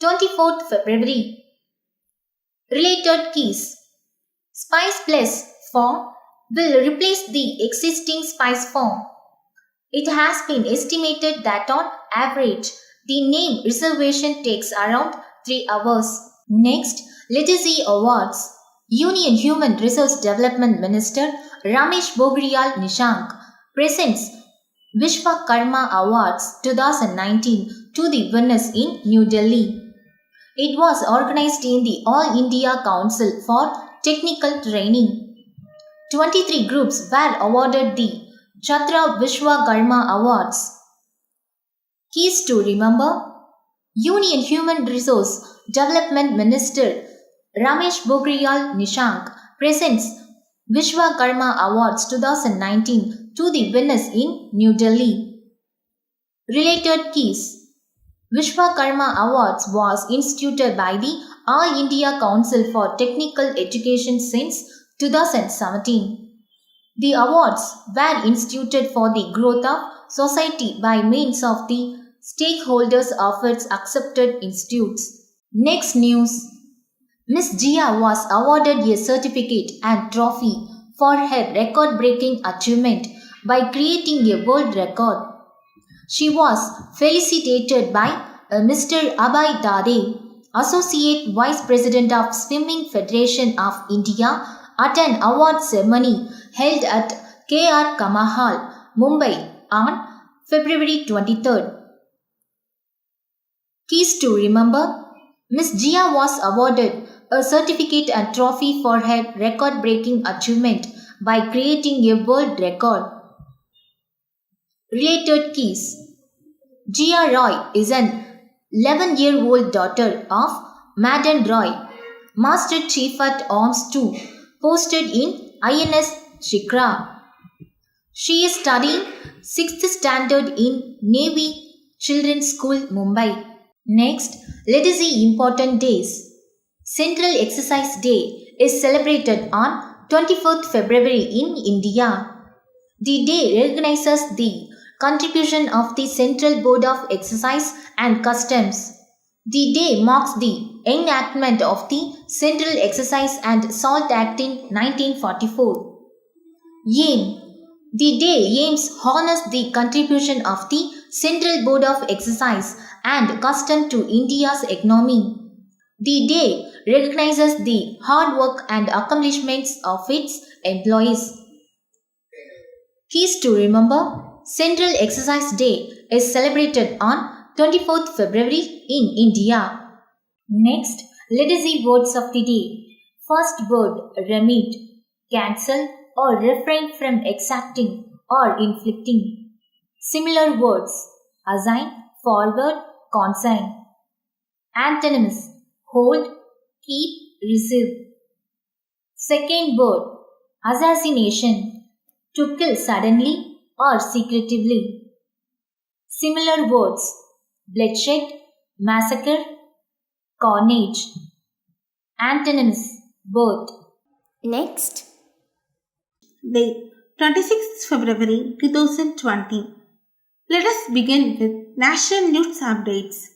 24th February. Related keys: Spice Plus form will replace the existing Spice form. It has been estimated that on average, the name reservation takes around 3 hours. Next, Legacy Awards. Union Human Resource Development Minister Ramesh Pokhriyal Nishank presents Vishwakarma Awards 2019 to the winners in New Delhi. It was organized in the All India Council for Technical Training. 23 groups were awarded the Chhatra Vishwakarma Awards. Keys to remember: Union Human Resource Development Minister Ramesh Pokhriyal Nishank presents Vishwakarma Awards 2019 to the winners in New Delhi. Related keys: Vishwakarma Awards was instituted by the All India Council for Technical Education since 2017. The awards were instituted for the growth of society by means of the stakeholders of its accepted institutes. Next news. Miss Jia was awarded a certificate and trophy for her record-breaking achievement by creating a world record. She was felicitated by Mr. Abhay Dade, Associate Vice President of Swimming Federation of India, at an award ceremony held at K.R. Kamahal, Mumbai on February 23rd. Keys to remember: Miss Jia was awarded a certificate and trophy for her record-breaking achievement by creating a world record. Related keys: Jia Roy is an 11-year-old daughter of Madan Roy, Master Chief at Arms 2, posted in INS Shikra. She is studying 6th standard in Navy Children's School, Mumbai. Next, let us see important days. Central Exercise Day is celebrated on 24th February in India. The day recognizes the contribution of the Central Board of Exercise and Customs. The day marks the enactment of the Central Exercise and Salt Act in 1944. Aim: the day aims honors the contribution of the Central Board of Exercise and Custom to India's economy. The day recognizes the hard work and accomplishments of its employees. Keys to remember: Central Exercise Day is celebrated on 24th February in India. Next, let us see words of the day. First word: remit, cancel or refrain from exacting or inflicting. Similar words: assign, forward, consign. Antonyms: hold, keep, receive. Second word: assassination, to kill suddenly or secretively. Similar words: bloodshed, massacre, carnage. Antonyms: birth, Next, Date 26th February 2020. Let us begin with national news updates.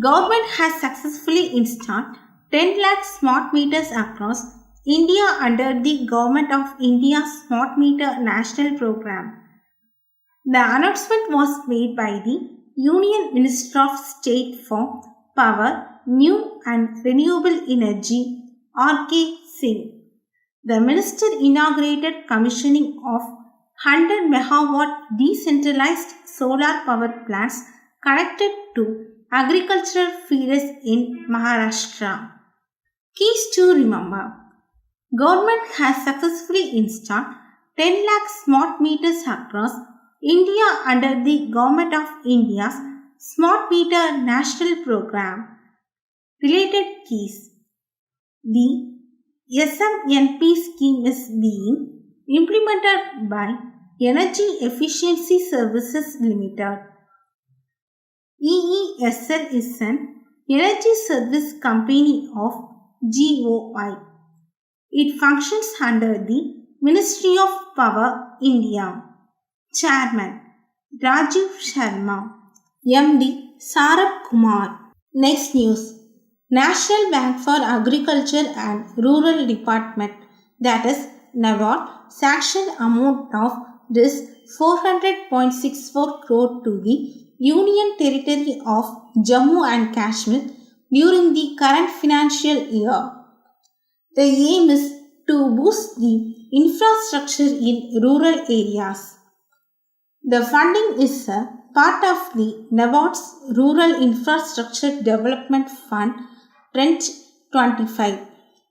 Government has successfully installed 10 lakh smart meters across India under the Government of India Smart Meter National Program. The announcement was made by the Union Minister of State for Power, New and Renewable Energy, R.K. Singh. The minister inaugurated commissioning of 100 megawatt decentralized solar power plants connected to agricultural feeders in Maharashtra. Keys to remember. Government has successfully installed 10 lakh smart meters across India under the Government of India's Smart Meter National Program. Related keys. The SMNP scheme is being implemented by Energy Efficiency Services Limited. EESL is an energy service company of GOI. It functions under the Ministry of Power, India. Chairman Rajiv Sharma. MD Sarab Kumar. Next news. National Bank for Agriculture and Rural Department, that is NABARD, sanctioned amount of Rs 400.64 crore to the Union Territory of Jammu and Kashmir during the current financial year. The aim is to boost the infrastructure in rural areas. The funding is a part of the NABARD's Rural Infrastructure Development Fund Tranche 25,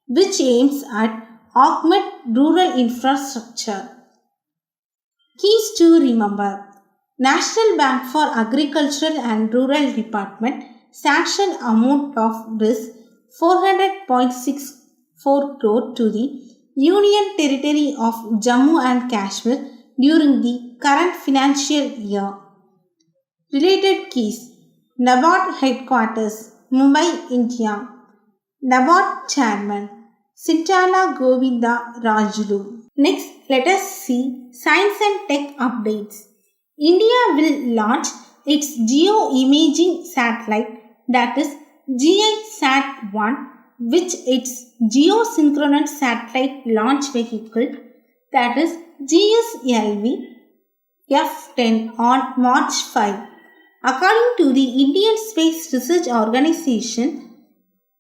which aims at augment rural infrastructure. Keys to remember. National Bank for Agriculture and Rural Department sanctioned amount of Rs 400.64 crore to the Union Territory of Jammu and Kashmir during the current financial year. Related keys. NABARD Headquarters, Mumbai, India. NABARD Chairman, Sintala Govinda Rajulu. Next, let us see science and tech updates. India will launch its geo-imaging satellite, that is GISAT-1, which its geosynchronous satellite launch vehicle, that is GSLV F-10 on March 5. According to the Indian Space Research Organization,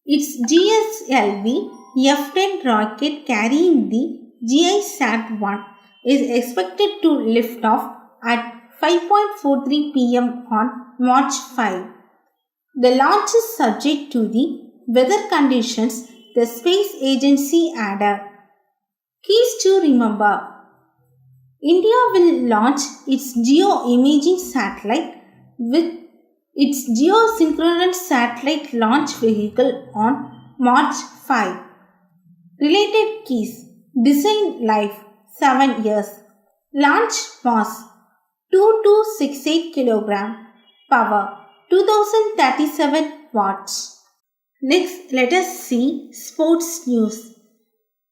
its GSLV F-10 rocket carrying the GISAT-1 is expected to lift off at 5:43 p.m. on March 5. The launch is subject to the weather conditions, the space agency added. Keys to remember. India will launch its geo-imaging satellite with its geosynchronous satellite launch vehicle on March 5. Related keys. Design life 7 years. Launch mass 2268 kg. Power 2037 watts. Next, let us see sports news.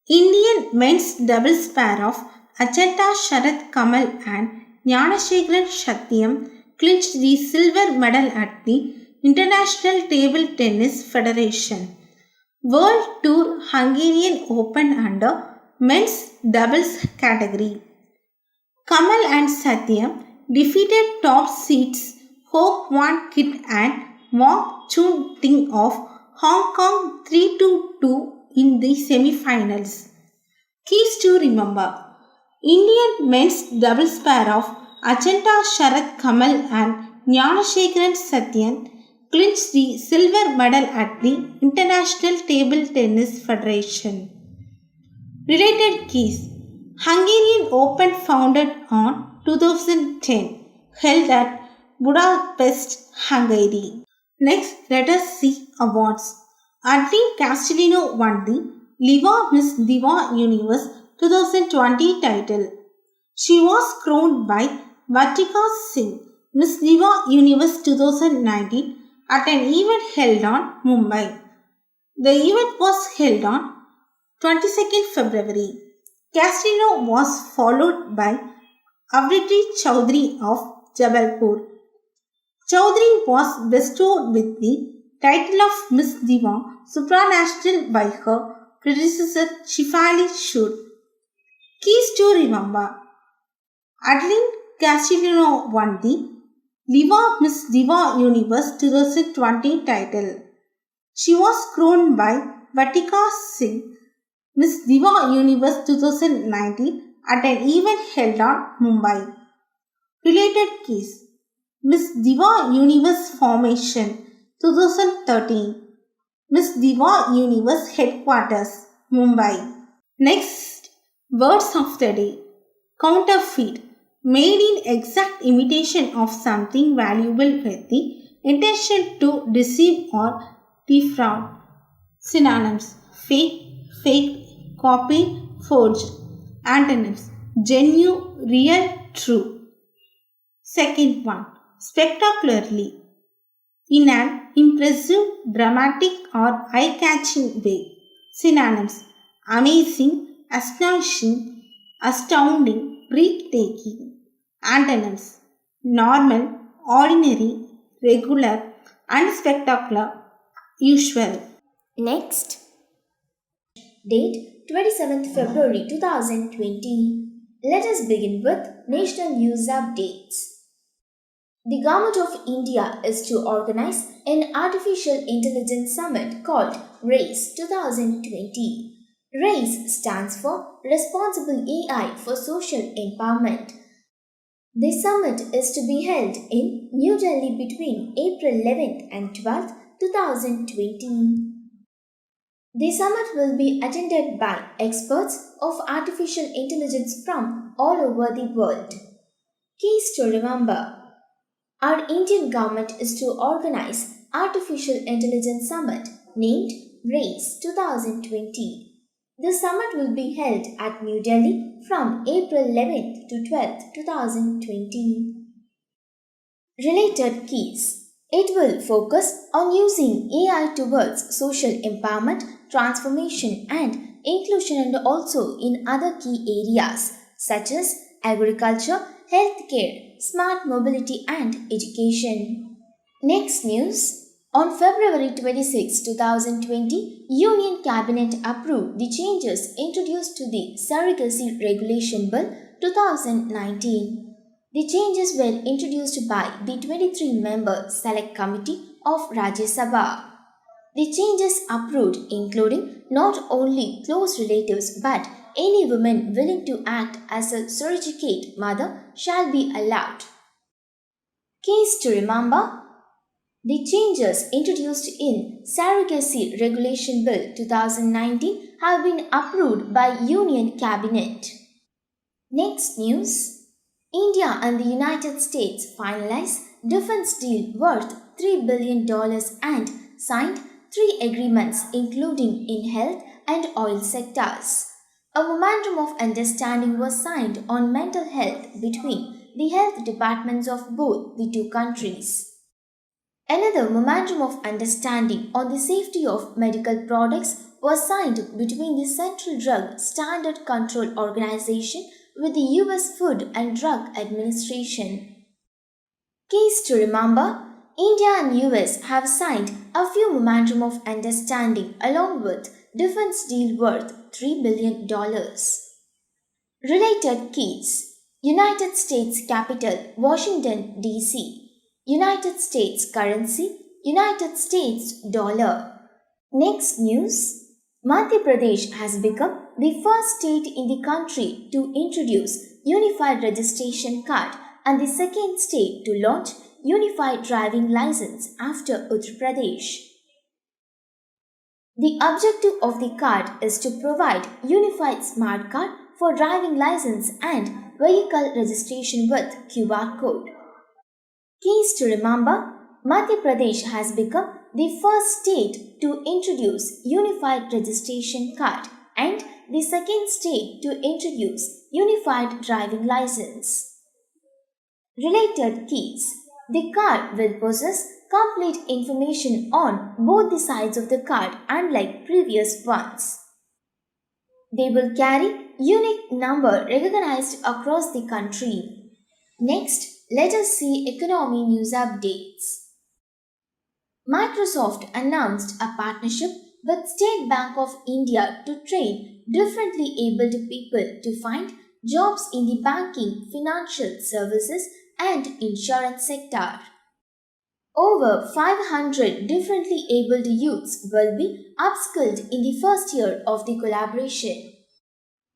Indian men's doubles pair of Achanta Sharath Kamal and Gnanashekharan Satyam clinched the silver medal at the International Table Tennis Federation World Tour Hungarian Open under men's doubles category. Kamal and Satyam defeated top seeds Ho Kwon Kit and Mok Chun Ting of Hong Kong 3-2 in the semi-finals. Keys to remember. Indian men's doubles pair of Achanta Sharath Kamal and Gnanashekharan Satyam clinched the silver medal at the International Table Tennis Federation. Related keys. Hungarian Open founded on 2010, held at Budapest, Hungary. Next, let us see awards. Adri Castellino won the Liva Miss Diva Universe 2020 title. She was crowned by Vatika Singh, Miss Diva Universe 2019 at an event held on Mumbai. The event was held on 22nd February. Casino was followed by Avriti Chowdhury of Jabalpur. Chowdhury was bestowed with the title of Miss Diva Supranational by her predecessor Shifali Shud. Keys to remember. Adeline Casino won the Liva Miss Diva Universe 2020 title. She was crowned by Vatika Singh Miss Diva Universe 2019 at an event held on Mumbai. Related keys. Miss Diva Universe Formation 2013. Miss Diva Universe Headquarters Mumbai. Next, words of the day. Counterfeit. Made in exact imitation of something valuable with the intention to deceive or defraud. Synonyms. Fake, faked, copied, forged. Antonyms. Genuine, real, true. Second one. Spectacularly. In an impressive, dramatic or eye-catching way. Synonyms. Amazing, astonishing, astounding, breathtaking. Antonyms. Normal, ordinary, regular, unspectacular, usual. Next, date 27th February 2020. Let us begin with national news updates. The Government of India is to organize an Artificial Intelligence Summit called RACE 2020. RACE stands for Responsible AI for Social Empowerment. The summit is to be held in New Delhi between April 11th and 12th, 2020. The summit will be attended by experts of artificial intelligence from all over the world. Keys to remember. Our Indian government is to organize Artificial Intelligence Summit named RACE 2020. The summit will be held at New Delhi from April 11th to 12th, 2020. Related keys. It will focus on using AI towards social empowerment, transformation and inclusion, and also in other key areas such as agriculture, healthcare, smart mobility and education. Next news. On February 26, 2020, Union Cabinet approved the changes introduced to the Surrogacy Regulation Bill 2019. The changes were introduced by the 23-member Select Committee of Rajya Sabha. The changes approved including not only close relatives but any woman willing to act as a surrogate mother shall be allowed. Keys to remember. The changes introduced in Surrogacy Regulation Bill 2019 have been approved by Union Cabinet. Next news. India and the United States finalized defense deal worth $3 billion and signed 3 agreements including in health and oil sectors. A memorandum of understanding was signed on mental health between the health departments of both the two countries. Another memorandum of understanding on the safety of medical products was signed between the Central Drug Standard Control Organization with the US Food and Drug Administration. Keys to remember. India and US have signed a few memorandum of understanding along with defense deal worth $3 billion. Related keys. United States capital Washington DC. United States currency United States dollar. Next news. Madhya Pradesh has become the first state in the country to introduce Unified Registration Card and the second state to launch Unified Driving License after Uttar Pradesh. The objective of the card is to provide unified smart card for driving license and vehicle registration with QR code. Keys to remember. Madhya Pradesh has become the first state to introduce Unified Registration Card and the second state to introduce Unified Driving License. Related keys. The card will possess complete information on both the sides of the card unlike previous ones. They will carry unique number recognized across the country. Next, let us see economy news updates. Microsoft announced a partnership with State Bank of India to train differently abled people to find jobs in the banking, financial services, and insurance sector. Over 500 differently abled youths will be upskilled in the first year of the collaboration.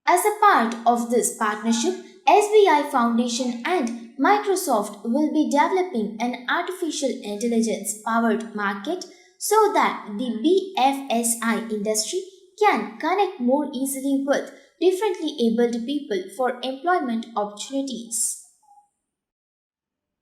As a part of this partnership, SBI Foundation and Microsoft will be developing an artificial intelligence powered market so that the BFSI industry can connect more easily with differently abled people for employment opportunities.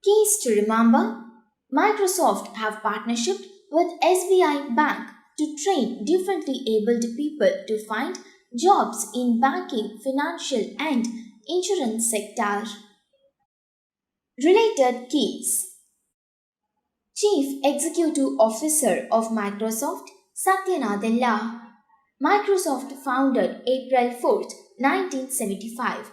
Keys to remember: Microsoft have partnership with SBI Bank to train differently abled people to find jobs in banking, financial and insurance sector. Related keys: Chief Executive Officer of Microsoft Satya Nadella. Microsoft founded April 4, 1975.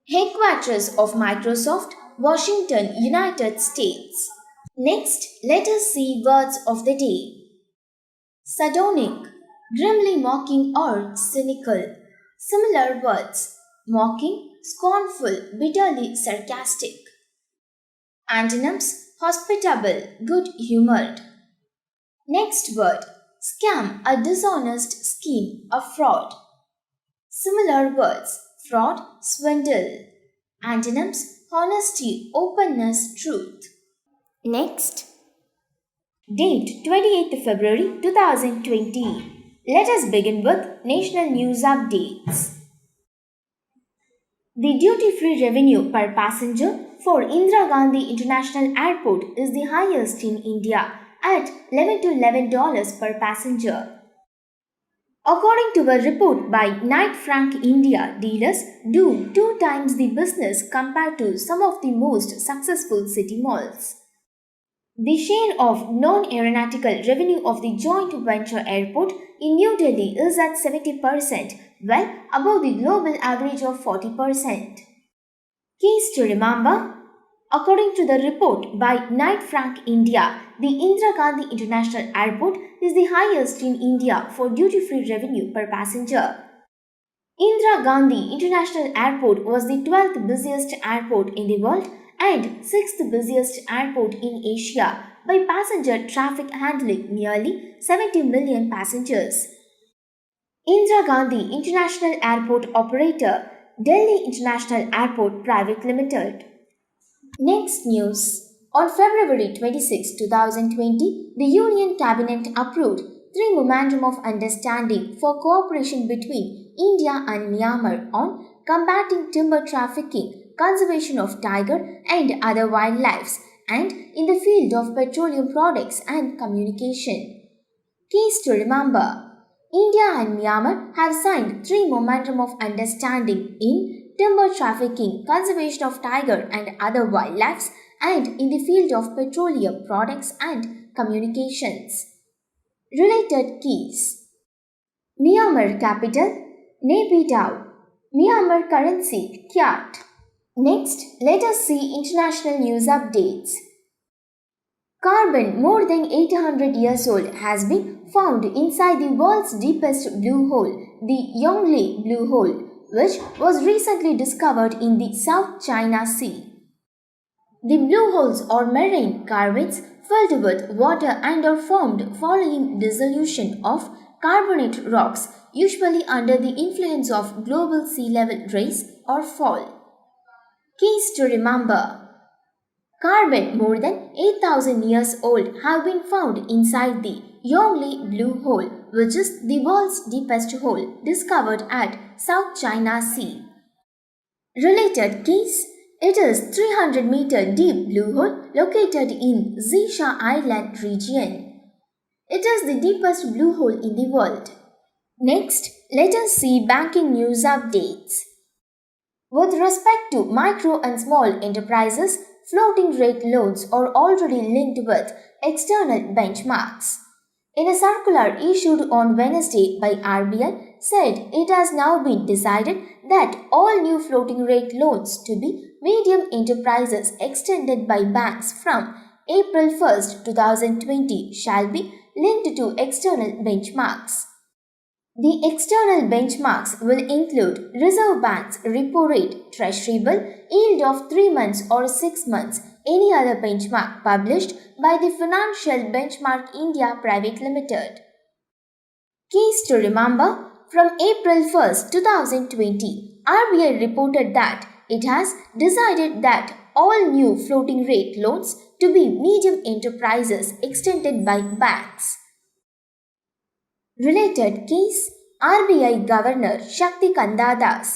Headquarters of Microsoft, Washington, United States. Next, let us see words of the day. Sardonic, grimly mocking or cynical. Similar words: mocking, scornful, bitterly sarcastic. Antonyms: hospitable, good humored. Next word: scam, a dishonest scheme, a fraud. Similar words: fraud, swindle. Antonyms: honesty, openness, truth. Next, date 28th February 2020. Let us begin with national news updates. The duty-free revenue per passenger for Indira Gandhi International Airport is the highest in India at $11 to $11 per passenger. According to a report by Knight Frank India, dealers do 2 times the business compared to some of the most successful city malls. The share of non-aeronautical revenue of the joint venture airport in New Delhi is at 70%, well above the global average of 40%. Keys to remember: According to the report by Knight Frank India, the Indira Gandhi International Airport is the highest in India for duty-free revenue per passenger. Indira Gandhi International Airport was the 12th busiest airport in the world and 6th busiest airport in Asia by passenger traffic, handling nearly 70 million passengers. Indira Gandhi International Airport operator, Delhi International Airport Private Limited. Next news. On February 26, 2020, the Union Cabinet approved 3 Memorandum of Understanding for cooperation between India and Myanmar on combating timber trafficking, conservation of tiger and other wildlife, and in the field of petroleum products and communication. Keys to remember: India and Myanmar have signed 3 Memorandum of Understanding in timber trafficking, conservation of tiger and other wildlife, and in the field of petroleum products and communications. Related keys: Myanmar capital, Naypyidaw. Myanmar currency, Kyat. Next, let us see international news updates. Carbon more than 800 years old has been found inside the world's deepest blue hole, the Yongle Blue Hole, which was recently discovered in the South China Sea. The blue holes are marine caverns filled with water and are formed following dissolution of carbonate rocks, usually under the influence of global sea level rise or fall. Keys to remember: Carbon more than 8,000 years old have been found inside the Yongle Blue Hole, which is the world's deepest hole discovered at South China Sea. Related keys: It is 300-meter deep blue hole located in Zisha Island region. It is the deepest blue hole in the world. Next, let us see banking news updates. With respect to micro and small enterprises, floating rate loans are already linked with external benchmarks. In a circular issued on Wednesday by RBI, said it has now been decided that all new floating rate loans to be medium enterprises extended by banks from April 1st, 2020 shall be linked to external benchmarks. The external benchmarks will include Reserve Bank's repo rate, Treasury bill, yield of 3 months or 6 months, any other benchmark published by the Financial Benchmark India Private Limited. Keys to remember: from April 1st, 2020, RBI reported that it has decided that all new floating rate loans to be medium enterprises extended by banks. Related keys: RBI Governor Shakti Kanda Das,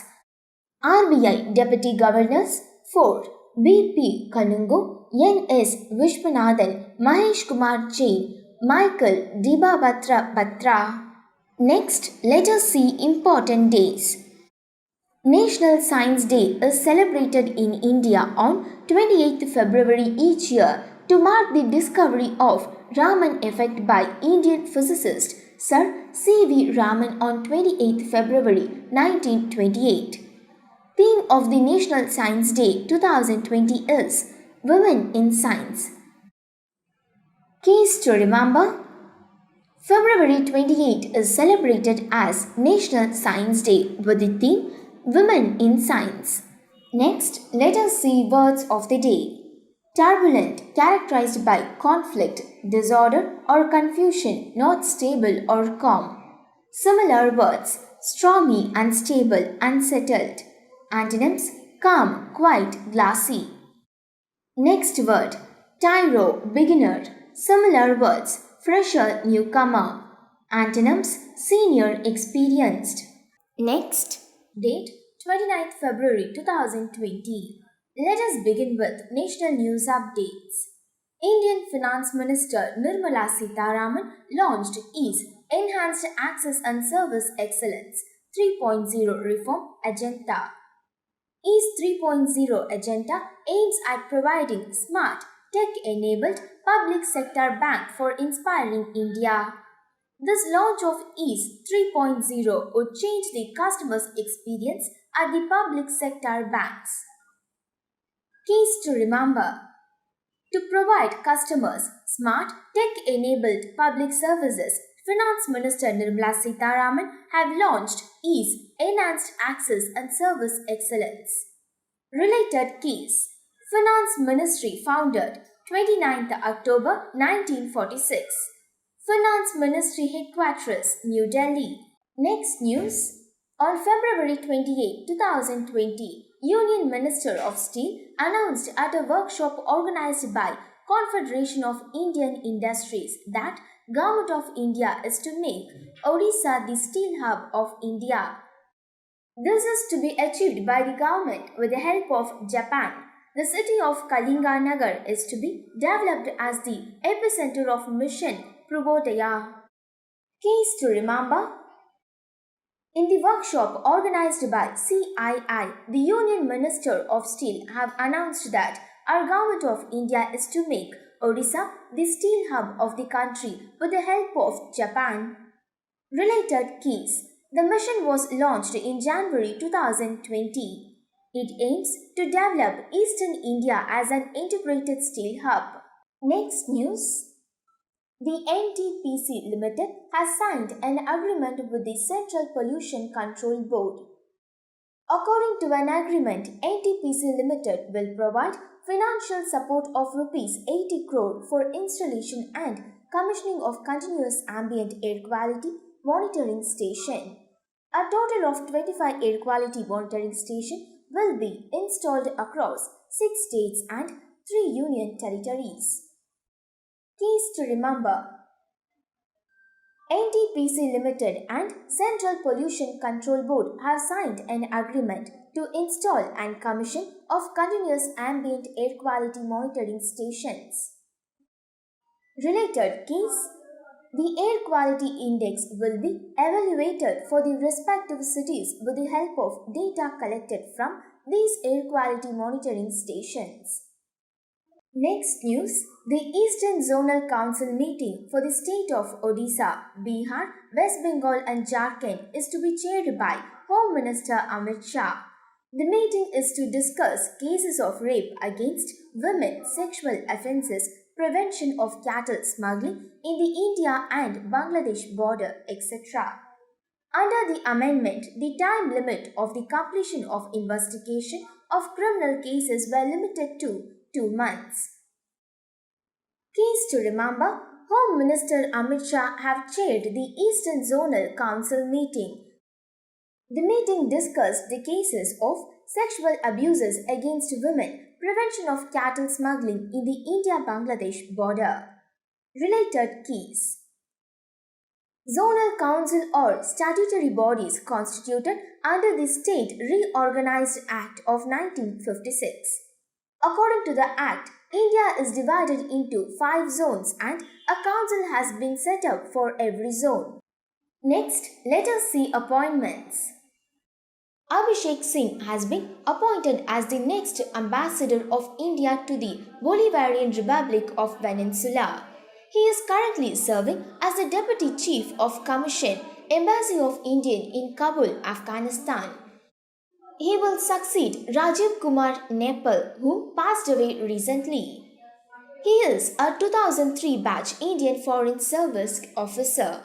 RBI Deputy Governors 4. B.P. Kanungo, N.S. Vishwanathan, Mahesh Kumar Jain, Michael Dibabatra Batra. Next, let us see important days. National Science Day is celebrated in India on 28th February each year to mark the discovery of Raman effect by Indian physicist Sir C.V. Raman on 28th February 1928. Theme of the National Science Day 2020 is Women in Science. Keys to remember: February 28 is celebrated as National Science Day with the theme Women in Science. Next, let us see words of the day. Turbulent, characterized by conflict, disorder, or confusion, not stable or calm. Similar words: stormy, unstable, unsettled. Antonyms: calm, quiet, glassy. Next word: tyro, beginner. Similar words: fresher, newcomer. Antonyms: senior, experienced. Next, date 29th February 2020. Let us begin with national news updates. Indian Finance Minister Nirmala Sitharaman launched EASE Enhanced Access and Service Excellence 3.0 Reform Agenda. EASE 3.0 agenda aims at providing smart, tech-enabled public sector bank for inspiring India. This launch of EASE 3.0 would change the customer's experience at the public sector banks. Keys to remember: to provide customers smart, tech-enabled public services, Finance Minister Nirmala Sitharaman have launched EASE Enhanced Access and Service Excellence. Related keys: Finance Ministry founded 29th October 1946. Finance Ministry Headquarters, New Delhi. Next news. On February 28, 2020, Union Minister of Steel announced at a workshop organized by Confederation of Indian Industries that Government of India is to make Odisha the steel hub of India. This is to be achieved by the government with the help of Japan. The city of Kalinganagar is to be developed as the epicenter of Mission Purvodaya. Keys to remember: in the workshop organized by CII, the Union Minister of Steel have announced that our Government of India is to make Odisha the steel hub of the country with the help of Japan. Related keys: the mission was launched in January 2020. It aims to develop Eastern India as an integrated steel hub. Next news. The NTPC Limited has signed an agreement with the Central Pollution Control Board. According to an agreement, NTPC Limited will provide financial support of Rs 80 crore for installation and commissioning of continuous ambient air quality monitoring station. A total of 25 air quality monitoring stations will be installed across 6 states and 3 union territories. Keys to remember: NTPC Limited and Central Pollution Control Board have signed an agreement to install and commission of continuous ambient air quality monitoring stations. Related keys: the air quality index will be evaluated for the respective cities with the help of data collected from these air quality monitoring stations. Next news, the Eastern Zonal Council meeting for the state of Odisha, Bihar, West Bengal and Jharkhand is to be chaired by Home Minister Amit Shah. The meeting is to discuss cases of rape against women, sexual offences, prevention of cattle smuggling in the India and Bangladesh border, etc. Under the amendment, the time limit of the completion of investigation of criminal cases were limited to 2 months. Case to remember, Home Minister Amit Shah have chaired the Eastern Zonal Council meeting. The meeting discussed the cases of sexual abuses against women, prevention of cattle smuggling in the India-Bangladesh border. Related keys. Zonal Council or statutory bodies constituted under the State Reorganized Act of 1956. According to the Act, India is divided into 5 zones and a council has been set up for every zone. Next, let us see appointments. Abhishek Singh has been appointed as the next ambassador of India to the Bolivarian Republic of Venezuela. He is currently serving as the Deputy Chief of Commission, Embassy of India in Kabul, Afghanistan. He will succeed Rajiv Kumar Nepal, who passed away recently. He is a 2003 batch Indian Foreign Service officer.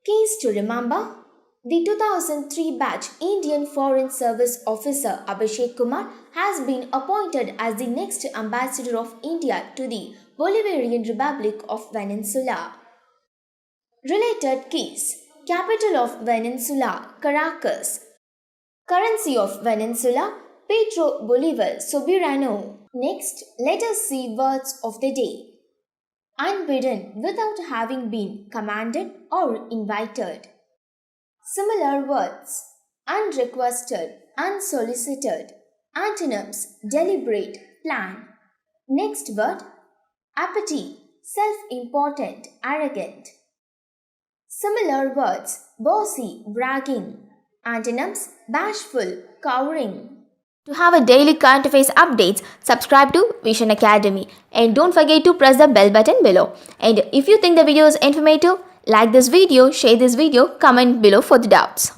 Case to remember. The 2003 batch Indian Foreign Service officer Abhishek Kumar has been appointed as the next ambassador of India to the Bolivarian Republic of Venezuela. Related case. Capital of Venezuela, Caracas. Currency of Venezuela, Petro Bolivar Soberano. Next, let us see words of the day. Unbidden without having been commanded or invited. Similar words. Unrequested, unsolicited. Antonyms, deliberate, plan. Next word. Apathy, self-important, arrogant. Similar words. Bossy, bragging. Antonyms, bashful, cowering. To have a daily current affairs updates, subscribe to Vision Academy and don't forget to press the bell button below. And if you think the video is informative, like this video, share this video, comment below for the doubts.